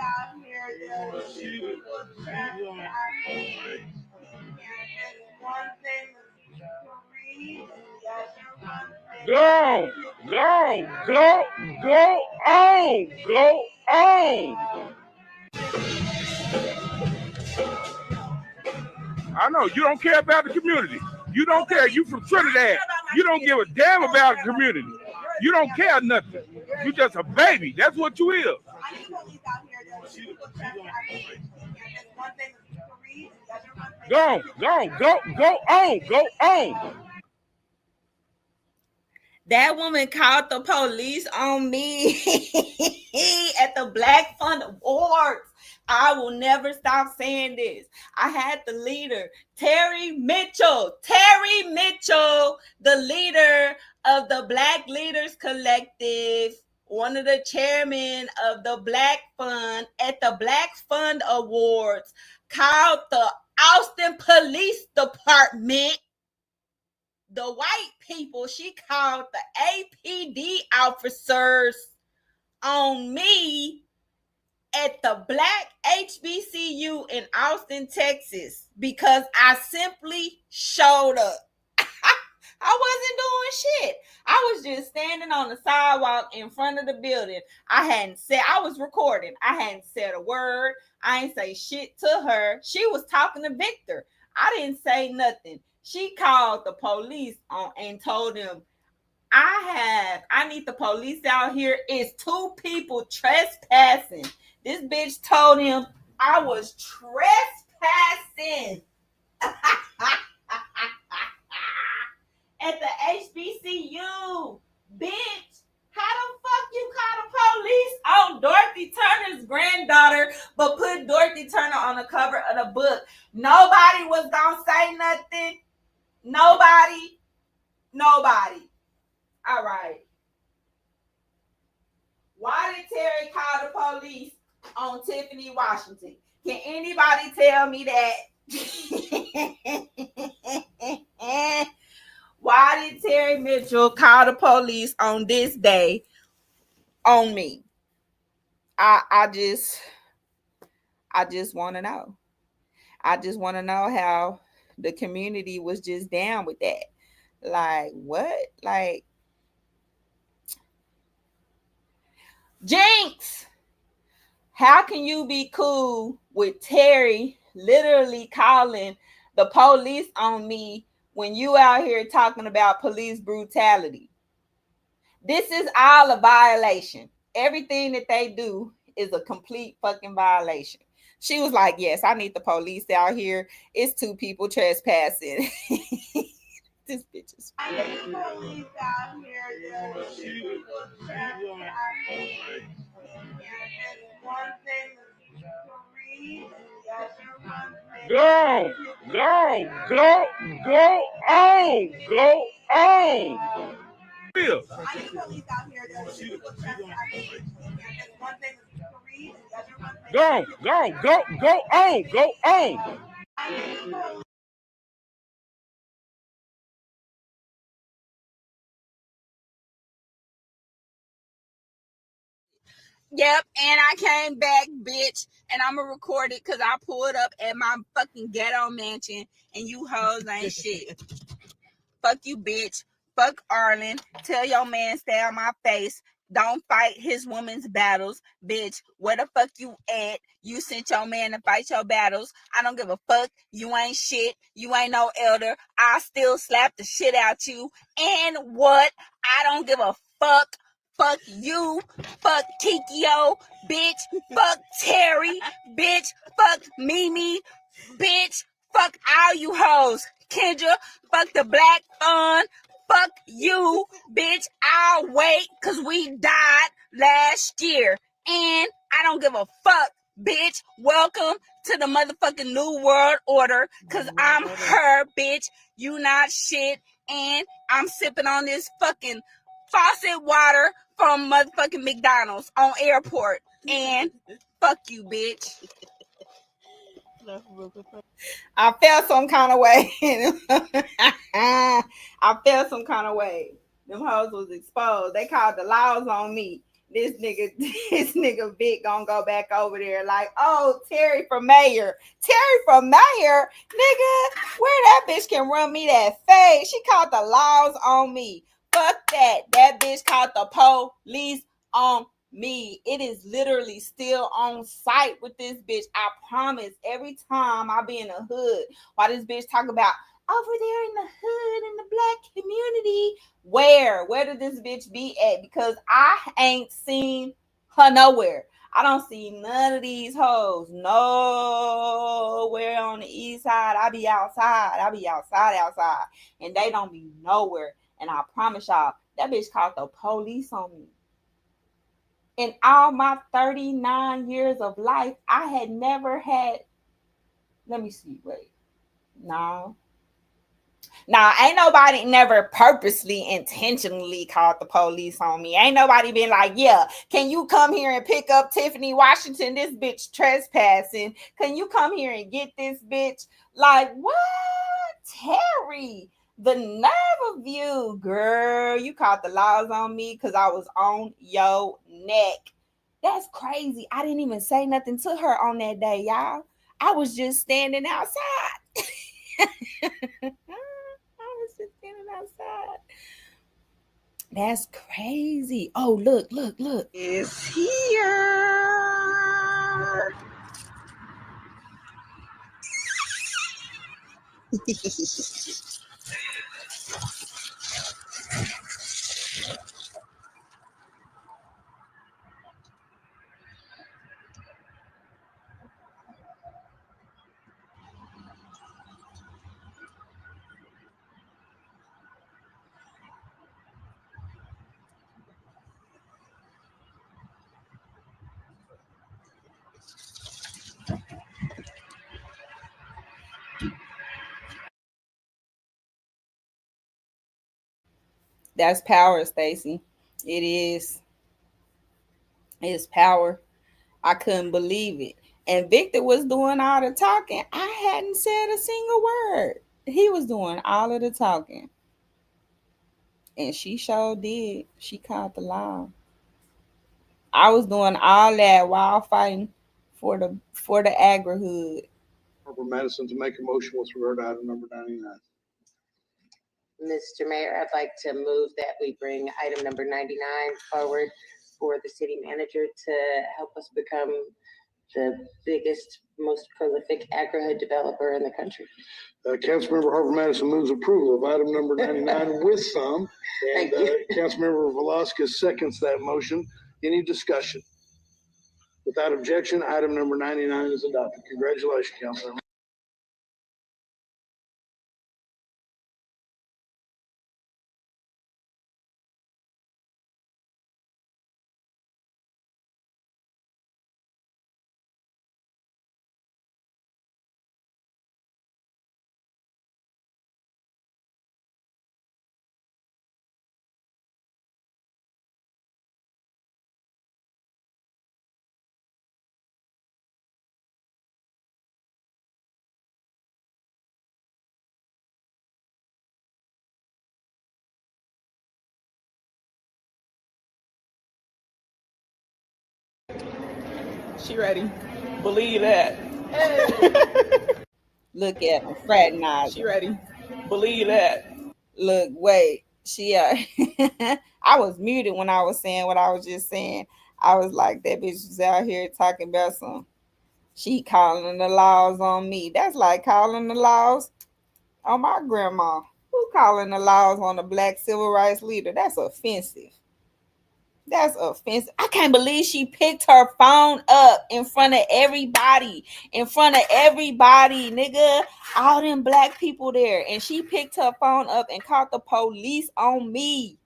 Go on. I know you don't care about the community. You don't care. You from Trinidad. You don't give a damn about the community. You don't care nothing. You just a baby. That's what you is. Go on.
That woman called the police on me at the Black Fund Awards. I will never stop saying this. I had the leader, Terry Mitchell, the leader of the Black Leaders Collective, one of the chairmen of the Black Fund at the Black Fund Awards, called the Austin Police Department. The white people, she called the APD officers on me at the Black HBCU in Austin, Texas, because I simply showed up. I wasn't doing shit. I was just standing on the sidewalk in front of the building. I was recording. I hadn't said a word. I ain't say shit to her. She was talking to Victor. I didn't say nothing. She called the police on and told them, I need the police out here. It's 2 people trespassing. This bitch told him I was trespassing at the HBCU. Bitch, how the fuck you call the police on Dorothy Turner's granddaughter, but put Dorothy Turner on the cover of the book? Nobody was gonna say nothing. Nobody. All right. Why did Terry call the police on Tiffany Washington? Can anybody tell me that? Why did Terry Mitchell call the police on this day on me? I just want to know. I just want to know how the community was just down with that. Like, what? Like, Jinx, how can you be cool with Terry literally calling the police on me when you out here talking about police brutality? This is all a violation. Everything that they do is a complete fucking violation. She was like, yes, I need the police out here. It's 2 people trespassing. This bitch is crazy.
Go on. Will. Go on.
Yep, and I came back, bitch, and I'ma record it because I pulled up at my fucking ghetto mansion, and you hoes ain't shit. Fuck you, bitch. Fuck Arlen. Tell your man stay on my face. Don't fight his woman's battles. Bitch, where the fuck you at? You sent your man to fight your battles. I don't give a fuck. You ain't shit. You ain't no elder. I still slap the shit out you. And what? I don't give a fuck. Fuck you. Fuck Kikio. Bitch. Fuck Terry. Bitch. Fuck Mimi. Bitch. Fuck all you hoes. Kendra. Fuck the black fun. Fuck you, bitch. I'll wait because we died last year. And I don't give a fuck, bitch. Welcome to the motherfucking New World Order because I'm her, bitch. You not shit. And I'm sipping on this fucking faucet water from motherfucking McDonald's on airport. And fuck you, bitch. I felt some kind of way. I felt some kind of way. Them hoes was exposed. They called the laws on me. This nigga Vic gonna go back over there like, oh, Terry from mayor. Terry from mayor? Nigga, where that bitch can run me that fade? She called the laws on me. Fuck that. That bitch called the police on me. It is literally still on site with this bitch. I promise. Every time I be in the hood, while this bitch talk about over there in the hood in the black community, where did this bitch be at? Because I ain't seen her nowhere. I don't see none of these hoes nowhere on the east side. I be outside, and they don't be nowhere. And I promise y'all, that bitch called the police on me. In all my 39 years of life, I had never had, let me see, wait, no. Nah, ain't nobody never purposely, intentionally called the police on me. Ain't nobody been like, yeah, can you come here and pick up Tiffany Washington? This bitch trespassing. Can you come here and get this bitch? Like, what? Terry, the nerve of you, girl. You called the laws on me because I was on your neck. That's crazy. I didn't even say nothing to her on that day, y'all. I was just standing outside. Outside. That's crazy. Oh, look. It's here. That's power, Stacy. It is. It's power. I couldn't believe it. And Victor was doing all the talking. I hadn't said a single word. He was doing all of the talking. And she sure did. She called the law. I was doing all that while fighting for the agri-hood.
Barbara Madison to make a motion with regard to item number 99.
Mr. Mayor, I'd like to move that we bring item number 99 forward for the city manager to help us become the biggest, most prolific agri-hood developer in the country.
Councilmember Harper Madison moves approval of item number 99 with some. And Councilmember Velasquez seconds that motion. Any discussion? Without objection, item number 99 is adopted. Congratulations, Councilmember.
She ready. Believe that.
Look at them fraternizing.
She ready. Believe that.
Look, wait. She I was muted when I was saying what I was just saying. I was like, that bitch was out here talking about some. She calling the laws on me. That's like calling the laws on my grandma. Who calling the laws on a black civil rights leader? That's offensive. That's offensive. I can't believe she picked her phone up in front of everybody. In front of everybody, nigga. All them black people there. And she picked her phone up and called the police on me.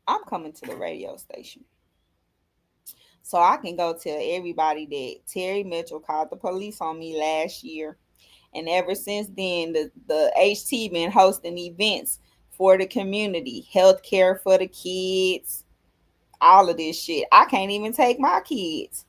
I'm coming to the radio station. So I can go tell everybody that Terry Mitchell called the police on me last year. And ever since then, the HT been hosting events for the community, healthcare for the kids, all of this shit. I can't even take my kids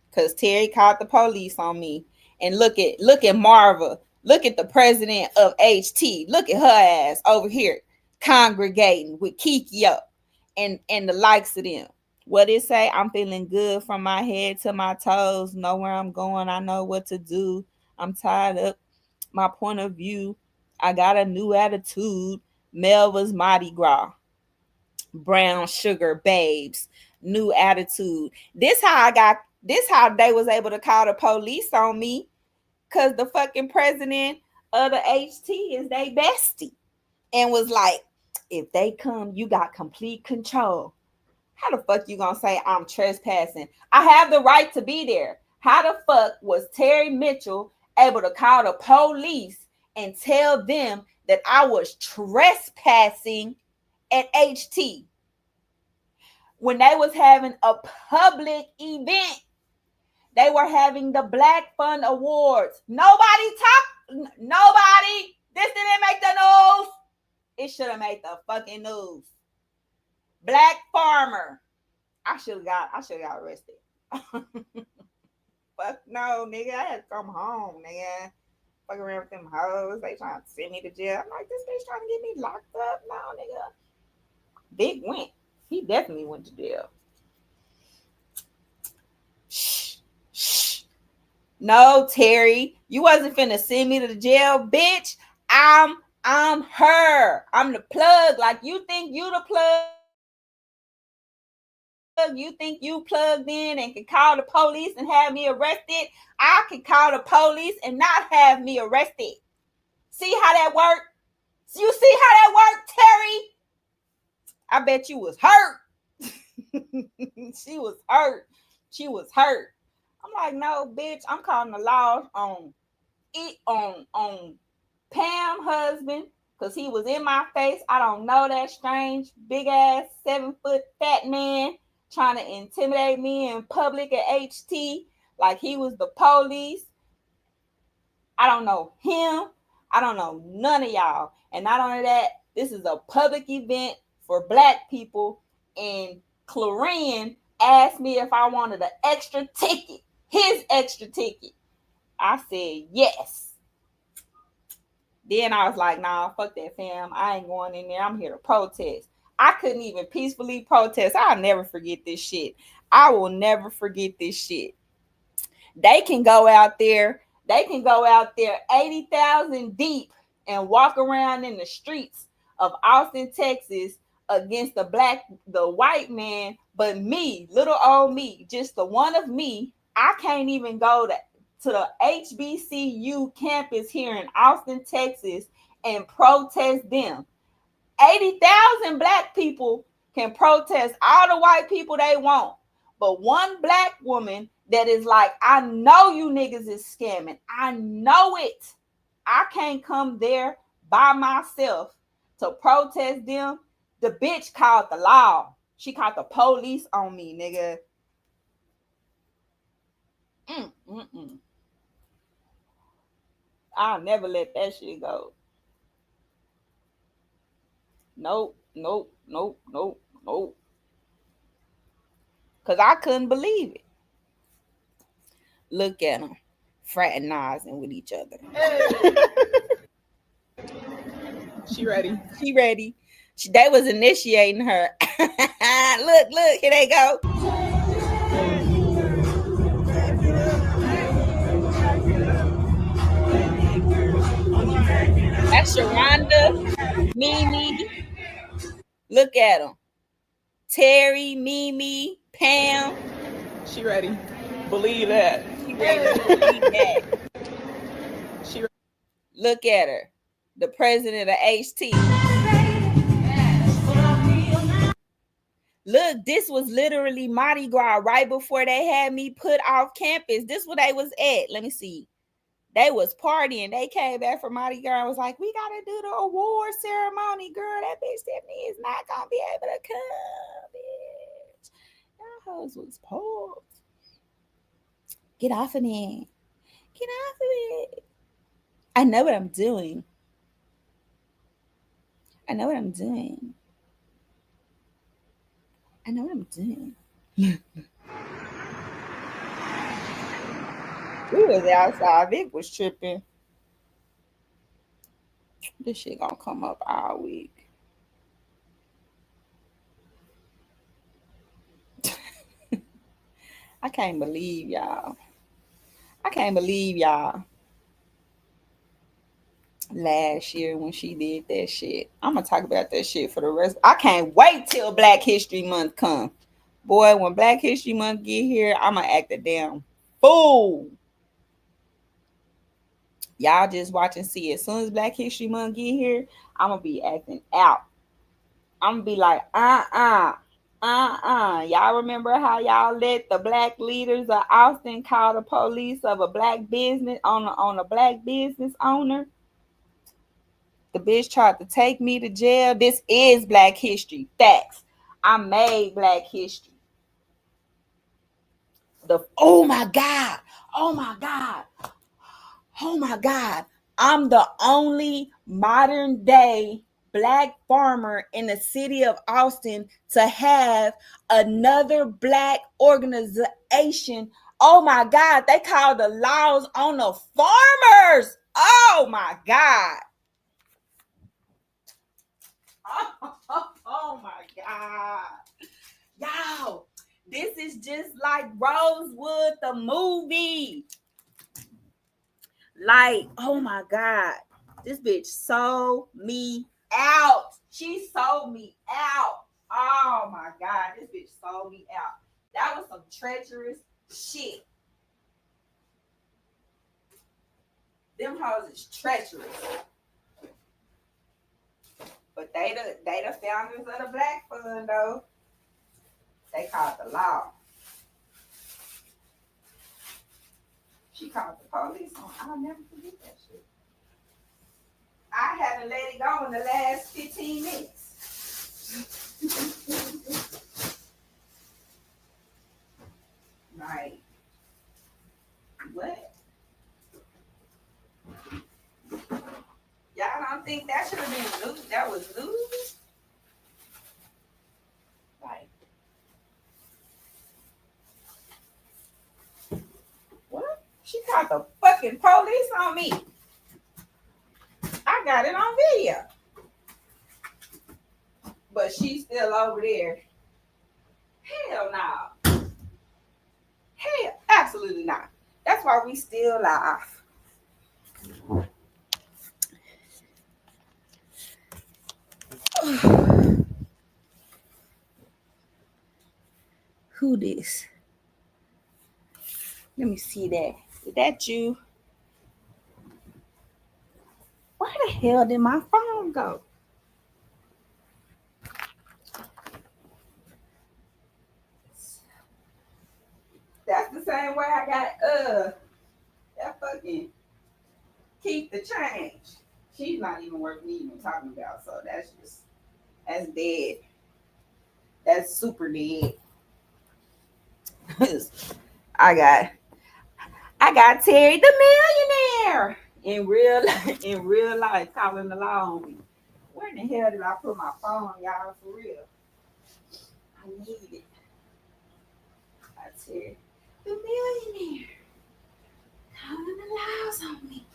because Terry called the police on me. And look at Marva. Look at the president of HT. Look at her ass over here congregating with Kiki up and the likes of them. What it say? I'm feeling good from my head to my toes. Know where I'm going. I know what to do. I'm tired of my point of view. I got a new attitude. Melva's Mardi Gras. Brown sugar babes. New attitude. This how they was able to call the police on me. Cause the fucking president of the HT is they bestie. And was like, if they come, you got complete control. How the fuck you gonna say I'm trespassing? I have the right to be there. How the fuck was Terry Mitchell able to call the police and tell them that I was trespassing at HT when they was having a public event? They were having the Black Fund Awards. Nobody. This didn't make the news. It should have made the fucking news. Black farmer. I should have got arrested. Fuck no, nigga. I had to come home, nigga. Fuck around with them hoes. They trying to send me to jail. I'm like, this bitch trying to get me locked up. No, nigga. Big went. He definitely went to jail. Shh. No, Terry. You wasn't finna send me to the jail, bitch. I'm her. I'm the plug. Like, you think you the plug? You think you plugged in and can call the police and have me arrested? I can call the police and not have me arrested. See how that worked? You see how that worked, Terry? I bet you was hurt. She was hurt. I'm like, no, bitch. I'm calling the law on Pam husband because he was in my face. I don't know that strange big ass 7-foot fat man trying to intimidate me in public at HT like he was the police. I don't know him. I don't know none of y'all. And not only that, this is a public event for black people. And Clarine asked me if I wanted an extra ticket, his extra ticket. I said yes. Then I was like, nah, fuck that, fam. I ain't going in there. I'm here to protest. I couldn't even peacefully protest. I'll never forget this shit. I will never forget this shit. They can go out there 80,000 deep and walk around in the streets of Austin, Texas against the white man. But me, little old me, just the one of me, I can't even go to the HBCU campus here in Austin, Texas and protest them. 80,000 black people can protest all the white people they want. But one black woman that is like, I know you niggas is scamming. I know it. I can't come there by myself to protest them. The bitch called the law. She called the police on me, nigga. I'll never let that shit go. Nope. Because I couldn't believe it. Look at them fraternizing with each other.
She ready.
They was initiating her. Look, here they go. That's Sharonda, Mimi. Look at them. Terry, Mimi, Pam.
She ready. Believe that.
She ready to believe that. Look at her. The president of HT. Look, this was literally Mardi Gras right before they had me put off campus. This where they was at. Let me see. They was partying. They came back from Mardi Gras and was like, we got to do the award ceremony, girl. That bitch Stephanie is not going to be able to come, bitch. Y'all hoes was poor. Get off of me. Get off of me. I know what I'm doing. I know what I'm doing. I know what I'm doing. We was outside. Vic was tripping. This shit gonna come up all week. I can't believe y'all. Last year when she did that shit. I'm gonna talk about that shit for the rest. I can't wait till Black History Month come. Boy, when Black History Month get here, I'm gonna act a damn fool. Y'all just watch and see. As soon as Black History Month get here, I'm gonna be acting out. I'm gonna be like, Y'all remember how y'all let the black leaders of Austin call the police of a black business on a black business owner? The bitch tried to take me to jail. This is Black History. Facts. I made Black History. Oh my God. I'm the only modern day black farmer in the city of Austin to have another black organization. Oh my God. They call the laws on the farmers. Oh my God. Oh my God. Y'all, this is just like Rosewood, the movie. Like, oh my God. This bitch sold me out. She sold me out. Oh my God. This bitch sold me out. That was some treacherous shit. Them hoes is treacherous. But they the founders of the Black Fund, though. They called the law. She called the police on. I'll never forget that shit. I haven't let it go in the last 15 minutes. Right. What? Y'all don't think that should have been news? That was news? Right. What? She called the fucking police on me. I got it on video. But she's still over there. Hell no. Hell, absolutely not. That's why we still live. Who this? Let me see that. Is that you? Where the hell did my phone go? That's the same way I got that fucking Keep the Change. She's not even worth me even talking about, so that's dead. That's super dead. I got Terry the Millionaire in real life calling the law on me. Where in the hell did I put my phone, y'all? For real, I need it. I Terry the Millionaire calling the laws on me.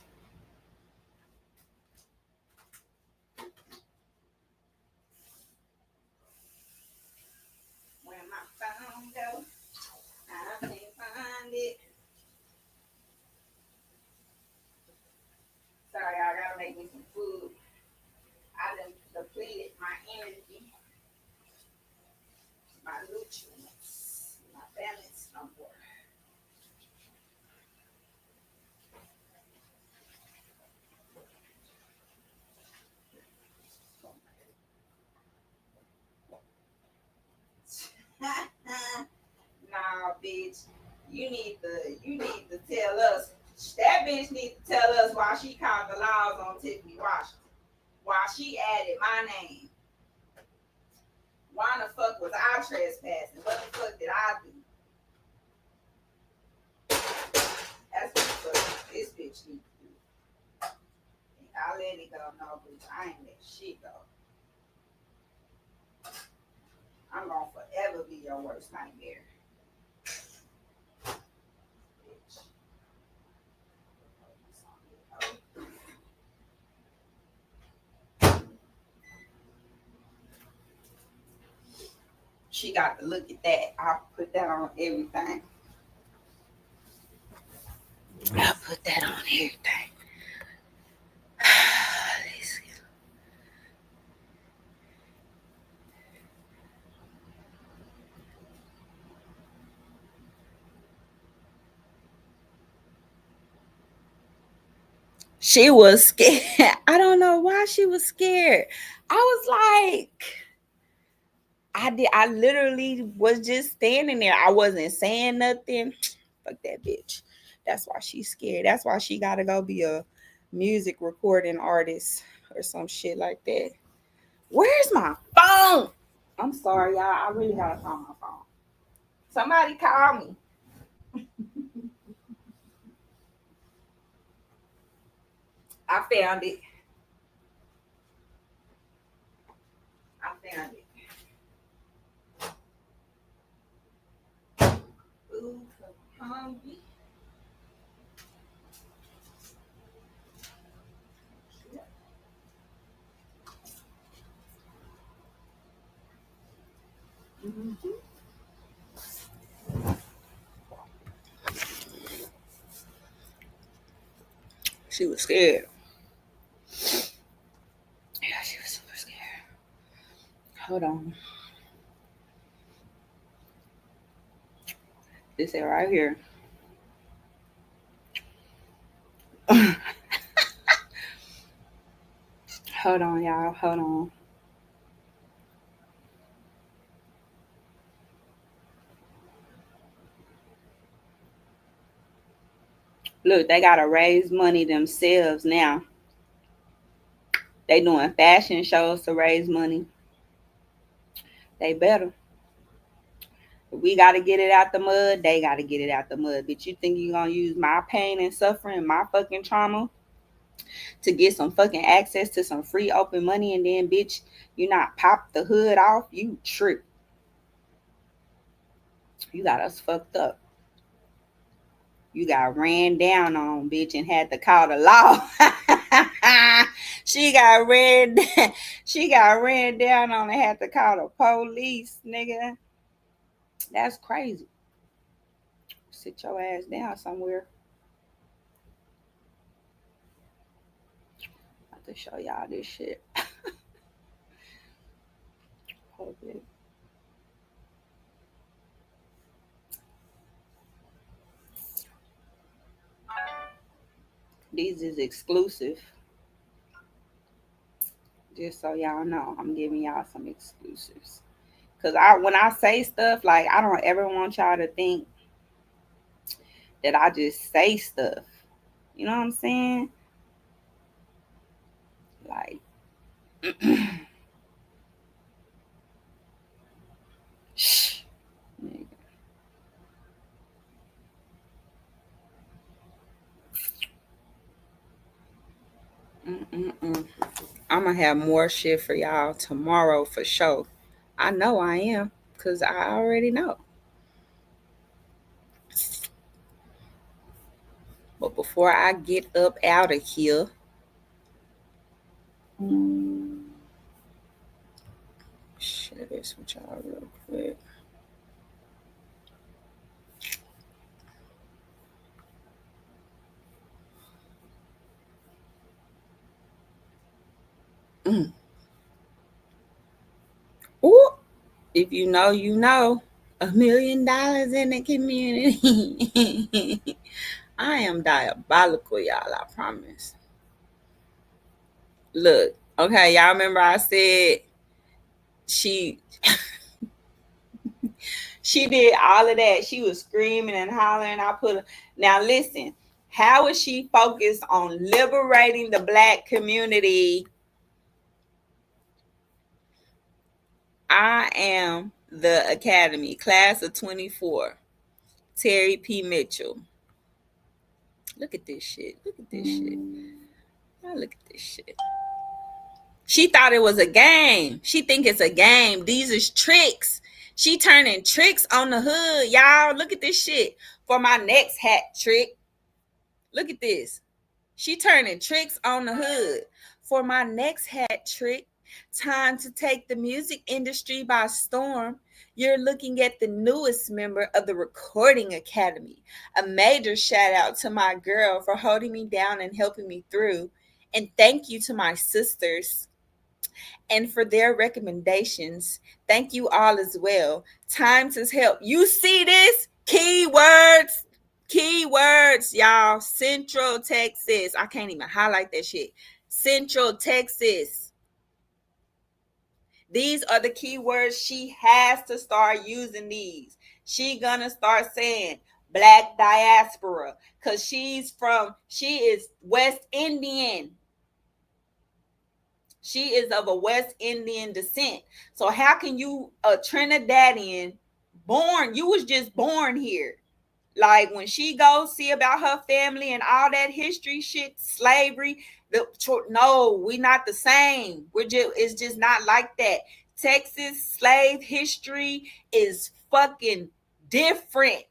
You need to tell us. That bitch needs to tell us why she called the laws on Tiffany Washington. Why she added my name. Why the fuck was I trespassing? What the fuck did I do? That's what the fuck this bitch needs to do. I let it go, no, bitch. I ain't let shit go. I'm gonna forever be your worst nightmare. Bitch. She got to look at that. I'll put that on everything. I'll put that on everything. She was scared. I don't know why she was scared. I was like, I literally was just standing there. I wasn't saying nothing. Fuck that bitch. That's why she's scared. That's why she gotta go be a music recording artist or some shit like that. Where's my phone? I'm sorry, y'all. I really gotta find my phone. Somebody call me. I found it. Ooh, I'm hungry. Mm-hmm. She was scared. Yeah, she was super scared. Hold on. This it right here. Hold on, y'all. Hold on. Look, they gotta raise money themselves now. They doing fashion shows to raise money. They better. We gotta get it out the mud. They gotta get it out the mud. But you think you're gonna use my pain and suffering, my fucking trauma, to get some fucking access to some free open money, and then, bitch, you not pop the hood off? You trip. You got us fucked up. You got ran down on, bitch, and had to call the law. She got ran down on and had to call the police, nigga. That's crazy. Sit your ass down somewhere. I have to show y'all this shit. Okay. These is exclusive. Just so y'all know, I'm giving y'all some exclusives. Cause when I say stuff, like, I don't ever want y'all to think that I just say stuff. You know what I'm saying? Like, shh, nigga. I'm gonna have more shit for y'all tomorrow for sure. I know I am, cause I already know. But before I get up out of here, share this with y'all real quick. Ooh, if you know, you know. $1 million in the community. I am diabolical, y'all. I promise. Look, okay, y'all remember I said she She did all of that. She was screaming and hollering. Now listen, how is she focused on liberating the Black community? I am the Academy, class of 24. Terry P. Mitchell. Look at this shit. Look at this shit. Oh, look at this shit. She thought it was a game. She think it's a game. These is tricks. She turning tricks on the hood. Y'all, look at this shit. For my next hat trick. Look at this. She turning tricks on the hood. For my next hat trick. Time to take the music industry by storm. You're looking at the newest member of the Recording Academy. A major shout out to my girl for holding me down and helping me through. And thank you to my sisters and for their recommendations. Thank you all as well. Times has helped. You see this? Keywords, y'all. Central Texas. I can't even highlight that shit. Central Texas. These are the keywords. She has to start using these. She gonna start saying Black diaspora because she is West Indian. She is of a West Indian descent. So how can you, a Trinidadian, you was just born here. Like when she goes see about her family and all that history shit, slavery, no, we not the same. It's just not like that. Texas slave history is fucking different.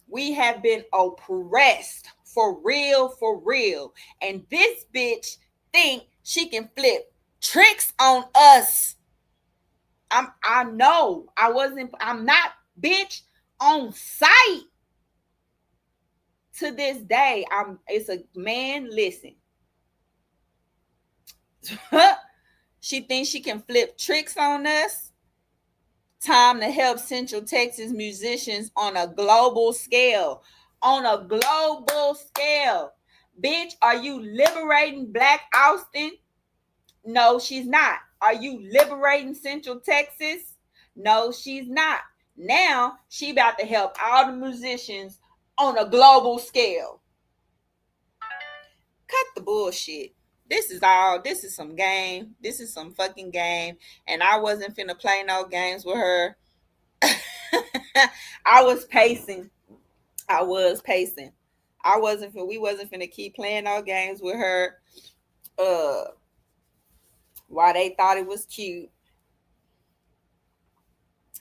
We have been oppressed for real. And this bitch think she can flip tricks on us. I'm not, bitch, on site. To this day, it's a man, listen. She thinks she can flip tricks on us. Time to help Central Texas musicians on a global scale. Bitch, are you liberating Black Austin? No, she's not. Are you liberating Central Texas? No, she's not. Now, she about to help all the musicians on a global scale. Cut the bullshit. This is some game. This is some fucking game. And I wasn't finna play no games with her. I was pacing. We wasn't finna keep playing no games with her. While they thought it was cute.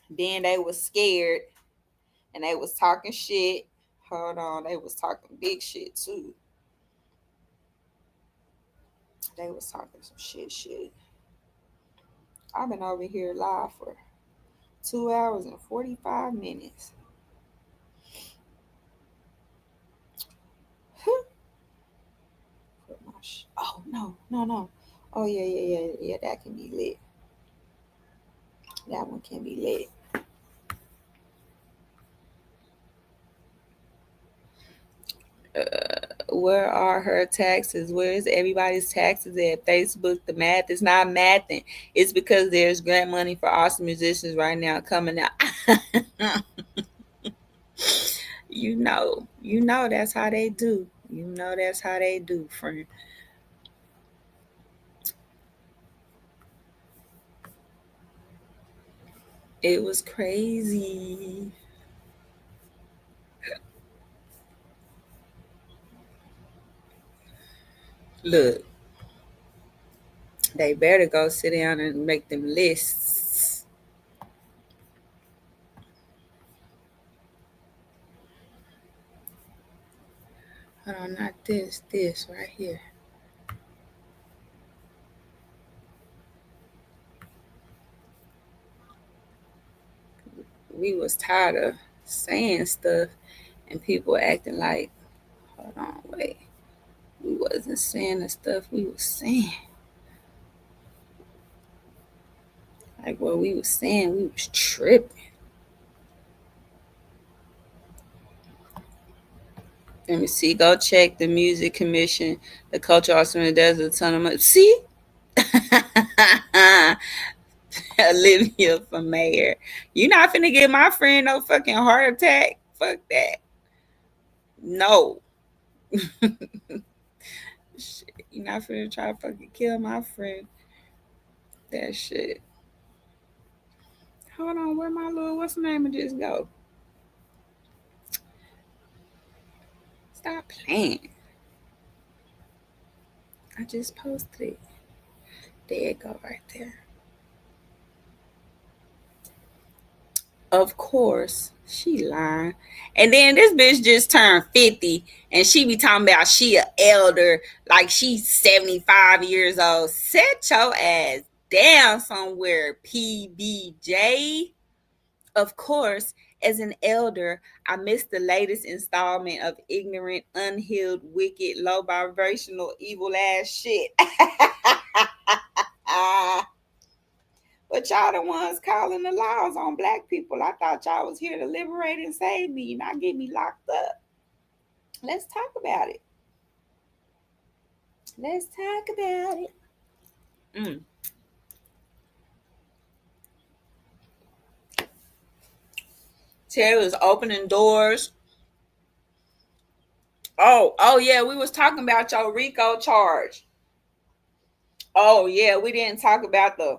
Then they was scared. And they was talking shit. Hold on, they was talking big shit too. They was talking some shit. I've been over here live for 2 hours and 45 minutes. Oh, no. Oh, yeah, that can be lit. That one can be lit. Where are her taxes? Where is everybody's taxes at? Facebook, the math is not mathing. It's because there's grant money for awesome musicians right now coming out. You know that's how they do. Friend. It was crazy. Look, they better go sit down and make them lists. Hold on, not this right here. We was tired of saying stuff and people acting like, hold on, wait. We wasn't saying the stuff we was saying. Like what we was saying, we was tripping. Let me see. Go check the Music Commission. The Culture Awesome, there's a ton of money. See? Olivia for mayor. You not finna give my friend no fucking heart attack. Fuck that. No. Shit, you not finna try to fucking kill my friend. That shit. Hold on, where my little what's the name of just go? Stop playing. I just posted it. There it go right there. Of course, she lying. And then this bitch just turned 50 and she be talking about she a elder, like she's 75 years old. Set your ass down somewhere, PBJ. Of course, as an elder, I missed the latest installment of ignorant, unhealed, wicked, low vibrational, evil ass shit. But y'all the ones calling the laws on black people. I thought y'all was here to liberate and save me, not get me locked up. Let's talk about it. Let's talk about it. Terry was opening doors. Oh yeah, we was talking about your RICO charge. Oh yeah, we didn't talk about the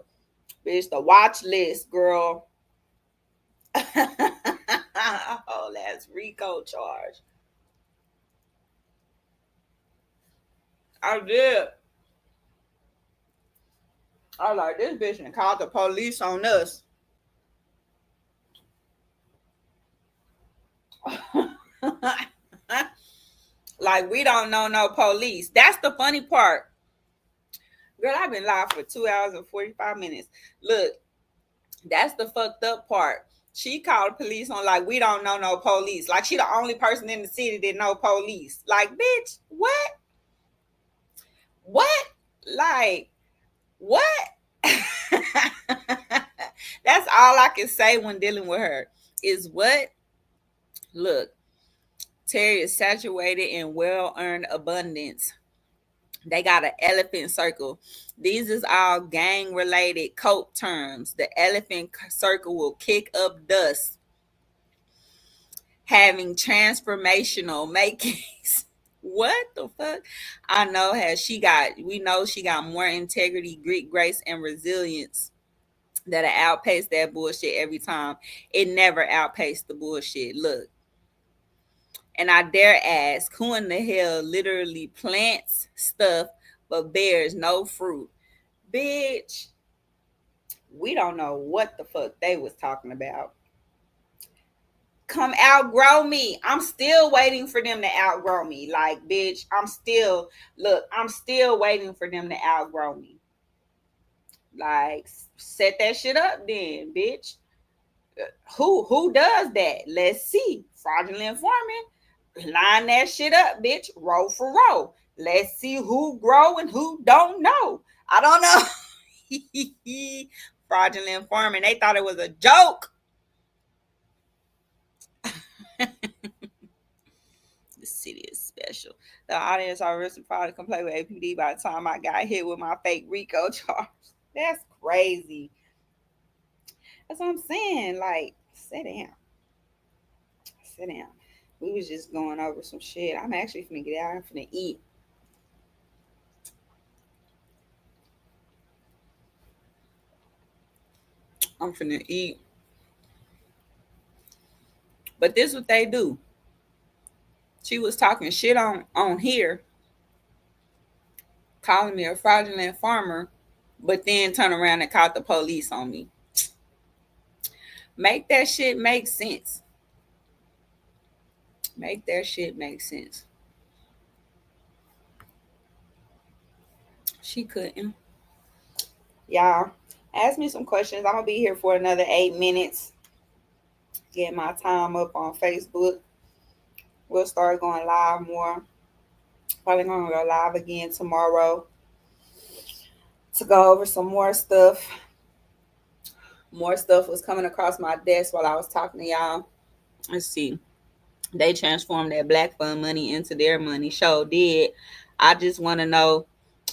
watch list, girl. Oh, that's RICO charge. I did. I was like, this bitch and called the police on us. Like, we don't know no police. That's the funny part. Girl, I've been live for 2 hours and 45 minutes. Look, that's the fucked up part. She called the police on like, we don't know no police. Like, she the only person in the city that know police. Like, bitch, what? What? Like, what? That's all I can say when dealing with her is what? Look, Terry is saturated in well-earned abundance. They got an elephant circle. These is all gang-related cult terms. The elephant circle will kick up dust, having transformational makings. What the fuck? I know we know she got more integrity, grit, grace, and resilience that'll outpace that bullshit every time. It never outpaced the bullshit. Look. And I dare ask, who in the hell literally plants stuff but bears no fruit? Bitch, we don't know what the fuck they was talking about. Come outgrow me. I'm still waiting for them to outgrow me. Like, bitch, I'm still waiting for them to outgrow me. Like, set that shit up then, bitch. Who does that? Let's see. Fraudulent informant. Line that shit up, bitch. Row for row. Let's see who grow and who don't know. I don't know. Fraudulent informant. They thought it was a joke. The city is special. The audience are justified to complain with APD by the time I got hit with my fake RICO charge. That's crazy. That's what I'm saying. Like, sit down. Sit down. We was just going over some shit. I'm actually finna get out. I'm finna eat. I'm finna eat. But this is what they do. She was talking shit on here, calling me a fraudulent farmer, but then turn around and call the police on me. Make that shit make sense. Make that shit make sense. She couldn't. Y'all, ask me some questions. I'm going to be here for another 8 minutes. Get my time up on Facebook. We'll start going live more. Probably going to go live again tomorrow to go over some more stuff. More stuff was coming across my desk while I was talking to y'all. Let's see. They transformed that Black Fund money into their money. Sure did. I just want to know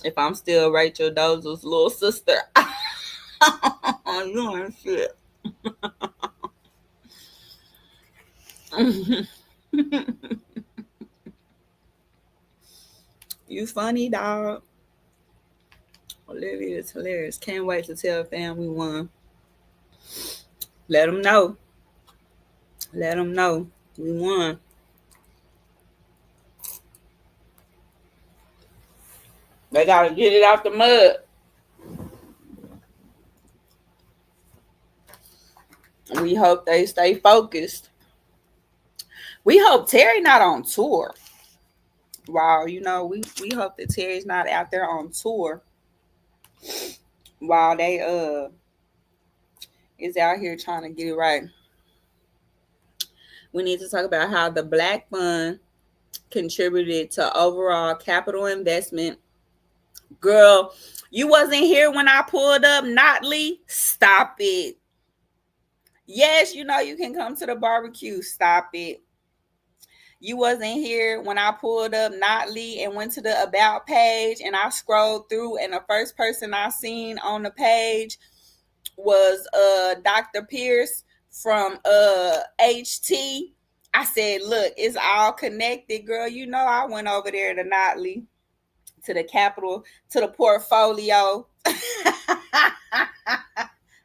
if I'm still Rachel Dozer's little sister. You ain't shit. You funny, dog. Olivia is hilarious. Can't wait to tell fam we won. Let them know. Let them know we won. They gotta get it out the mud. We hope they stay focused. We hope Terry not on tour. Wow, you know, we hope that Terry's not out there on tour while they is out here trying to get it right. We need to talk about how the Black Fund contributed to overall capital investment. Girl, you wasn't here when I pulled up Notley. Stop it. Yes, you know you can come to the barbecue. Stop it. You wasn't here when I pulled up Notley and went to the About page and I scrolled through and the first person I seen on the page was Dr. Pierce from HT. I said, look, it's all connected, girl. You know I went over there to Notley, to the Capitol, to the portfolio.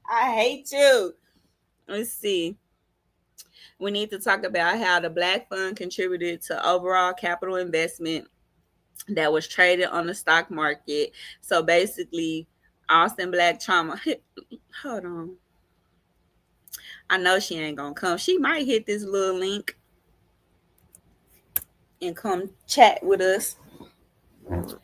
I hate you. Let's see. We need to talk about how the Black Fund contributed to overall capital investment that was traded on the stock market. So basically, Austin Black Trauma. Hold on. I know she ain't gonna come. She might hit this little link and come chat with us. Let's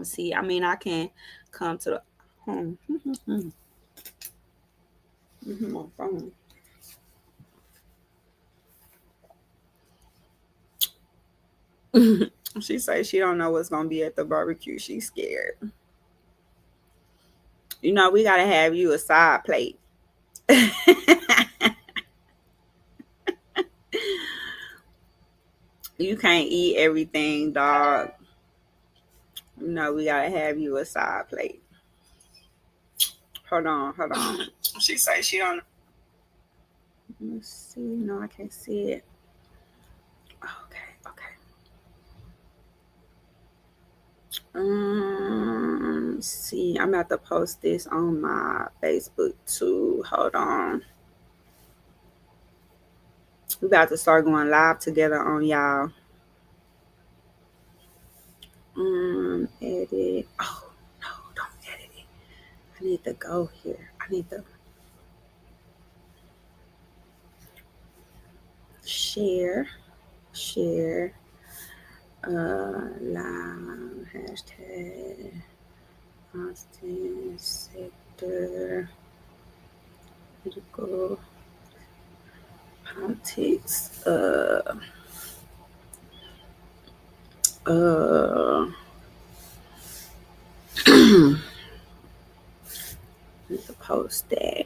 see. I mean, I can come to the home. My phone. She says she don't know what's gonna be at the barbecue. She's scared. You know, we gotta have you a side plate. You can't eat everything, dog. You know, we gotta have you a side plate. Hold on. She says she don't. Let's see. No, I can't see it. Okay. Let's see. I'm about to post this on my Facebook too. Hold on. We about to start going live together on y'all. Edit. Oh no, don't edit it. I need to go here. I need to share. Live hashtag Austin sector political politics. Need to post that.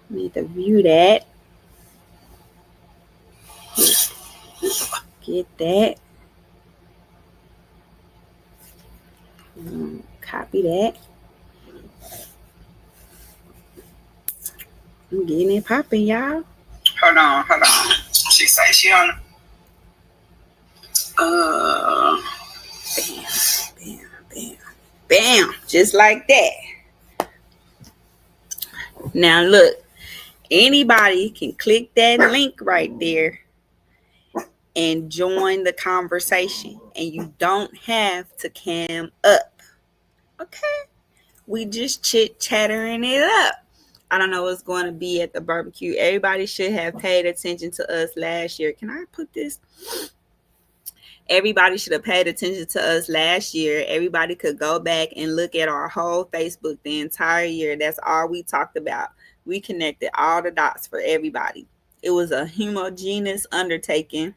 Need to view that. Get that. Copy that. I'm getting it popping, y'all. Hold on. She say she on. Bam. Just like that. Now look, anybody can click that link right there and join the conversation. And you don't have to cam up. Okay? We just chit-chattering it up. I don't know what's going to be at the barbecue. Everybody should have paid attention to us last year. Can I put this? Everybody should have paid attention to us last year. Everybody could go back and look at our whole Facebook the entire year. That's all we talked about. We connected all the dots for everybody. It was a homogeneous undertaking.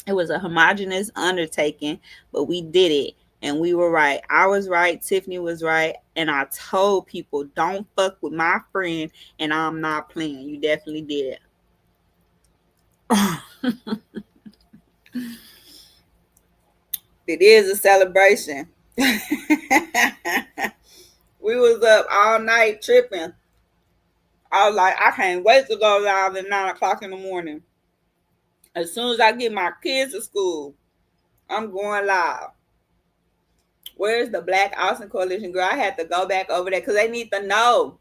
It was a homogeneous undertaking, but we did it. And we were right. I was right. Tiffany was right. And I told people, don't fuck with my friend. And I'm not playing. You definitely did. It is a celebration. We was up all night tripping. I was like, I can't wait to go live at 9 o'clock in the morning. As soon as I get my kids to school, I'm going live. Where's the Black Austin Coalition, girl? I had to go back over there because they need to know.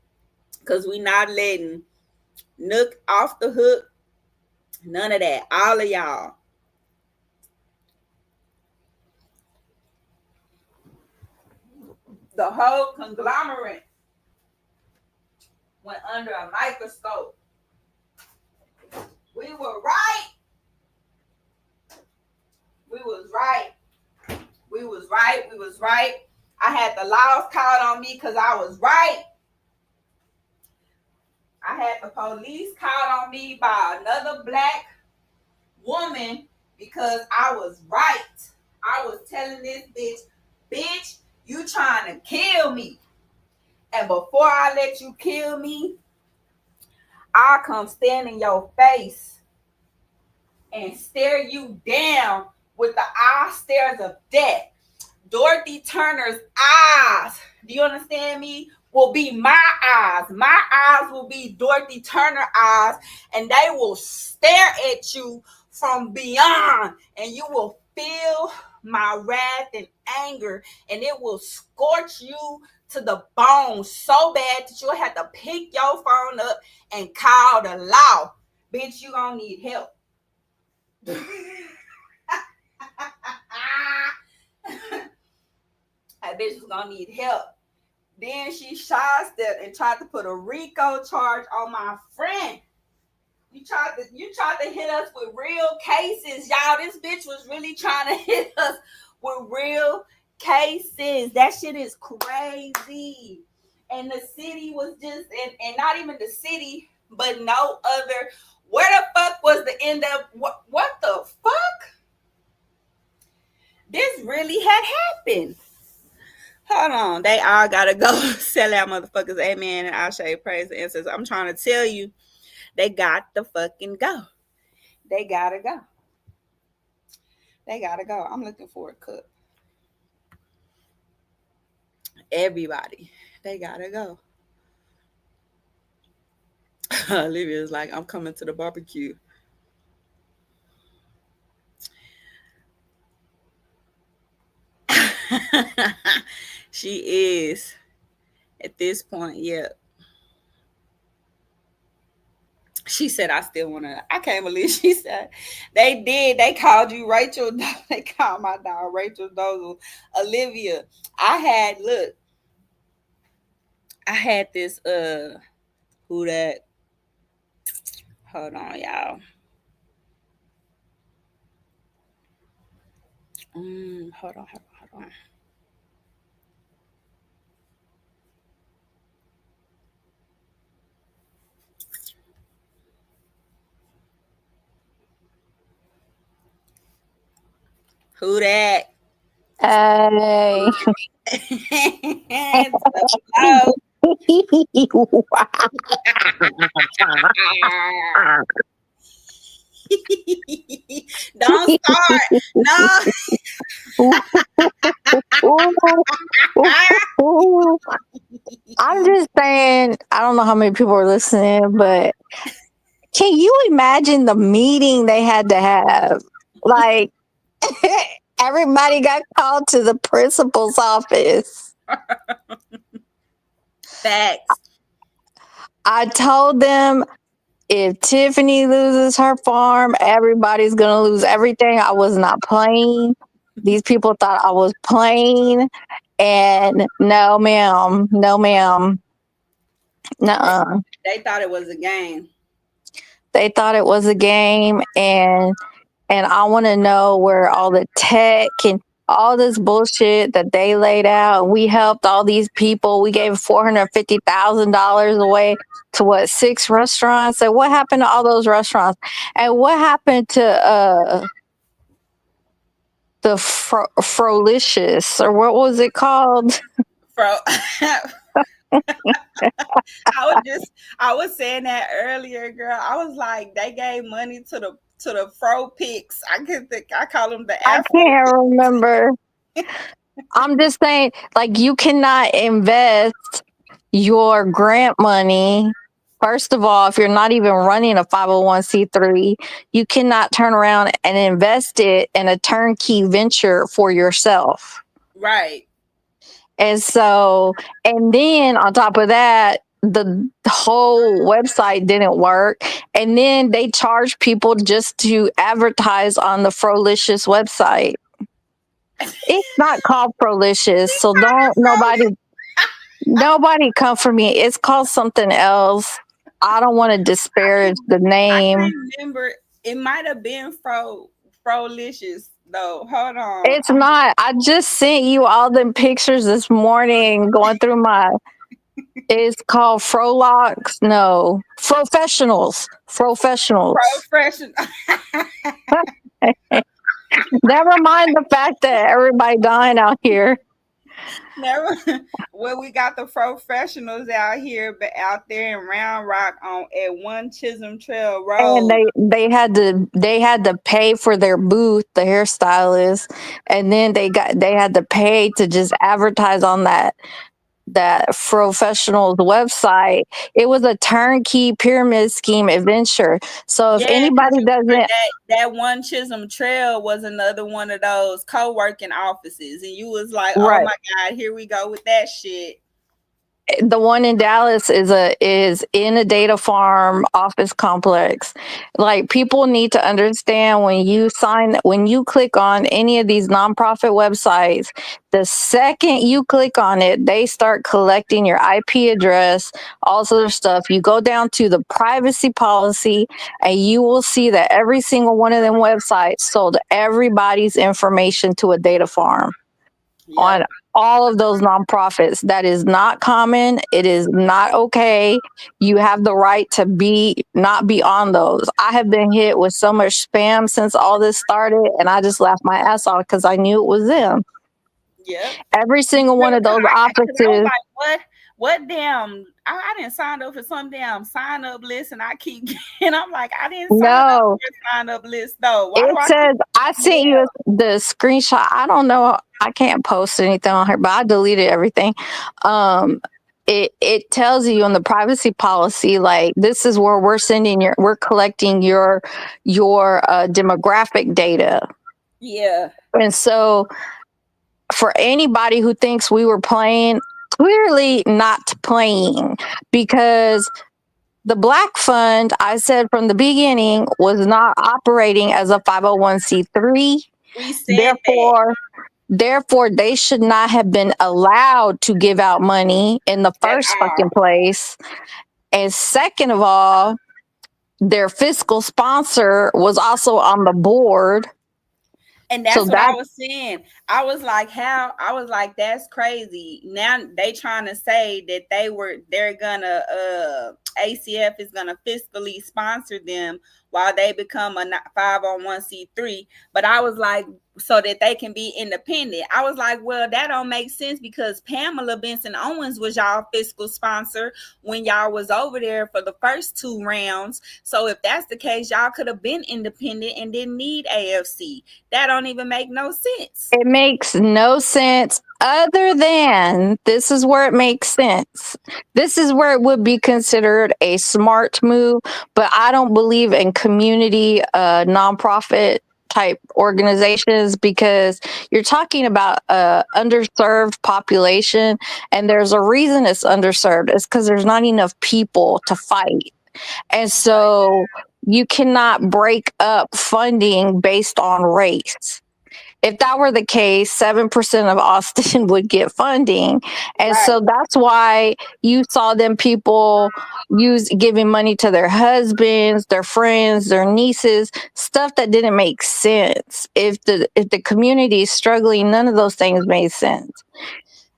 Because we not letting Nook off the hook. None of that. All of y'all. The whole conglomerate went under a microscope. We were right. We was right. We was right. We was right. I had the laws called on me because I was right. I had the police called on me by another Black woman because I was right. I was telling this bitch, you trying to kill me. And before I let you kill me, I'll come stand in your face and stare you down with the eye stares of death. Dorothy Turner's eyes, do you understand me, will be my eyes. My eyes will be Dorothy Turner eyes, and they will stare at you from beyond, and you will feel my wrath and anger, and it will scorch you to the bone so bad that you'll have to pick your phone up and call the law. Bitch, you gonna need help. That bitch was gonna need help. Then she sidestepped and tried to put a RICO charge on my friend. You tried to hit us with real cases, y'all. This bitch was really trying to hit us with real cases. That shit is crazy. And the city was just, and not even the city, but no other. Where the fuck was the end of, what the fuck? This really had happened. Hold on. They all gotta go sell out motherfuckers. Amen. And I'll show you praise and incense. I'm trying to tell you, they got to fucking go. They gotta go. They gotta go. I'm looking for a cup. Everybody. They gotta go. Olivia's like, I'm coming to the barbecue. She is. At this point, yeah. She said, I still want to. I can't believe she said they did. They called you Rachel. They called my dog Rachel Dozel. Olivia. I had this, who that? Hold on, y'all. Hold on. Who that?
Hey.
Hello. Don't start. No.
I'm just saying, I don't know how many people are listening, but can you imagine the meeting they had to have? Like, everybody got called to the principal's office.
Facts.
I told them, if Tiffany loses her farm, everybody's going to lose everything. I was not playing. These people thought I was playing. And no, ma'am. No, ma'am. Nuh-uh.
They thought it was a game.
They thought it was a game. And I want to know where all the tech and all this bullshit that they laid out. We helped all these people. We gave $450,000 away to 6 restaurants. And what happened to all those restaurants? And what happened to the Frolicious, or what was it called?
I was saying that earlier, girl. I was like, they gave money to the Fro Picks. I call them the
Afro. I can't remember. I'm just saying, like, you cannot invest your grant money. First of all, if you're not even running a 501c3, you cannot turn around and invest it in a turnkey venture for yourself.
Right.
And so, and then on top of that, the whole website didn't work. And then they charge people just to advertise on the Frolicious website. It's not called Frolicious, so don't nobody come for me. It's called something else. I don't want to disparage the
I
name.
can't remember. It might have been Frolicious though. Hold on.
It's not. I just sent you all them pictures this morning going through my. It's called Frolocks. No, Professionals. Professionals.
Professional.
Never mind the fact that everybody dying out here.
Never. Well, we got the professionals out here, but out there in Round Rock at 1 Chisholm Trail Road.
And they had to pay for their booth, the hairstylist, and then they had to pay to just advertise on that Professionals website. It was a turnkey pyramid scheme adventure. So if anybody doesn't,
that 1 Chisholm Trail was another one of those co-working offices, and you was like,
right.
Oh my God, here we go with that shit.
The one in Dallas is in a data farm office complex. Like, people need to understand, when you click on any of these nonprofit websites, the second you click on it, they start collecting your IP address, all sort of stuff. You go down to the privacy policy, and you will see that every single one of them websites sold everybody's information to a data farm. Yeah. On all of those nonprofits. That is not common. It is not okay. You have the right to not be on those. I have been hit with so much spam since all this started, and I just laughed my ass off because I knew it was them.
Yeah.
Every single one of those offices.
What damn? I didn't sign up for some damn sign up list, and I keep getting. I'm like, I didn't sign up for a sign up list though. I
sent you the screenshot. I don't know. I can't post anything on here, but I deleted everything. It tells you in the privacy policy, like, this is where we're collecting your demographic data.
Yeah.
And so, for anybody who thinks we were playing, clearly not playing, because the Black Fund, I said from the beginning, was not operating as a 501c3.
We said
Therefore, they should not have been allowed to give out money in the first fucking place. And second of all, their fiscal sponsor was also on the board.
And that's what I was saying. I was like, that's crazy. Now they trying to say that they're gonna ACF is gonna fiscally sponsor them while they become a 501c3. But I was like, so that they can be independent. I was like, well, that don't make sense, because Pamela Benson Owens was y'all fiscal sponsor when y'all was over there for the first 2 rounds. So if that's the case, y'all could have been independent and didn't need AFC. That don't even make no sense.
It makes no sense, other than this is where it makes sense. This is where it would be considered a smart move, but I don't believe in community nonprofit type organizations, because you're talking about underserved population, and there's a reason it's underserved. It's because there's not enough people to fight. And so you cannot break up funding based on race. If that were the case, 7% of Austin would get funding. And so that's why you saw them people giving money to their husbands, their friends, their nieces, stuff that didn't make sense. If the community is struggling, none of those things made sense.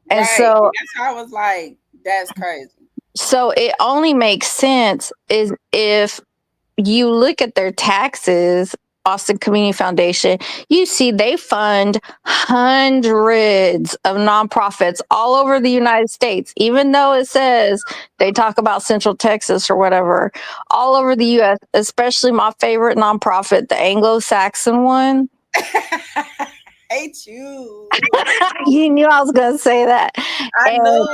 And so
that's how I was like, that's crazy.
So it only makes sense is if you look at their taxes. Austin Community Foundation, you see they fund hundreds of nonprofits all over the United States, even though it says they talk about Central Texas or whatever, all over the U.S., especially my favorite nonprofit, the Anglo-Saxon one.
hate you.
You knew I was gonna say that.
I
And
knew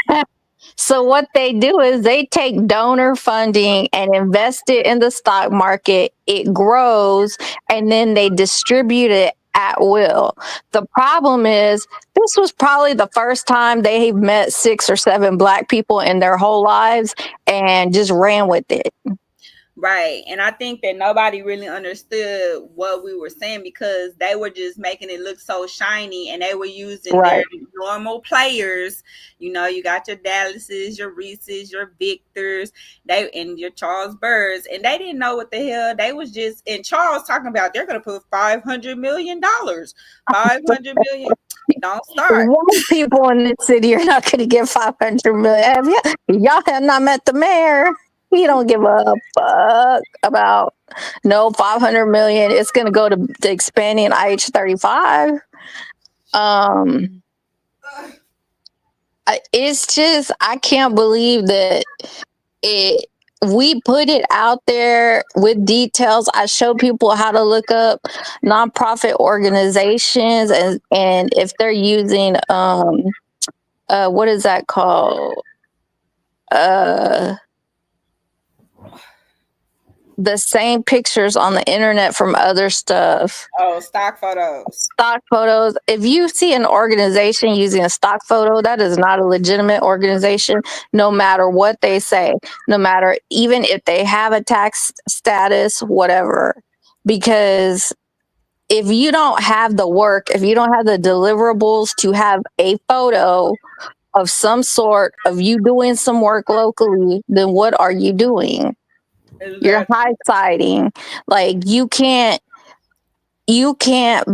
it.
so what they do is they take donor funding and invest it in the stock market. It grows, and then they distribute it at will. The problem is this was probably the first time they met 6 or 7 black people in their whole lives and just ran with it.
Right. And I think that nobody really understood what we were saying because they were just making it look so shiny, and they were using
Right.
their normal players. You know, you got your Dallases, your Reeses, your Victors, and your Charles Birds, and they didn't know what the hell they was just. And Charles talking about they're gonna put $500 million, 500 million. Don't start.
White people in this city are not going to get 500 million. Y'all have not met the mayor. He don't give a fuck about no 500 million. It's going to go to expanding IH-35. It's just, I can't believe that we put it out there with details. I show people how to look up nonprofit organizations and if they're using what is that called? The same pictures on the internet from other stuff.
Oh, stock photos.
Stock photos. If you see an organization using a stock photo, that is not a legitimate organization, no matter what they say, no matter even if they have a tax status, whatever. Because if you don't have the work, if you don't have the deliverables to have a photo of some sort of you doing some work locally, then what are you doing? You're high-siding. Like you can't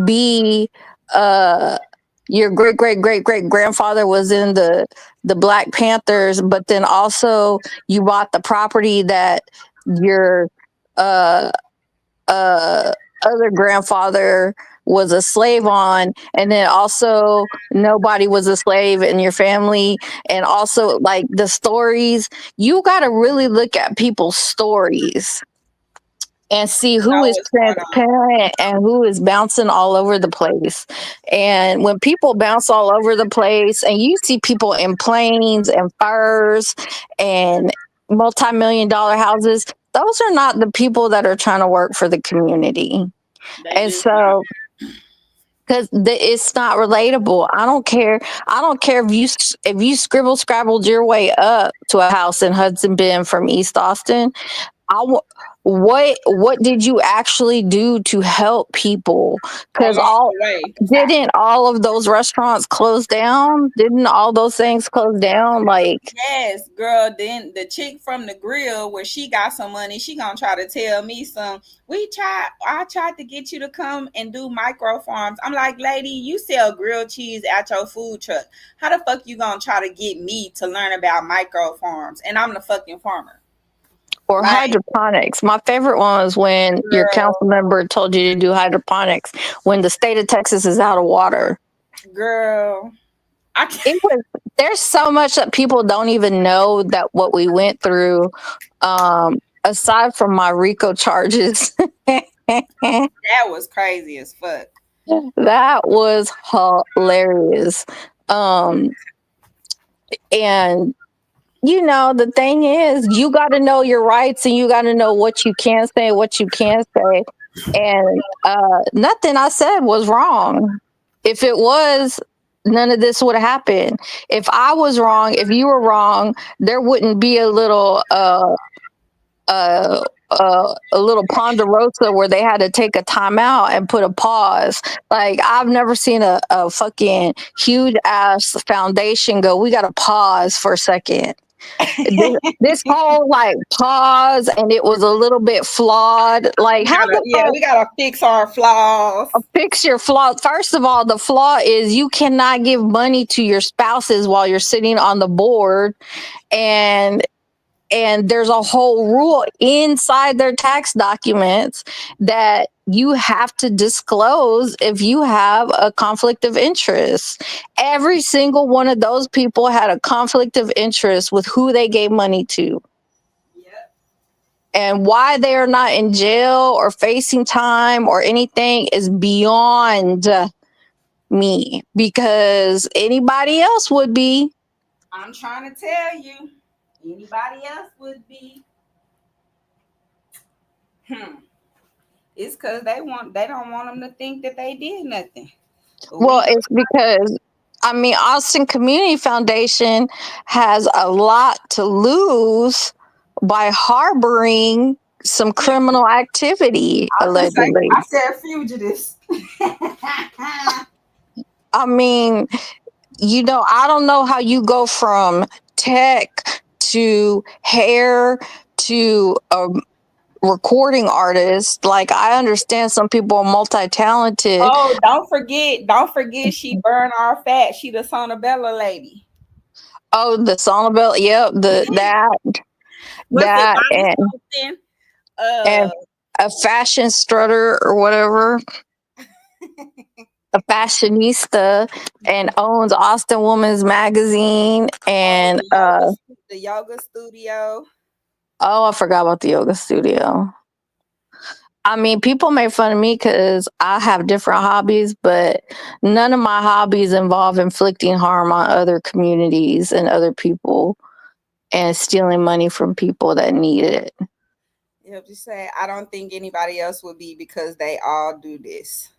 be your great grandfather was in the Black Panthers, but then also you bought the property that your other grandfather was a slave on, and then also nobody was a slave in your family, and also like the stories. You got to really look at people's stories and see who is transparent and who is bouncing all over the place. And when people bounce all over the place and you see people in planes and furs and multi-million-dollar houses, those are not the people that are trying to work for the community. And so because it's not relatable. I don't care if you scrabbled your way up to a house in Hudson Bend from East Austin. What did you actually do to help people? Because didn't all of those restaurants close down? Didn't all those things close down? Like,
yes, girl. Then the chick from the grill where she got some money, she gonna try to tell me I tried to get you to come and do micro farms. I'm like, lady, you sell grilled cheese at your food truck. How the fuck you gonna try to get me to learn about micro farms? And I'm the fucking farmer.
Or hydroponics. My favorite one was when your council member told you to do hydroponics when the state of Texas is out of water.
Girl,
there's so much that people don't even know that what we went through. Aside from my RICO charges,
that was crazy as fuck.
That was hilarious. And you know, the thing is, you got to know your rights and you got to know what you can say, what you can't say. And nothing I said was wrong. If it was, none of this would have happened. If I was wrong, if you were wrong, there wouldn't be a little Ponderosa where they had to take a timeout and put a pause. Like, I've never seen a fucking huge ass foundation go, we got to pause for a second. This whole like pause, and it was a little bit flawed. Like,
we gotta fix our flaws.
Fix your flaws. First of all, the flaw is you cannot give money to your spouses while you're sitting on the board, and there's a whole rule inside their tax documents that you have to disclose if you have a conflict of interest. Every single one of those people had a conflict of interest with who they gave money to. Yep. And why they are not in jail or facing time or anything is beyond me, because anybody else would be.
I'm trying to tell you, anybody else would be. It's because they don't want them to think that they did nothing.
Well, it's because, I mean, Austin Community Foundation has a lot to lose by harboring some criminal activity, allegedly.
I said fugitives.
I mean, you know, I don't know how you go from tech to hair to a recording artist. Like, I understand some people are multi-talented.
Oh, don't forget she burned our fat. She the Sonabella lady.
Oh, the Sonabella, yep, that and a fashion strutter or whatever. A fashionista, and owns Austin Woman's Magazine and
the yoga studio.
Oh, I forgot about the yoga studio. I mean, people make fun of me because I have different hobbies, but none of my hobbies involve inflicting harm on other communities and other people and stealing money from people that need it.
You have to say, I don't think anybody else would be, because they all do this.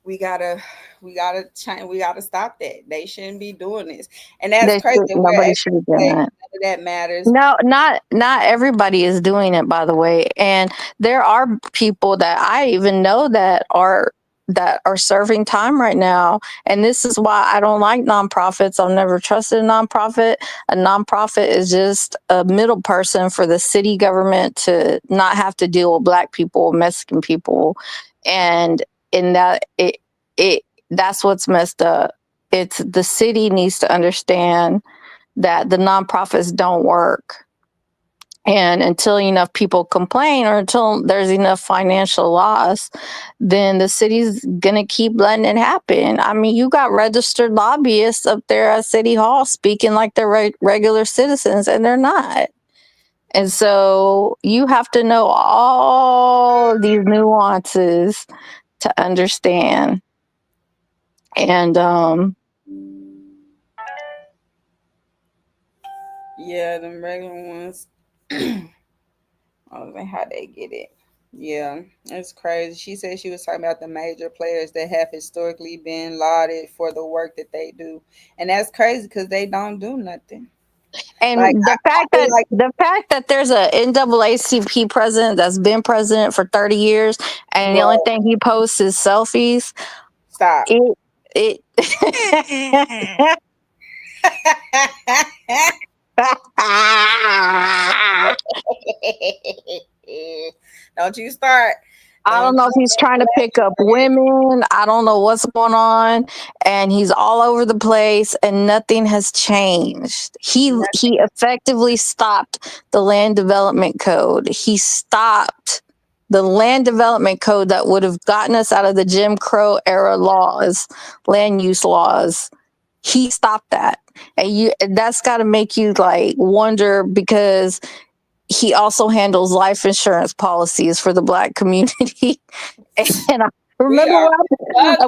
We gotta change. We gotta stop that. They shouldn't be doing this, and that's crazy.
Nobody should be doing that.
That matters.
No, not everybody is doing it, by the way. And there are people that I even know that are serving time right now. And this is why I don't like nonprofits. I've never trusted a nonprofit. A nonprofit is just a middle person for the city government to not have to deal with Black people, Mexican people, and in that that's what's messed up. It's the city needs to understand that the nonprofits don't work. And until enough people complain, or until there's enough financial loss, then the city's going to keep letting it happen. I mean, you got registered lobbyists up there at City Hall speaking like they're regular citizens, and they're not. And so you have to know all these nuances to understand. And
yeah, them regular ones. I don't know how they get it. Yeah, it's crazy. She said she was talking about the major players that have historically been lauded for the work that they do, and that's crazy because they don't do nothing.
And like, the fact that there's a NAACP president that's been president for 30 years, and the only thing he posts is selfies.
Stop. Don't you start.
I don't know if he's trying to pick up women. I don't know what's going on. And he's all over the place and nothing has changed. He effectively stopped the land development code. He stopped the land development code that would have gotten us out of the Jim Crow era laws, land use laws. He stopped that. And that's got to make you like wonder, because he also handles life insurance policies for the Black community. And I remember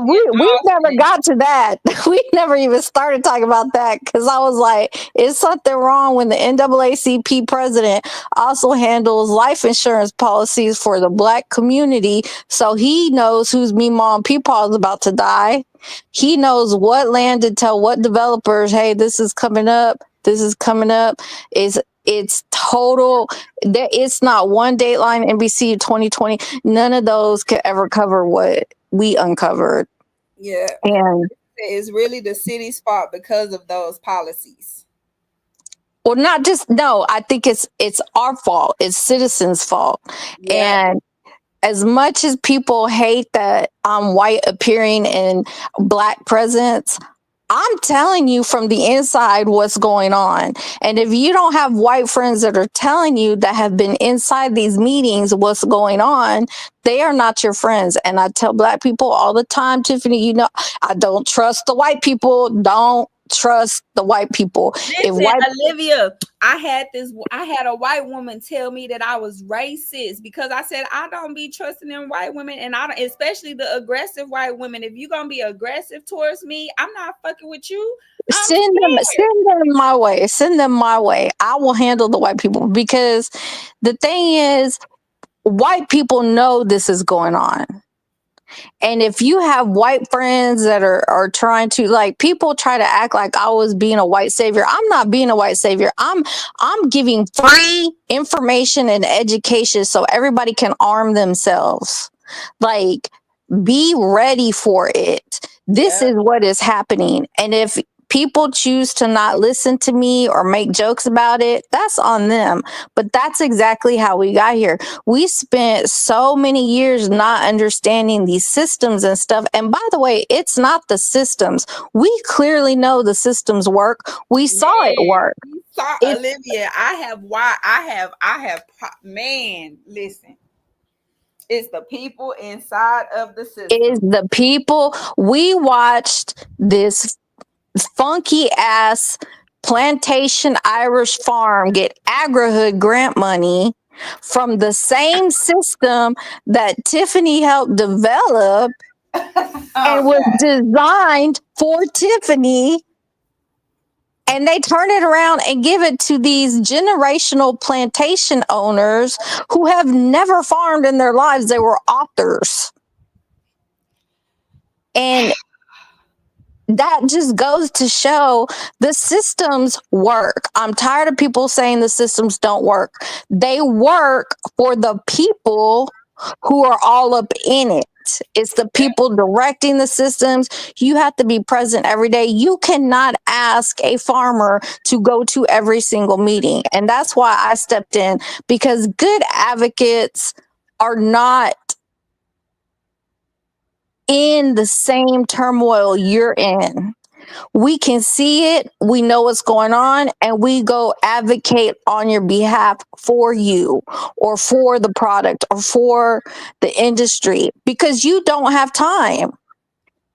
we never got to that. We never even started talking about that, because I was like, is something wrong when the NAACP president also handles life insurance policies for the Black community? So he knows whose Meemaw and Peepaw is about to die. He knows what land to tell what developers, hey, this is coming up. This is coming up. It's total. It's not one Dateline NBC 2020. None of those could ever cover what we uncovered.
Yeah.
And
it's really the city's fault because of those policies.
Well, I think it's our fault. It's citizens' fault. Yeah. And as much as people hate that I'm white appearing in Black presence, I'm telling you from the inside what's going on. And if you don't have white friends that are telling you, that have been inside these meetings, what's going on, they are not your friends. And I tell Black people all the time, Tiffany, I don't trust the white people. Don't trust the white people. If
Listen,
white
Olivia, I had a white woman tell me that I was racist because I said I don't be trusting in white women, and I don't, especially the aggressive white women. If you're gonna be aggressive towards me, I'm not fucking with you.
send them my way. Send them my way. I will handle the white people, because the thing is, white people know this is going on. And if you have white friends that are trying to, like, people try to act like I was being a white savior. I'm not being a white savior. I'm giving free information and education so everybody can arm themselves. Like, be ready for it. This is what is happening. And if people choose to not listen to me or make jokes about it, that's on them. But that's exactly how we got here. We spent so many years not understanding these systems and stuff. And by the way, it's not the systems. We clearly know the systems work. We saw it work.
Olivia, man, listen. It's the people inside of the system.
It's the people. We watched this funky ass plantation Irish farm get AgriHood grant money from the same system that Tiffany helped develop and was designed for Tiffany. And they turn it around and give it to these generational plantation owners who have never farmed in their lives. They were authors. And that just goes to show the systems work. I'm tired of people saying the systems don't work. They work for the people who are all up in it. It's the people directing the systems. You have to be present every day. You cannot ask a farmer to go to every single meeting. And that's why I stepped in, because good advocates are not in the same turmoil you're in. We can see it, we know what's going on, and we go advocate on your behalf for you or for the product or for the industry, because you don't have time.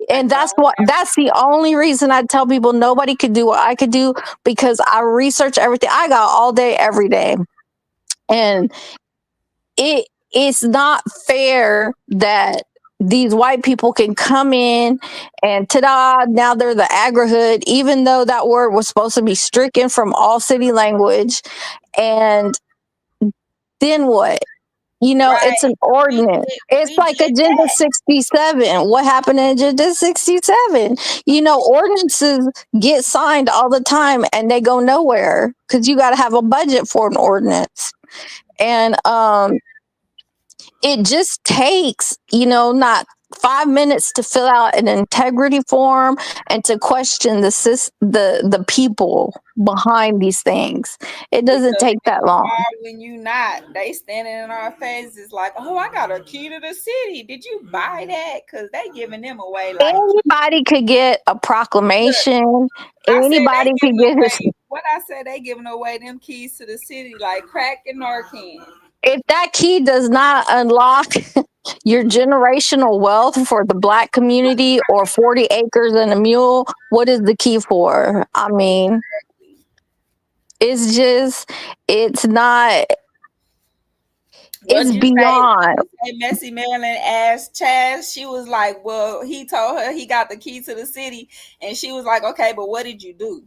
And that's the only reason I tell people nobody could do what I could do, because I research everything. I got all day, every day. And it's not fair that these white people can come in and ta-da, now they're the AgriHood, even though that word was supposed to be stricken from all city language. And then what? You know, it's an ordinance. It's like Agenda 67. What happened in Agenda 67? You know, ordinances get signed all the time and they go nowhere because you got to have a budget for an ordinance. And it just takes, not 5 minutes to fill out an integrity form and to question the people behind these things. It doesn't take that long.
When you not, they standing in our faces like, oh, I got a key to the city. Did you buy that? Because they giving them away. Like,
anybody could get a proclamation. Anybody could get
what I said, they giving away them keys to the city like crack and Narcan.
If that key does not unlock your generational wealth for the Black community or 40 acres and a mule, what is the key for? I mean, it's not, it's beyond.
Messy Marilyn asked Chaz, she was like, well, he told her he got the key to the city. And she was like, okay, but what did you do?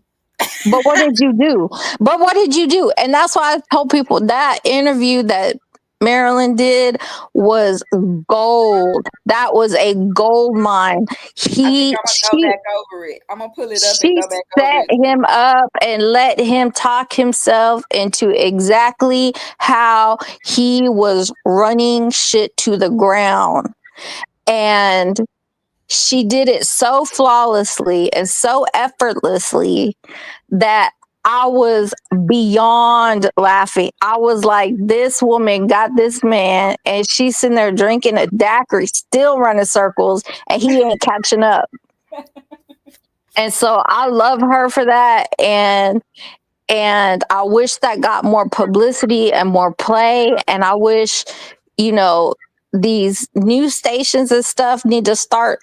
But what did you do? And that's why I told people that interview that Marilyn did was gold. That was a gold mine.
I'm gonna go back over it. I'm gonna pull it up and go back over it.
She set him up and let him talk himself into exactly how he was running shit to the ground. And she did it so flawlessly and so effortlessly that I was beyond laughing. I was like, this woman got this man, and she's sitting there drinking a daiquiri, still running circles, and he ain't catching up. And so I love her for that. And I wish that got more publicity and more play. And I wish, these news stations and stuff need to start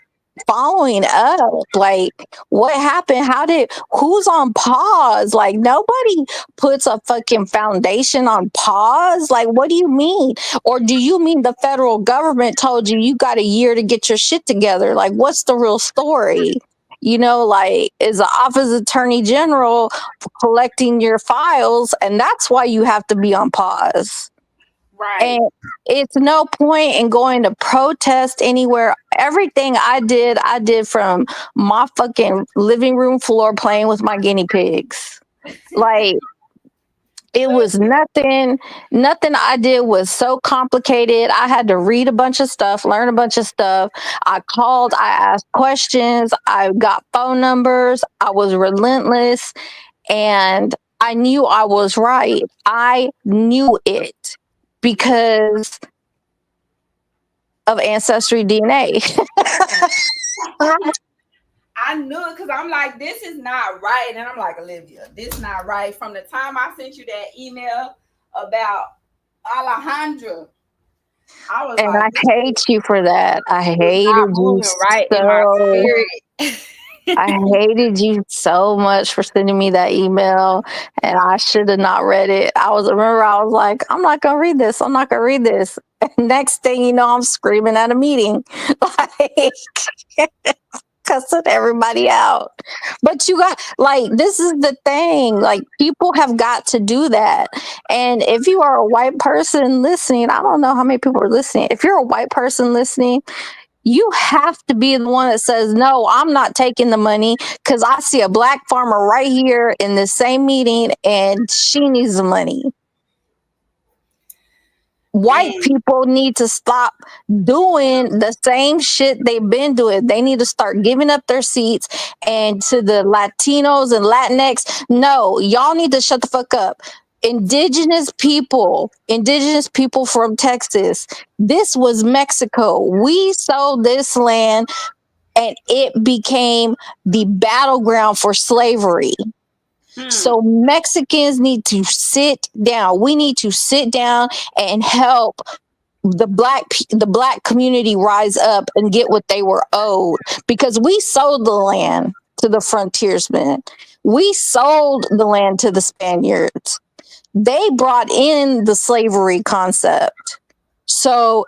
following up. Like, what happened? Who's on pause? Like, nobody puts a fucking foundation on pause. Like, what do you mean? Or do you mean the federal government told you got a year to get your shit together? Like, what's the real story? You know, like, is the office attorney general collecting your files, and that's why you have to be on pause.
Right.
And it's no point in going to protest anywhere. Everything I did from my fucking living room floor playing with my guinea pigs. Like, it was nothing I did was so complicated. I had to read a bunch of stuff, learn a bunch of stuff. I called, I asked questions, I got phone numbers, I was relentless, and I knew I was right. I knew it because of Ancestry DNA.
I knew it because I'm like, this is not right. And I'm like, Olivia, this is not right. From the time I sent you that email about Alejandra, I was
and
like,
I hate you for that. I hated you
right in my spirit.
I hated you so much for sending me that email, and I should have not read it. I was like, I'm not gonna read this. I'm not gonna read this. And next thing you know, I'm screaming at a meeting, like cussing everybody out. But you got, like, this is the thing. Like, people have got to do that. And if you are a white person listening, I don't know how many people are listening. If you're a white person listening, you have to be the one that says, no, I'm not taking the money because I see a black farmer right here in the same meeting and she needs the money. White people need to stop doing the same shit they've been doing. They need to start giving up their seats. And to the Latinos and Latinx, no, y'all need to shut the fuck up. Indigenous people from Texas, this was Mexico. We sold this land and it became the battleground for slavery. So Mexicans need to sit down. We need to sit down and help the black community rise up and get what they were owed, because we sold the land to the frontiersmen. We sold the land to the Spaniards. They brought in the slavery concept. So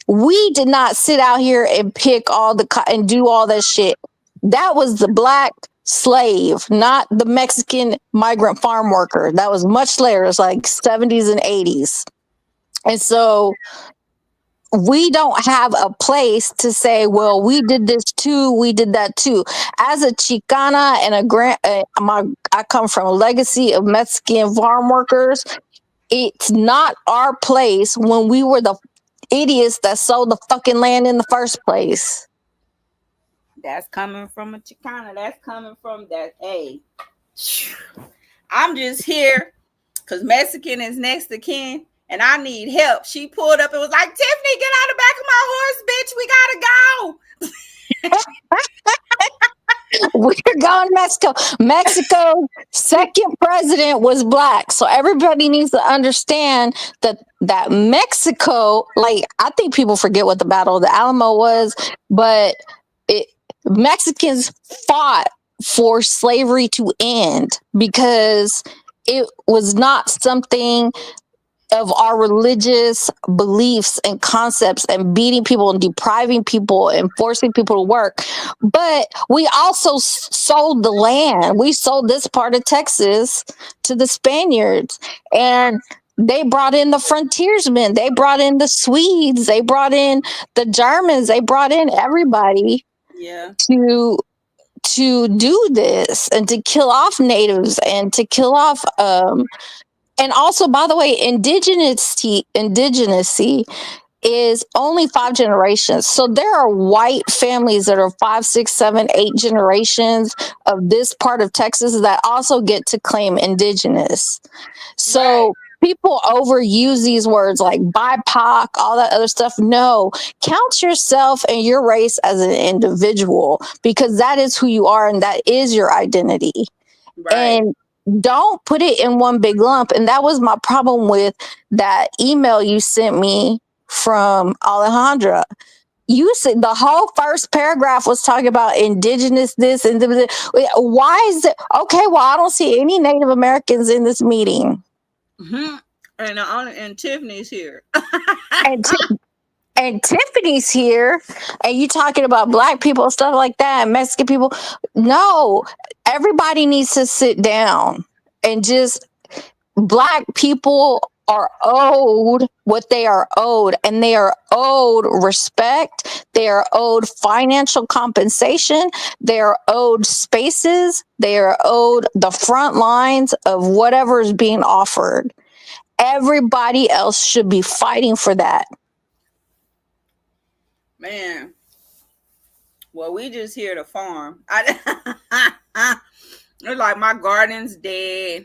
we did not sit out here and pick and do all that shit. That was the black slave, not the Mexican migrant farm worker. That was much later. It was like 70s and 80s. And so we don't have a place to say, well, we did this too, we did that too. As a Chicana and I come from a legacy of Mexican farm workers. It's not our place when we were the idiots that sold the fucking land in the first place.
That's coming from a Chicana. That's coming from that. Hey, I'm just here because Mexican is next to kin and I need help. She pulled up and was like, Tiffany, get out the back of my horse, bitch. We gotta go.
We're going to Mexico. Mexico's second president was black. So everybody needs to understand that Mexico, like, I think people forget what the Battle of the Alamo was, but Mexicans fought for slavery to end because it was not something of our religious beliefs and concepts and beating people and depriving people and forcing people to work. But we also sold the land. We sold this part of Texas to the Spaniards, and they brought in the frontiersmen. They brought in the Swedes. They brought in the Germans. They brought in everybody.
Yeah.
To do this and to kill off natives and to kill off and also, by the way, indigeneity is only 5 generations. So there are white families that are 5, 6, 7, 8 generations of this part of Texas that also get to claim indigenous. So people overuse these words like BIPOC, all that other stuff. No, count yourself and your race as an individual, because that is who you are and that is your identity. Right. And don't put it in one big lump. And that was my problem with that email you sent me from Alejandra. you said the whole first paragraph was talking about indigenous this and why is it okay? Well, I don't see any Native Americans in this meeting.
Mm-hmm. And Tiffany's here.
And Tiffany's here, and you talking about black people, stuff like that, and Mexican people. No, everybody needs to sit down and just, black people are owed what they are owed, and they are owed respect. They are owed financial compensation. They are owed spaces. They are owed the front lines of whatever is being offered. Everybody else should be fighting for that.
Man, well, we just here to farm. It's like my garden's dead.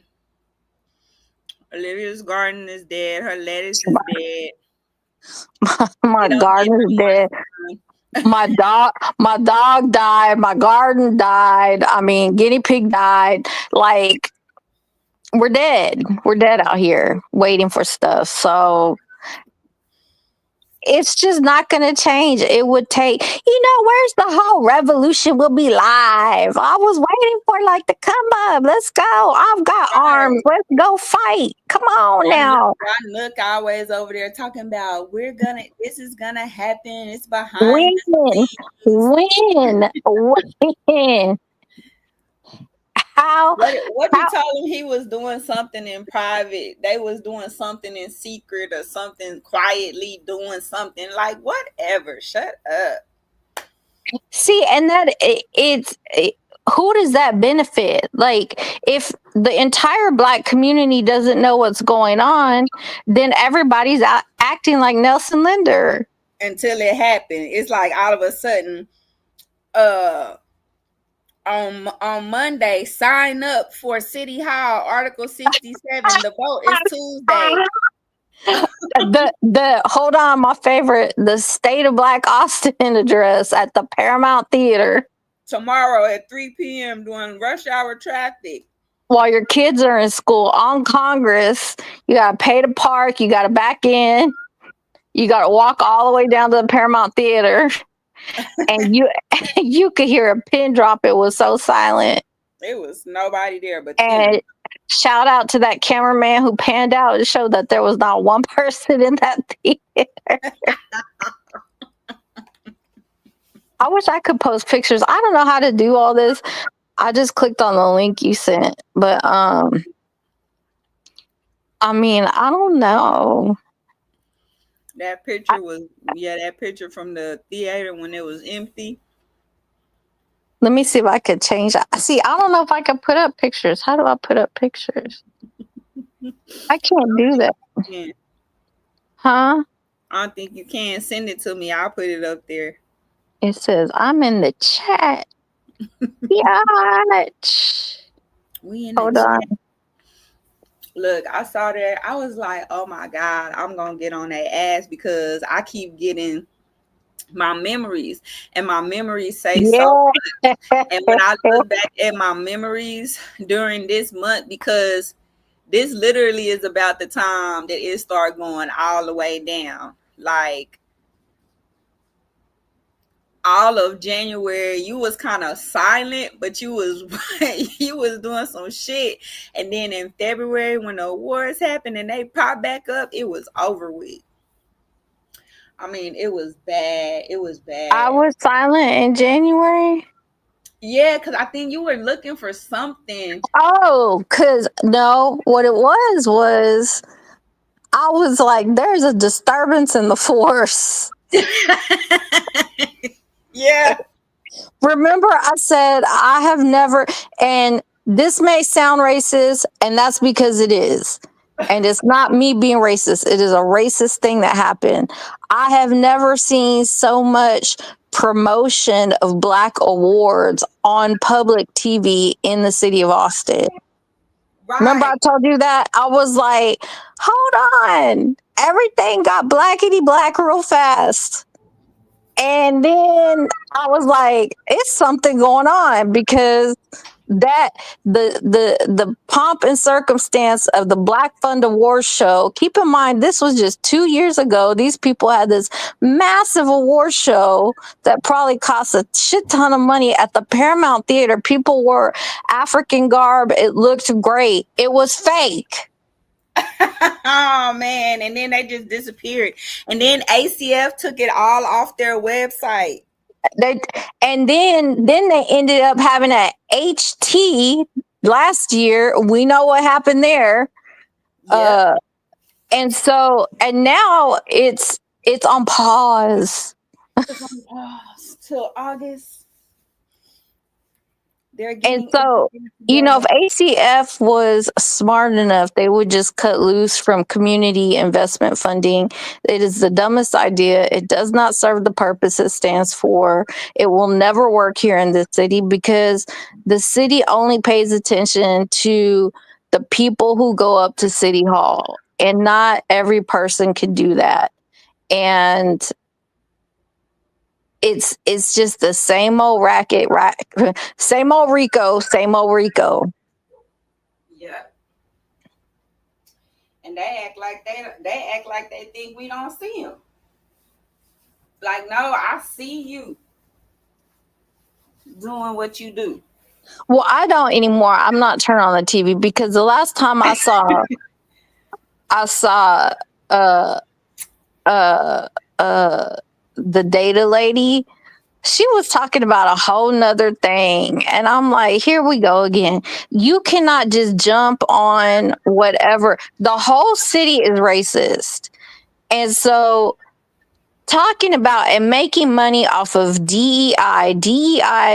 Olivia's garden is dead. Her lettuce is dead.
My garden is dead. My dog died. My garden died. I mean, guinea pig died. Like, we're dead. We're dead out here waiting for stuff. So it's just not going to change. It would take, where's the whole revolution will be live? I was waiting for like to come up. Let's go. I've got arms. Let's go fight. Come on now.
Look, always over there talking about this is going to happen. It's behind. When?
How?
What you told him he was doing something in private? They was doing something in secret or something quietly doing something, like whatever. Shut up.
See, and that who does that benefit? Like, if the entire black community doesn't know what's going on, then everybody's acting like Nelson Linder.
Until it happened. It's like all of a sudden, on Monday, sign up for City Hall, Article 67. The vote is Tuesday.
Hold on, my favorite, the State of Black Austin address at the Paramount Theater.
Tomorrow at 3 p.m. during rush hour traffic.
While your kids are in school on Congress, you got to pay to park, you got to back in, you got to walk all the way down to the Paramount Theater. And you could hear a pin drop. It was so silent.
It was nobody there but
and shout out to that cameraman who panned out and showed that there was not one person in that theater. I wish I could post pictures. I don't know how to do all this. I just clicked on the link you sent, but I mean, I don't know.
That picture that picture from the theater when it was empty.
Let me see if I could change that. See, I don't know if I can put up pictures. How do I put up pictures? I can't do that.
Yeah.
Huh?
I don't think you can. Send it to me. I'll put it up there.
It says, I'm in the chat. Yeah.
We in the
Hold
chat.
on.
Look, I saw that. I was like, oh my God, I'm going to get on that ass because I keep getting my memories and my memories say so much. And when I look back at my memories during this month, because this literally is about the time that it started going all the way down. Like, all of January, you was kind of silent, but you was doing some shit. And then in February, when the awards happened and they popped back up, it was over with. I mean, it was bad. It was bad.
I was silent in January.
Yeah, because I think you were looking for something.
Oh, because no, what it was I was like, there's a disturbance in the force.
Yeah.
Remember, I said I have never, and this may sound racist, and that's because it is. And it's not me being racist. It is a racist thing that happened. I have never seen so much promotion of Black awards on public TV in the city of Austin. Right. Remember I told you that? I was like, hold on. Everything got blackety black real fast. And then I was like, it's something going on because that the pomp and circumstance of the Black Fund Awards show. Keep in mind, this was just 2 years ago. These people had this massive award show that probably cost a shit ton of money at the Paramount Theater. People wore African garb. It looked great. It was fake.
Oh man, and then they just disappeared. And then ACF took it all off their website.
And then they ended up having a HT last year. We know what happened there.
Yep.
And now it's on pause.
It's on pause till August.
And so, if ACF was smart enough, they would just cut loose from community investment funding. It is the dumbest idea. It does not serve the purpose it stands for. It will never work here in this city because the city only pays attention to the people who go up to City Hall, and not every person can do that. And it's just the same old racket, same old Rico, same old Rico.
Yeah. And they act like they think we don't see them. Like, no, I see you doing what you do.
Well, I don't anymore. I'm not turning on the TV because the last time I saw the data lady, she was talking about a whole nother thing. And I'm like, here we go again. You cannot just jump on whatever. The whole city is racist. And so talking about and making money off of DEI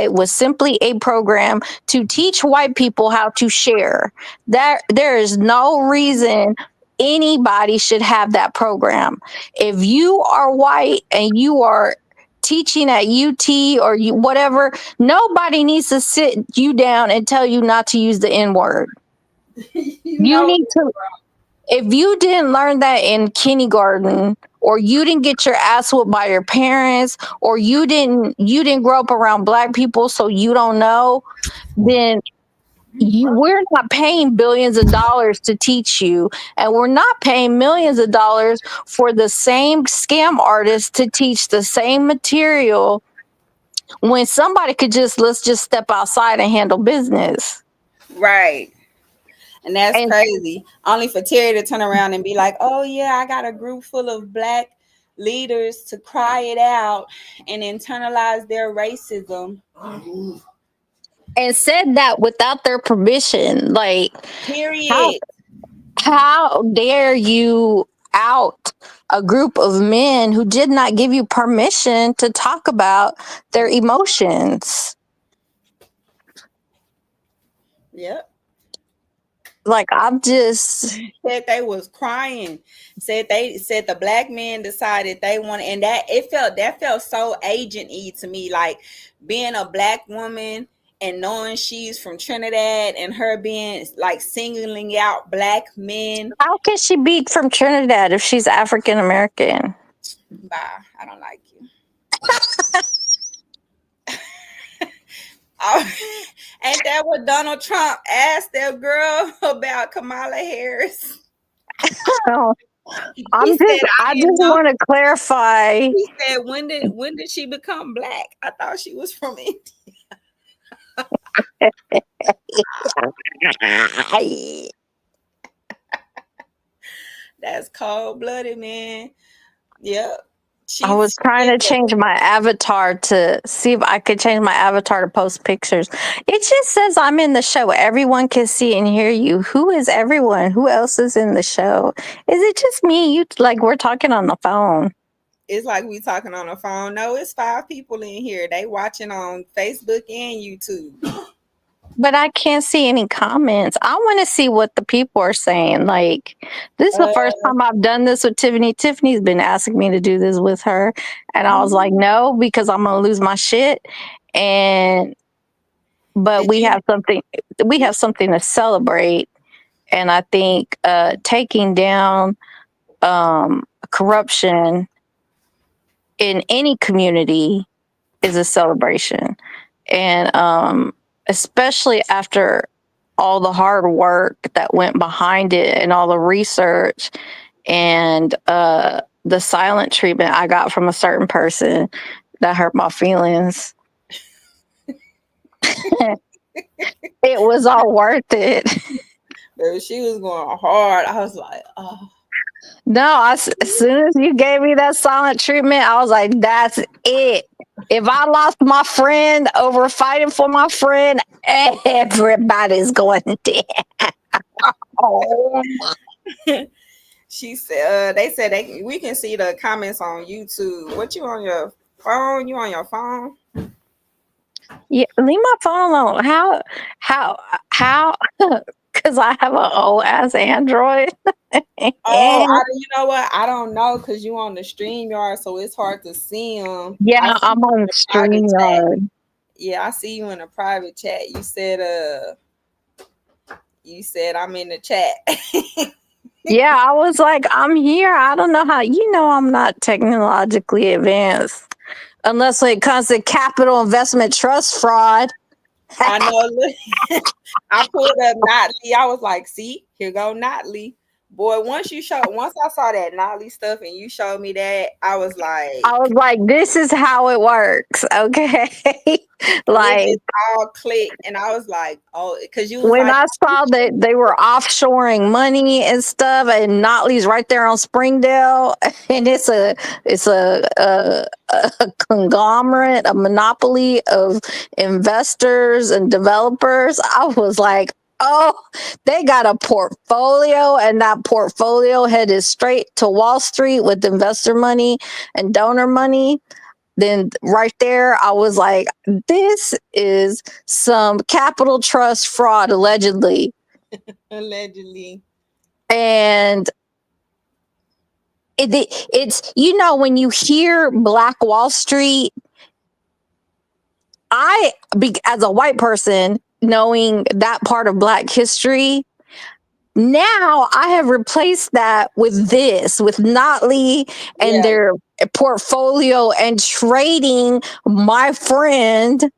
was simply a program to teach white people how to share. There is no reason anybody should have that program. If you are white and you are teaching at UT or whatever, nobody needs to sit you down and tell you not to use the N-word. You need to. If you didn't learn that in kindergarten, or you didn't get your ass whooped by your parents, or you didn't grow up around Black people, so you don't know, then we're not paying billions of dollars to teach you, and we're not paying millions of dollars for the same scam artists to teach the same material when somebody could let's just step outside and handle business.
Right. And that's crazy. Only for Terry to turn around and be like, oh yeah, I got a group full of Black leaders to cry it out and internalize their racism.
And said that without their permission. Like,
period.
How dare you out a group of men who did not give you permission to talk about their emotions?
Yep.
Like, I'm just
said they was crying. Said the Black men decided they wanted, and that felt so agent-y to me, like being a Black woman and knowing she's from Trinidad and her being like singling out Black men.
How can she be from Trinidad if she's African American?
Bye. I don't like you. Ain't that what Donald Trump asked that girl about Kamala Harris?
I just want to clarify.
He said, when did she become Black? I thought she was from India. That's cold-blooded, man. Yep.
I was trying to change my avatar to see if I could change my avatar to post pictures. It just says I'm in the show. Everyone can see and hear you. Who is everyone? Who else is in the show? Is it just me? We're talking on the phone.
It's like we talking on the phone. No, it's 5 people in here. They watching on Facebook and YouTube.
But I can't see any comments. I want to see what the people are saying. Like, this is the first time I've done this with Tiffany. Tiffany's been asking me to do this with her. And I was like, no, because I'm going to lose my shit. But we have something to celebrate. And I think taking down corruption in any community is a celebration. And especially after all the hard work that went behind it and all the research and the silent treatment I got from a certain person that hurt my feelings. It was all worth it.
Baby, she was going hard. I was like, oh.
No, as soon as you gave me that silent treatment, I was like, that's it. If I lost my friend over fighting for my friend, everybody's going dead. Oh.
She said, they said we can see the comments on YouTube. What, you on your phone? You on your phone?
Yeah, leave my phone alone. How? Because I have an old ass Android.
Oh, you know what? I don't know because you on the StreamYard, so it's hard to see them.
Yeah, I'm on the StreamYard.
Yeah, I see you in a private chat. You said I'm in the chat.
Yeah, I was like, I'm here. I don't know how. You know, I'm not technologically advanced unless it comes to capital investment trust fraud.
I know. I pulled up Notley. I was like, see, here go Notley. Boy, once I saw that Notley stuff and you showed me that, I was like,
this is how it works, okay? Like,
it all clicked, and I was like, oh, because you was
when
like,
I saw that they were offshoring money and stuff, and Notley's right there on Springdale, and it's a conglomerate, a monopoly of investors and developers. I was like, oh, they got a portfolio, and that portfolio headed straight to Wall Street with investor money and donor money. Then right there, I was like, this is some capital trust fraud, allegedly.
Allegedly.
And it's, you know, when you hear Black Wall Street, as a white person, knowing that part of Black history, now I have replaced that with Notley and their portfolio and trading my friend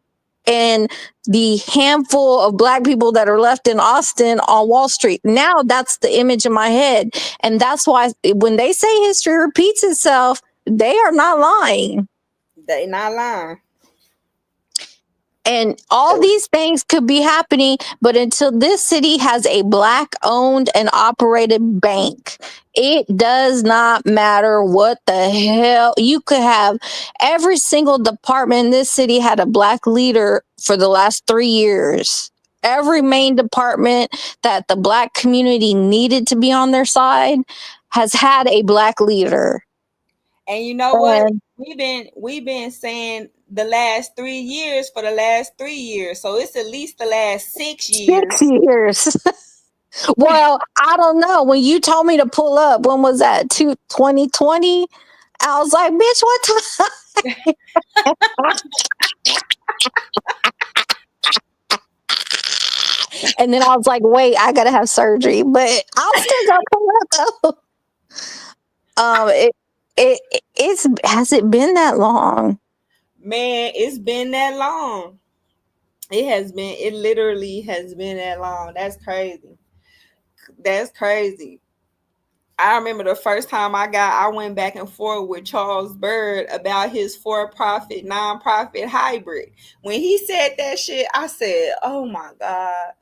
and the handful of Black people that are left in Austin on Wall Street. Now that's the image in my head. And that's why when they say history repeats itself, they are not lying.
They're not lying.
And all these things could be happening, but until this city has a Black owned and operated bank, it does not matter what the hell. You could have every single department in this city had a Black leader for the last 3 years. Every main department that the Black community needed to be on their side has had a Black leader.
And you know what? We've been saying the last 3 years for the last 3 years. So it's at least the last 6 years.
6 years. Well, I don't know. When you told me to pull up, when was that? 2020? I was like, bitch, what time? And then I was like, wait, I gotta have surgery, but I'll still go pull up though. Has it been that long?
Man, it's been that long. It literally has been that long. That's crazy. I remember the first time I went back and forth with Charles Bird about his for-profit, non-profit hybrid. When he said that shit, I said, oh my God.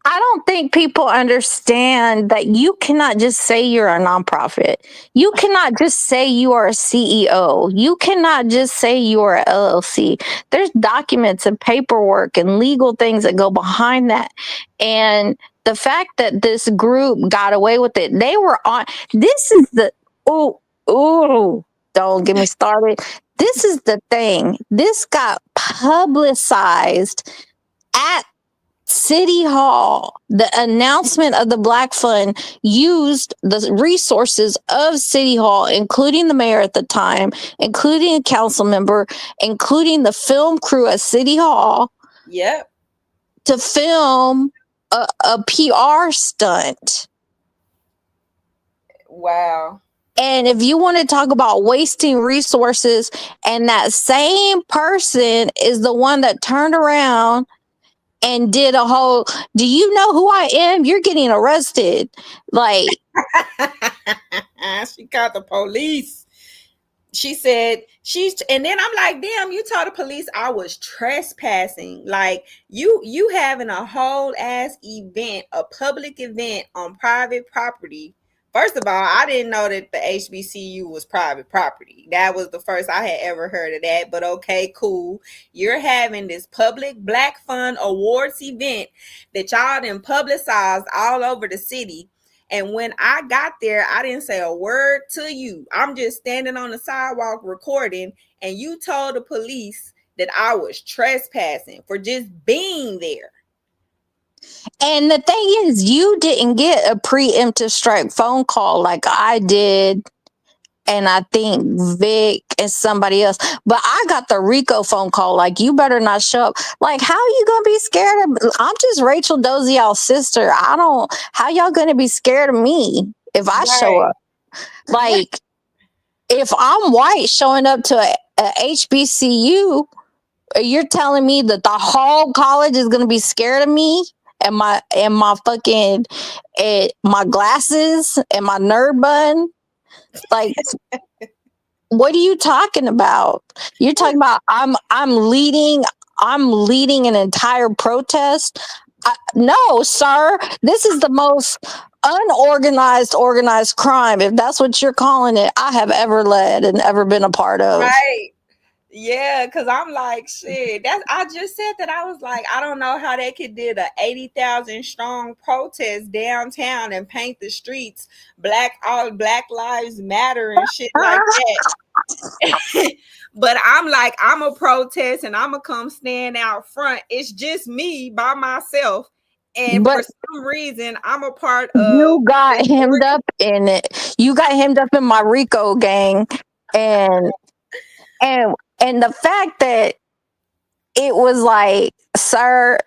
I don't think people understand that you cannot just say you're a nonprofit. You cannot just say you are a CEO. You cannot just say you are a LLC. There's documents and paperwork and legal things that go behind that. And the fact that this group got away with it, they were on, this is the, don't get me started. This is the thing. This got publicized at City Hall. The announcement of the Black Fund used the resources of City Hall, including the mayor at the time, including a council member, including the film crew at City Hall.
Yep.
To film a PR stunt.
Wow.
And if you want to talk about wasting resources, and that same person is the one that turned around and did a whole, do you know who I am? You're getting arrested. Like,
She called the police. She said and then I'm like, damn, you told the police I was trespassing. Like, you having a whole ass event, a public event on private property. First of all, I didn't know that the HBCU was private property. That was the first I had ever heard of that. But okay, cool. You're having this public Black Fun Awards event that y'all done publicized all over the city. And when I got there, I didn't say a word to you. I'm just standing on the sidewalk recording, and you told the police that I was trespassing for just being there.
and the thing is, you didn't get a preemptive strike phone call like I did, and I think Vic and somebody else. But I got the Rico phone call, like, you better not show up. Like, how are you gonna be scared of? I'm just Rachel Dozie, y'all's sister. How y'all gonna be scared of me if I show up? Like, if I'm white showing up to a HBCU, you're telling me that the whole college is gonna be scared of me and my fucking my glasses and my nerd bun? Like, what are you talking about? You're talking about I'm leading an entire protest. No, sir. This is the most unorganized organized crime, if that's what you're calling it, I have ever led and ever been a part of.
Right. Yeah, because I'm like, shit. I just said that. I was like, I don't know how they could did a 80,000 strong protest downtown and paint the streets all Black Lives Matter and shit like that. But I'm like, I'm a protest and I'm gonna come stand out front. It's just me by myself. And for some reason, I'm a part of.
You got hemmed up in it. You got hemmed up in my Rico gang, and the fact that it was like, sir,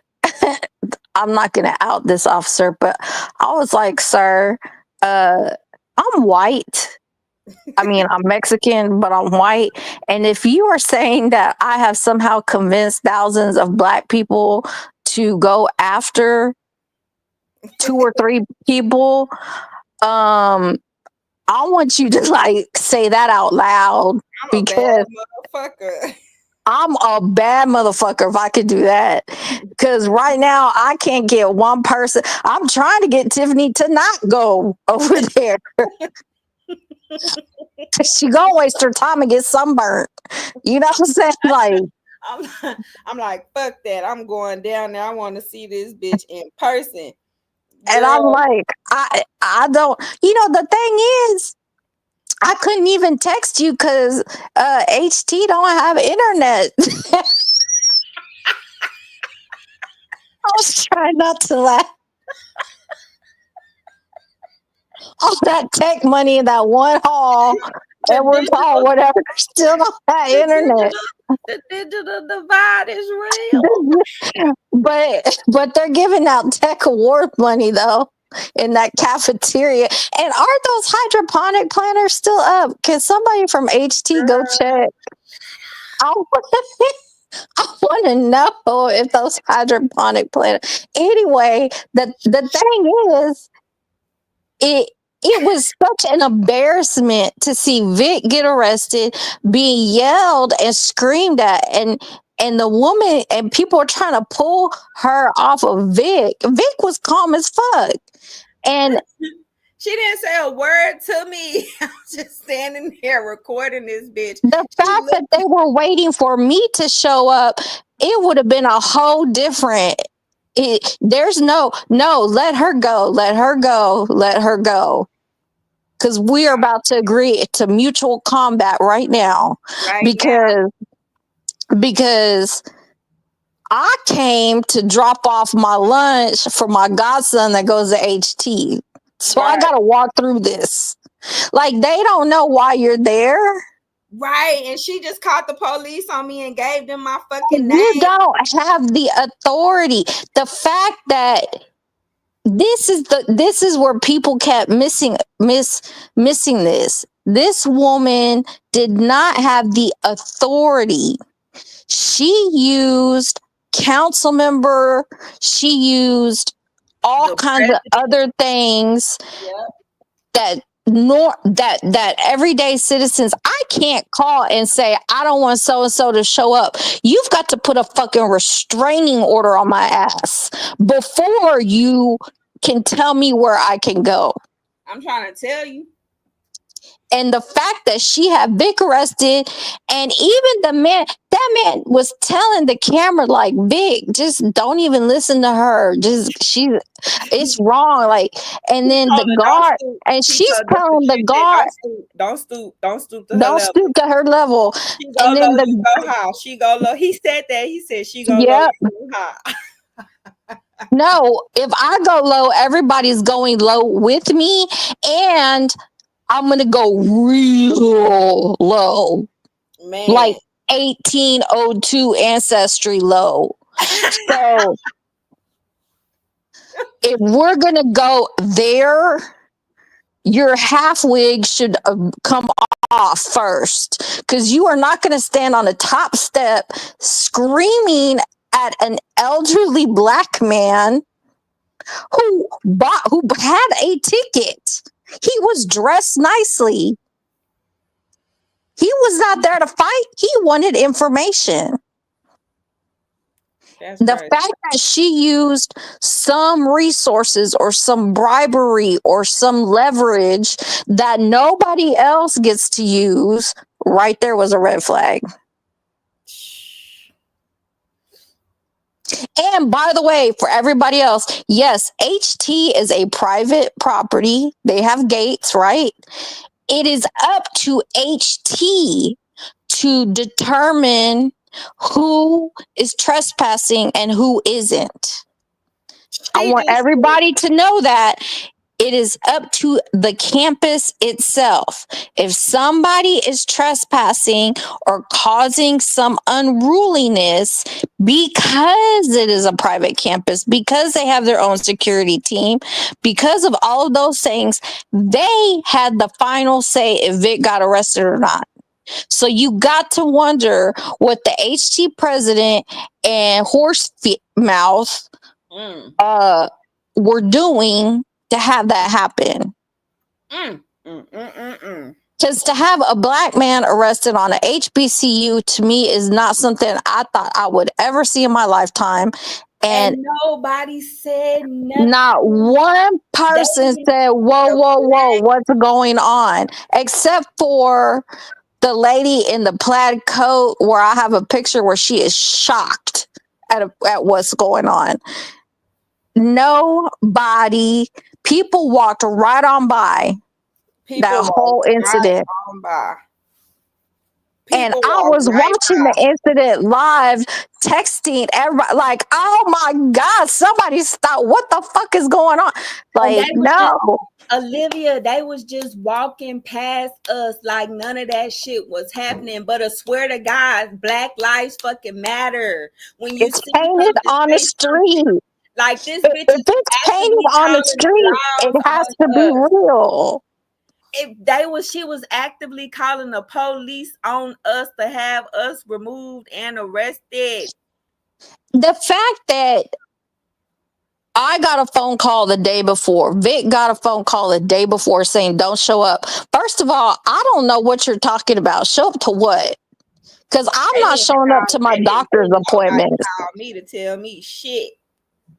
I'm not gonna out this officer, but I was like, sir, I'm white. I mean, I'm Mexican, but I'm white. And if you are saying that I have somehow convinced thousands of Black people to go after 2 or 3 people, I want you to like say that out loud, because I'm a bad motherfucker if I could do that. Because right now I can't get one person. I'm trying to get Tiffany to not go over there. She gonna waste her time and get sunburnt. You know what I'm saying? Like,
I'm like, fuck that. I'm going down there. I want to see this bitch in person.
And I'm like, I don't, the thing is, I couldn't even text you because HT don't have internet. I was trying not to laugh. All that tech money in that one hall, Edwards Hall, whatever, still on that internet.
The digital divide is real.
But they're giving out tech award money though in that cafeteria. And are those hydroponic planters still up? Can somebody from HT go check? I want to know if those hydroponic planters. Anyway, the thing is, it was such an embarrassment to see Vic get arrested, being yelled and screamed at, and the woman and people were trying to pull her off of Vic. Vic was calm as fuck. And
she didn't say a word to me. I was just standing there recording this bitch.
The fact that they were waiting for me to show up, it would have been a whole different. There's no, let her go. Because we are about to agree to mutual combat right now. Because I came to drop off my lunch for my godson that goes to HT. So I got to walk through this. Like, they don't know why you're there.
Right. And she just called the police on me and gave them my fucking name.
You don't have the authority. The fact that this is where people kept missing this. This woman did not have the authority. She used council member. She used all
The
kinds of other things that that everyday citizens, I can't call and say I don't want so and so to show up. You've got to put a fucking restraining order on my ass before you can tell me where I can go.
I'm trying to tell you.
And the fact that she had Vic arrested, and even that man was telling the camera, like, Vic, just don't even listen to her. It's wrong. Like, and then the guard, and she's telling the guard,
don't stoop
to her level.
She go
And then
low, you go high. She go low. He said that. He said she go low,
Yep.
you go high.
No, if I go low, everybody's going low with me, and I'm gonna go real low,
Man.
like 1802 ancestry low. So if we're gonna go there, your half wig should come off first, because you are not gonna stand on a top step screaming at an elderly black man who had a ticket. He was dressed nicely. He was not there to fight. He wanted information.
That's
The
right.
fact that she used some resources or some bribery or some leverage that nobody else gets to use, right there was a red flag. And by the way, for everybody else, yes, HT is a private property. They have gates, right? It is up to HT to determine who is trespassing and who isn't. I want everybody to know that it is up to the campus itself. If somebody is trespassing or causing some unruliness because it is a private campus, because they have their own security team, because of all of those things, they had the final say if Vic got arrested or not. So you got to wonder what the HT president and Horsemouth were doing to have that happen. Because to have a black man arrested on a HBCU, to me, is not something I thought I would ever see in my lifetime. And
nobody said nothing.
Not one person said, whoa, what's going on? Except for the lady in the plaid coat, where I have a picture where she is shocked at what's going on. Nobody, people walked right on by that whole incident. And I was watching the incident live, texting everybody, like, oh my God, somebody stop. What the fuck is going on? Like, no.
Olivia, they was just walking past us like none of that shit was happening. But I swear to God, Black lives fucking matter. When you
it's painted on the street.
Like this
If
bitch
it's painted on the street, it has to be real.
She was actively calling the police on us to have us removed and arrested.
The fact that I got a phone call the day before, Vic got a phone call the day before saying don't show up. First of all, I don't know what you're talking about. Show up to what? Because I'm not showing up to my doctor's appointments.
Call me to tell me shit.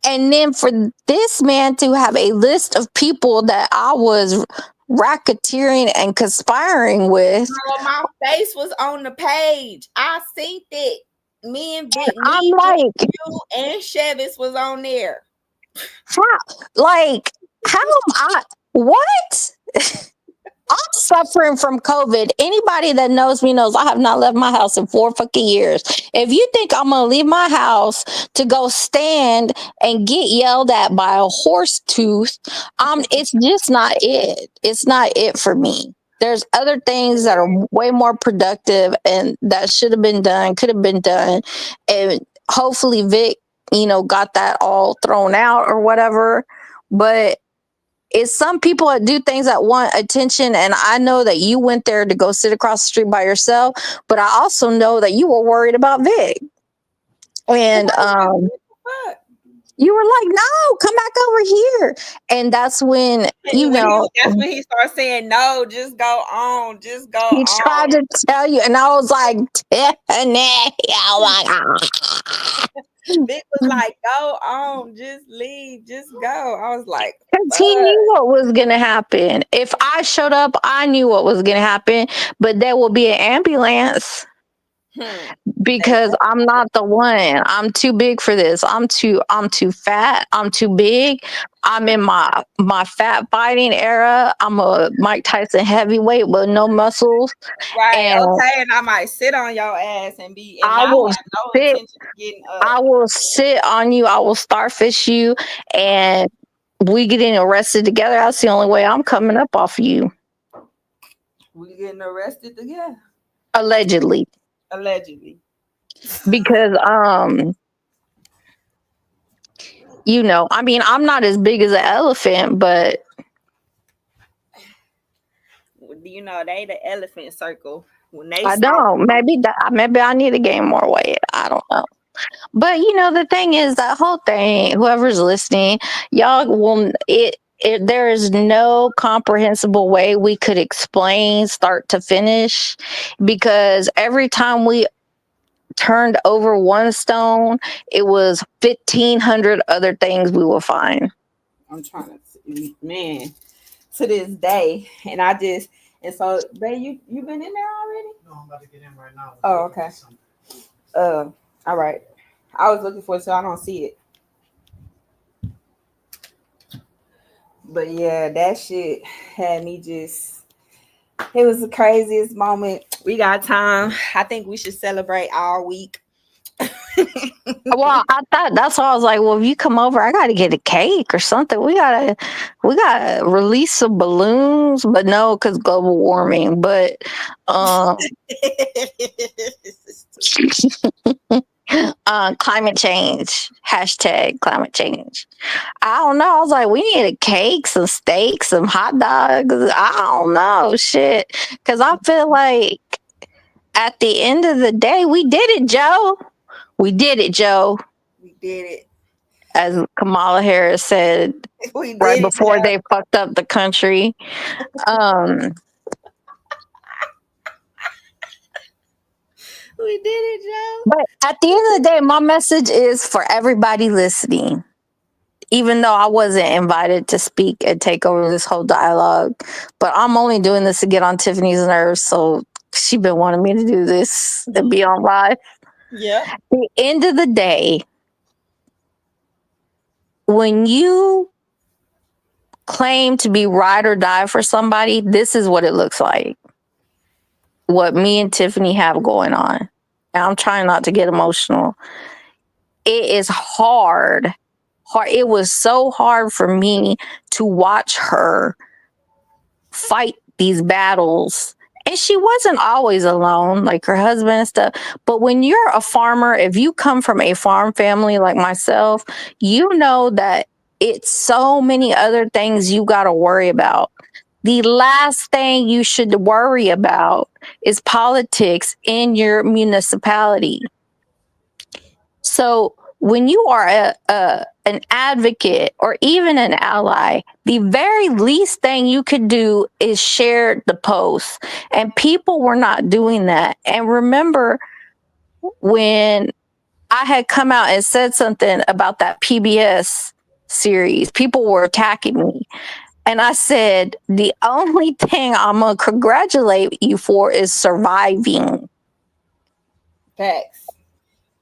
And then for this man to have a list of people that I was racketeering and conspiring with.
Girl, my face was on the page. I seen it. Me and Vic,
I'm like,
you and Chevis was on there.
How am I? What? I'm suffering from COVID. Anybody that knows me knows I have not left my house in 4 fucking years. If you think I'm going to leave my house to go stand and get yelled at by a horse tooth, it's just not it. It's not it for me. There's other things that are way more productive and that should have been done, could have been done. And hopefully Vic, got that all thrown out or whatever. But it's some people that do things that want attention, and I know that you went there to go sit across the street by yourself, but I also know that you were worried about Vic. And
What the fuck?
you were like, no, come back over here. And that's when, you know,
That's when he started saying, no, just go on. Just go
he
on.
tried to tell you. And I was like, Tiffany, oh my God.
Vic was like, go on, just leave, just go. I was like,
Because he knew what was going to happen. If I showed up, I knew what was going to happen. But there will be an ambulance. Because I'm not the one. I'm too big for this. I'm too fat. I'm too big. I'm in my fat fighting era. I'm a Mike Tyson heavyweight with no muscles.
right,
And
okay, and I might sit on your ass and be. And
I
I
will
have no
sit.
intention of getting up.
I will sit on you. I will starfish you, and we getting arrested together. That's the only way I'm coming up off of you.
We getting arrested together,
Allegedly. Because you know, I mean, I'm not as big as an elephant, but
you know, they the elephant circle. When they
I
start,
don't. Maybe I need to gain more weight. I don't know. But you know, the thing is, that whole thing, whoever's listening, y'all will there is no comprehensible way we could explain start to finish, because every time we turned over one stone, it was 1,500 other things we will find.
I'm trying to, man, to this day, and I just, and so, babe, you been in there already?
No, I'm about to get in right now.
Oh, okay. All right. I was looking for it, so I don't see it. But yeah, that shit had me just. It was the craziest moment. We got time. I think we should celebrate all week.
Well, I thought that's why I was like, well, if you come over, I got to get a cake or something. We gotta release some balloons, but no, because global warming. But climate change, hashtag climate change. I don't know. I was like, we need a cake, some steak, some hot dogs. I don't know, shit, because I feel like at the end of the day, we did it, Joe. We did it, Joe.
We did it.
As Kamala Harris said right before they fucked up the country.
We did it, Joe.
But at the end of the day, my message is for everybody listening. Even though I wasn't invited to speak and take over this whole dialogue, but I'm only doing this to get on Tiffany's nerves. So she been wanting me to do this and be on live.
Yeah.
At the end of the day, when you claim to be ride or die for somebody, this is what it looks like. What me and Tiffany have going on. And I'm trying not to get emotional. It is hard. It was so hard for me to watch her fight these battles. And she wasn't always alone, like her husband and stuff. But when you're a farmer, if you come from a farm family like myself, you know that it's so many other things you got to worry about. The last thing you should worry about is politics in your municipality. So when you are an advocate or even an ally, the very least thing you could do is share the post. And people were not doing that. And remember when I had come out and said something about that PBS series, people were attacking me. And I said, the only thing I'm going to congratulate you for is surviving.
Facts.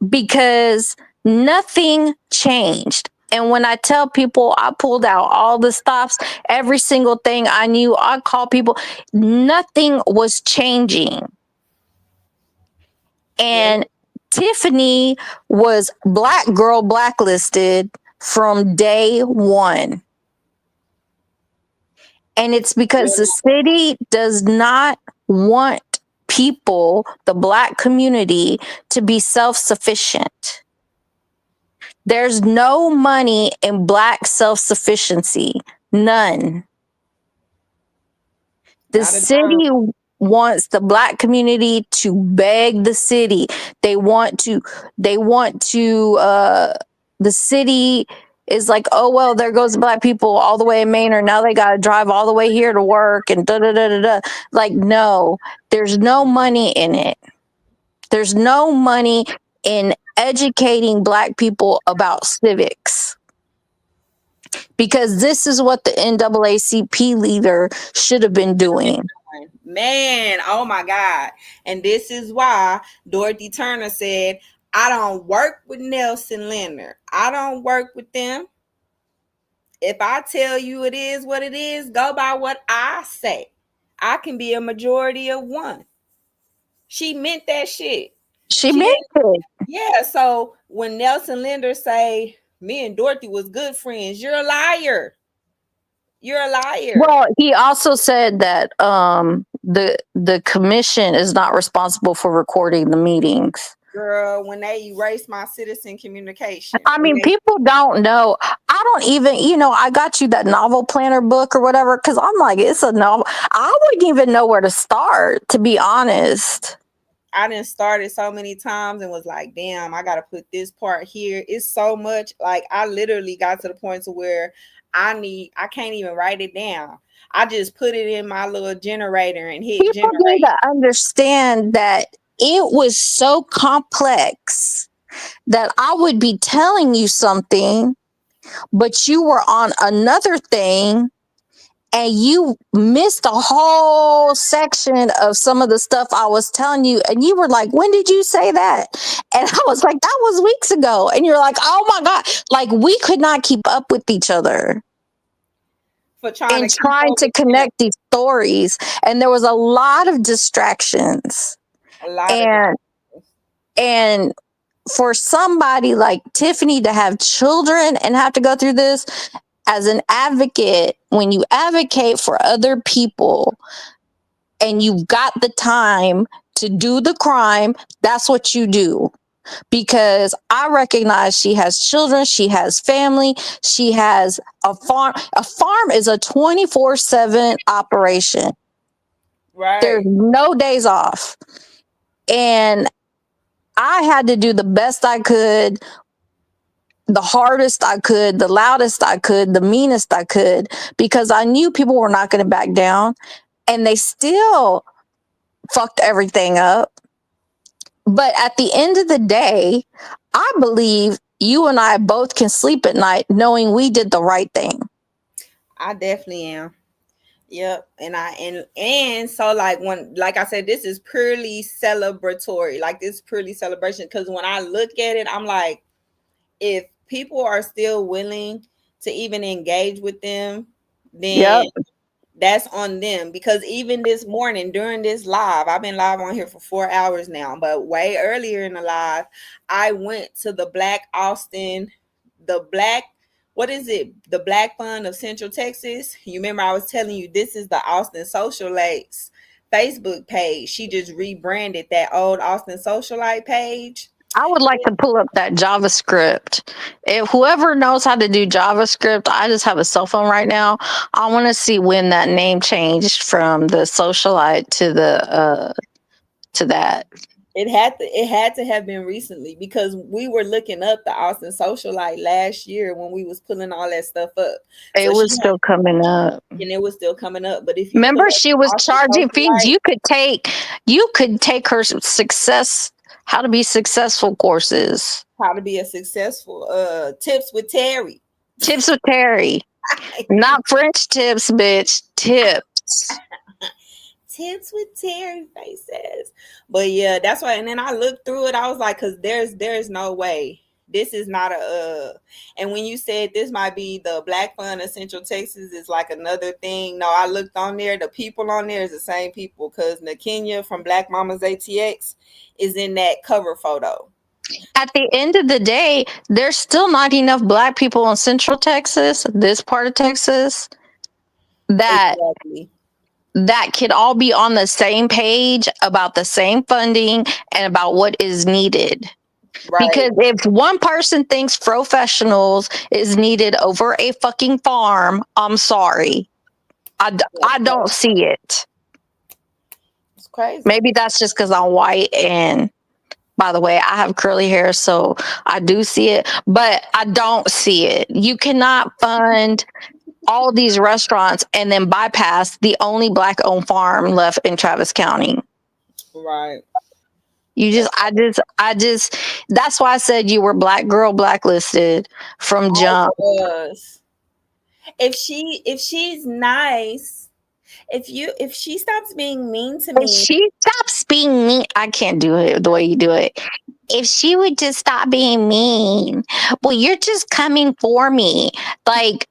Because nothing changed. And when I tell people I pulled out all the stops, every single thing I knew, I call people, nothing was changing. And Tiffany was Black girl blacklisted from day one. And it's because the city does not want people, the Black community, to be self-sufficient. There's no money in Black self-sufficiency. None. The city wants the black community to beg the city. They want to the city is like, oh well, there goes the black people all the way in Maine, or now they gotta drive all the way here to work and da da da da da. Like, no, there's no money in it. There's no money in educating black people about civics. Because this is what the NAACP leader should have been doing.
Man, oh my God. And this is why Dorothy Turner said, I don't work with Nelson Linder. I don't work with them. If I tell you it is what it is, go by what I say. I can be a majority of one. She meant that shit.
She meant it.
Yeah, so when Nelson Linder say, me and Dorothy was good friends, you're a liar. You're a liar.
Well, he also said that the commission is not responsible for recording the meetings.
Girl, when they erase my citizen communication.
I mean, people don't know. I don't even, I got you that novel planner book or whatever, because I'm like, it's a novel. I wouldn't even know where to start, to be honest.
I done started so many times and was like, damn, I got to put this part here. It's so much. Like, I literally got to the point to where I can't even write it down. I just put it in my little generator and hit
People
generate.
need to understand that it was so complex that I would be telling you something, but you were on another thing and you missed a whole section of some of the stuff I was telling you. And you were like, when did you say that? And I was like, that was weeks ago. And you're like, oh my God. Like, we could not keep up with each other. Trying to connect these stories, and there was a lot of distractions. And for somebody like Tiffany to have children and have to go through this as an advocate, when you advocate for other people and you've got the time to do the crime, that's what you do. Because I recognize she has children, she has family, she has a farm. A farm is a 24/7 operation.
Right.
There's no days off. And I had to do the best I could, the hardest I could, the loudest I could, the meanest I could, because I knew people were not going to back down. And they still fucked everything up. But at the end of the day, I believe you and I both can sleep at night knowing we did the right thing.
I definitely am. Yep. And so like I said, this is purely celebratory. Like, this is purely celebration. Because when I look at it, I'm like, if people are still willing to even engage with them, then that's on them. Because even this morning during this live, I've been live on here for 4 hours now, but way earlier in the live, I went to the Black Fund of Central Texas. You remember I was telling you, this is the Austin Socialites Facebook page. She just rebranded that old Austin Socialite page.
I would like to pull up that JavaScript. If whoever knows how to do JavaScript, I just have a cell phone right now. I want to see when that name changed from the socialite to that.
It had to have been recently, because we were looking up the Austin Socialite last year when we was pulling all that stuff up.
It was still coming up.
And it was still coming up. But if you
remember, she was charging fees. You could take her how to be successful courses.
How to be a successful tips with Terry.
Tips with Terry. Not French tips, bitch. Tips.
Tips with Terry faces. But yeah, that's why. And then I looked through it. I was like, because there's no way. This is not and when you said this might be the Black Fund of Central Texas is like another thing. No, I looked on there. The people on there is the same people, because Nakenya from Black Mamas ATX is in that cover photo.
At the end of the day, there's still not enough Black people in Central Texas, this part of Texas, that can all be on the same page about the same funding and about what is needed. Right. Because if one person thinks professionals is needed over a fucking farm, I'm sorry. I don't see it.
Crazy.
Maybe that's just because I'm white. And by the way, I have curly hair, so I do see it, but I don't see it. You cannot fund all these restaurants and then bypass the only Black-owned farm left in Travis County.
Right.
I just, that's why I said you were Black girl blacklisted from jump.
Was. If she's nice, if she stops being mean to
If
me,
she stops being mean, I can't do it the way you do it. If she would just stop being mean, well, you're just coming for me. Like,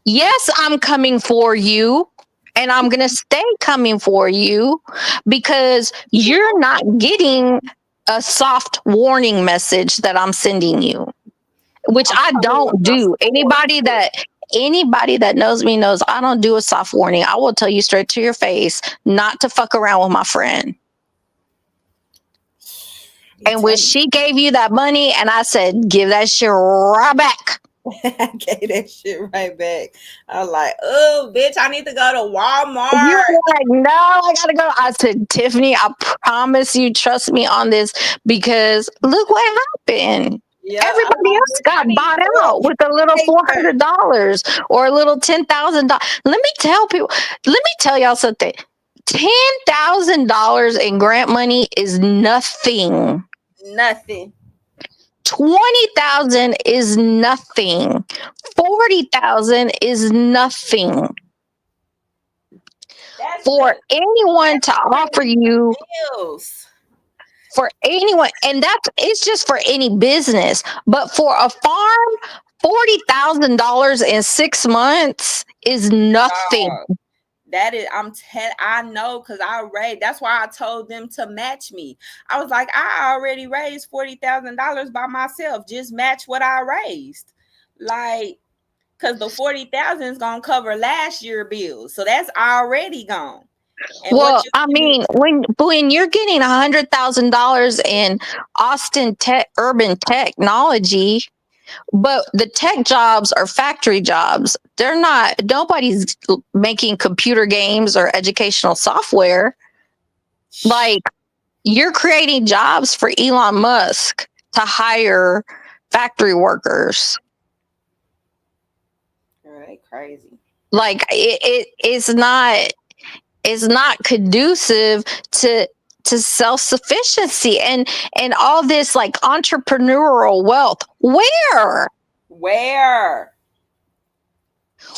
yes, I'm coming for you. And I'm going to stay coming for you because you're not getting a soft warning message that I'm sending you, which I don't do. Anybody that knows me knows I don't do a soft warning. I will tell you straight to your face not to fuck around with my friend. And when she gave you that money and I said, give that shit right back.
I gave that shit right back. I was like, oh, bitch, I need to go to Walmart.
You were like, no, I gotta go. I said, Tiffany, I promise you, trust me on this because look what happened.
Yeah,
everybody else got bought out with a little $400 or a little $10,000. Let me tell y'all something. $10,000 in grant money is nothing.
Nothing.
20,000 is nothing. 40,000 is nothing. For anyone to offer you, for anyone, and it's just for any business, but for a farm, $40,000 in 6 months is nothing.
That is, I know, because I raised. That's why I told them to match me. I was like, I already raised $40,000 by myself. Just match what I raised, like, because the $40,000 is gonna cover last year's bills, so that's already gone. And
well, I mean, when you're getting $100,000 in Austin Tech urban technology. But the tech jobs are factory jobs. Nobody's making computer games or educational software. Like, you're creating jobs for Elon Musk to hire factory workers.
Right, crazy.
Like, it's not conducive to self-sufficiency and all this like entrepreneurial wealth. Where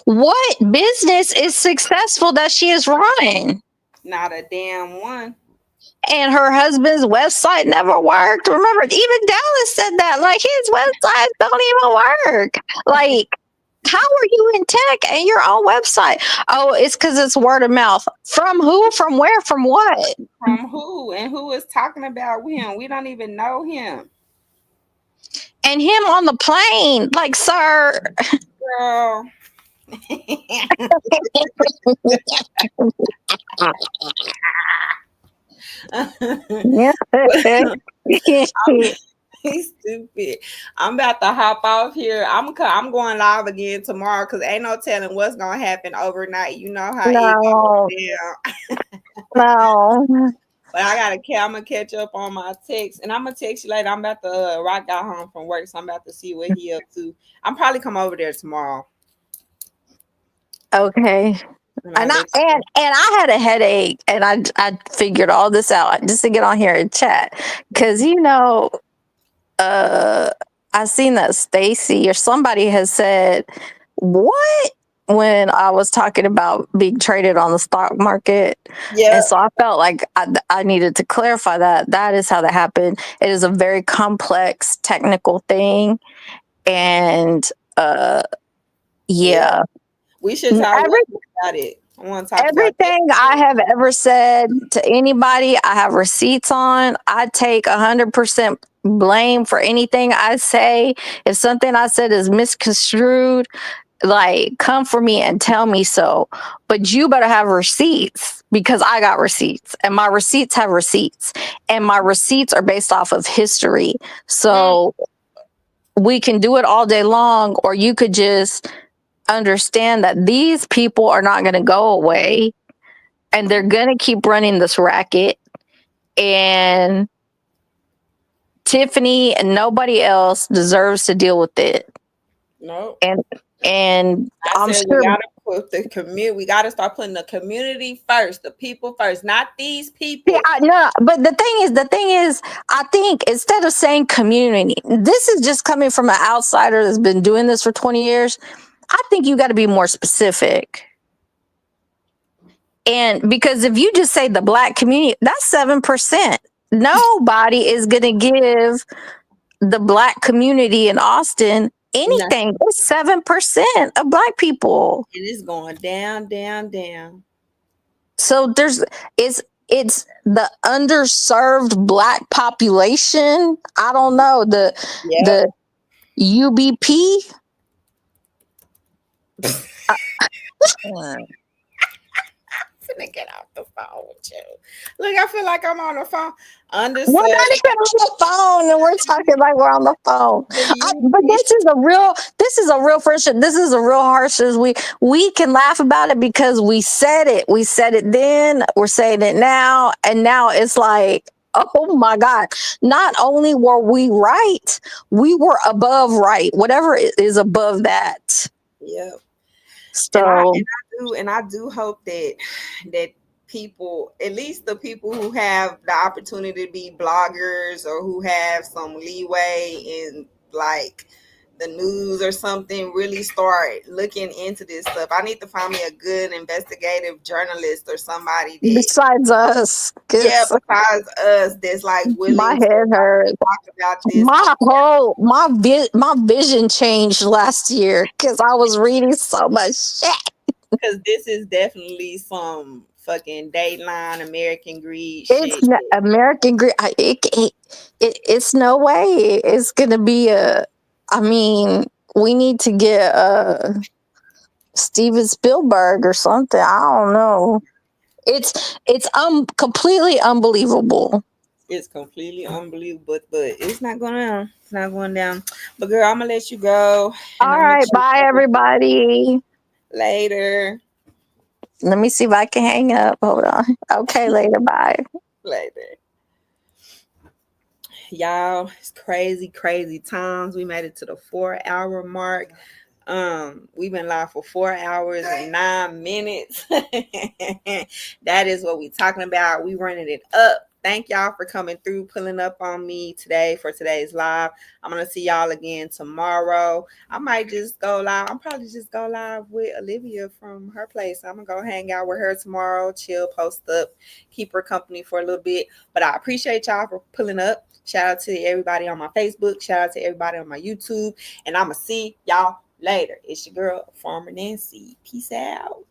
what business is successful that she is running?
Not a damn one.
And her husband's website never worked. Remember, even Dallas said that, like, his websites don't even work. Like, how are you in tech and your own website? Oh, it's because it's word of mouth. From who? From where? From what?
From who? And who is talking about him? We don't even know him.
And him on the plane, like, sir.
Girl. He's stupid. I'm about to hop off here. I'm going live again tomorrow because ain't no telling what's gonna happen overnight. You know how it goes down.
No.
But I'm gonna catch up on my text, and I'm gonna text you later. I'm about to Rock got home from work, so I'm about to see what he up to. I'm probably come over there tomorrow.
Okay. And I had a headache, and I figured all this out just to get on here and chat because I seen that Stacy or somebody has said what when I was talking about being traded on the stock market. Yeah. And so I felt like I needed to clarify that. That is how that happened. It is a very complex technical thing. And yeah.
We should talk about it. I want to talk
everything I have ever said to anybody, I have receipts on. I take 100% blame for anything I say. If something I said is misconstrued, like, come for me and tell me so. But you better have receipts because I got receipts and my receipts have receipts and my receipts are based off of history. So we can do it all day long, or you could just understand that these people are not going to go away and they're gonna keep running this racket. And Tiffany and nobody else deserves to deal with it.
No.
And I'm
I said
sure
we gotta put the community. We gotta start putting the community first, the people first, not these people.
no, but the thing is, I think instead of saying community, this is just coming from an outsider that's been doing this for 20 years. I think you got to be more specific. And because if you just say the Black community, that's 7%. Nobody is going to give the Black community in Austin anything. It's 7% of Black people.
And it's going down, down, down.
So it's the underserved Black population. I don't know, the UBP.
Finna get off the phone with you. Look, I feel like I'm on the phone.
We're not even on the phone, and we're talking like we're on the phone. But this is a real friendship. This is a real harshness. We can laugh about it because we said it. We said it then. We're saying it now, and now it's like, oh my God! Not only were we right, we were above right. Whatever is above that.
Yep.
So
and I do hope that people, at least the people who have the opportunity to be bloggers or who have some leeway in like the news or something, really start looking into this stuff. I need to find me a good investigative journalist or somebody
besides us.
Besides us, that's like willing
my head hurts.
Talk about this.
My vision changed last year because I was reading so much shit.
Because this is definitely some fucking Dateline American Greed
shit.
It's
American Greed. It's no way it's gonna be I mean, we need to get Steven Spielberg or something. I don't know. It's completely unbelievable.
It's completely unbelievable, but it's not going down. It's not going down. But girl, I'm gonna let you go.
All right, bye everybody.
Later.
Let me see if I can hang up. Hold on. Okay, later. Bye.
Later. Y'all, it's crazy times. We made it to the 4-hour mark. We've been live for 4 hours and 9 minutes. That is what we're talking about. We running it up. Thank y'all for coming through, pulling up on me today for today's live. I'm going to see y'all again tomorrow. I might just go live. I'm probably just go live with Olivia from her place. I'm going to go hang out with her tomorrow, chill, post up, keep her company for a little bit. But I appreciate y'all for pulling up. Shout out to everybody on my Facebook. Shout out to everybody on my YouTube. And I'm going to see y'all later. It's your girl, Farmer Nancy. Peace out.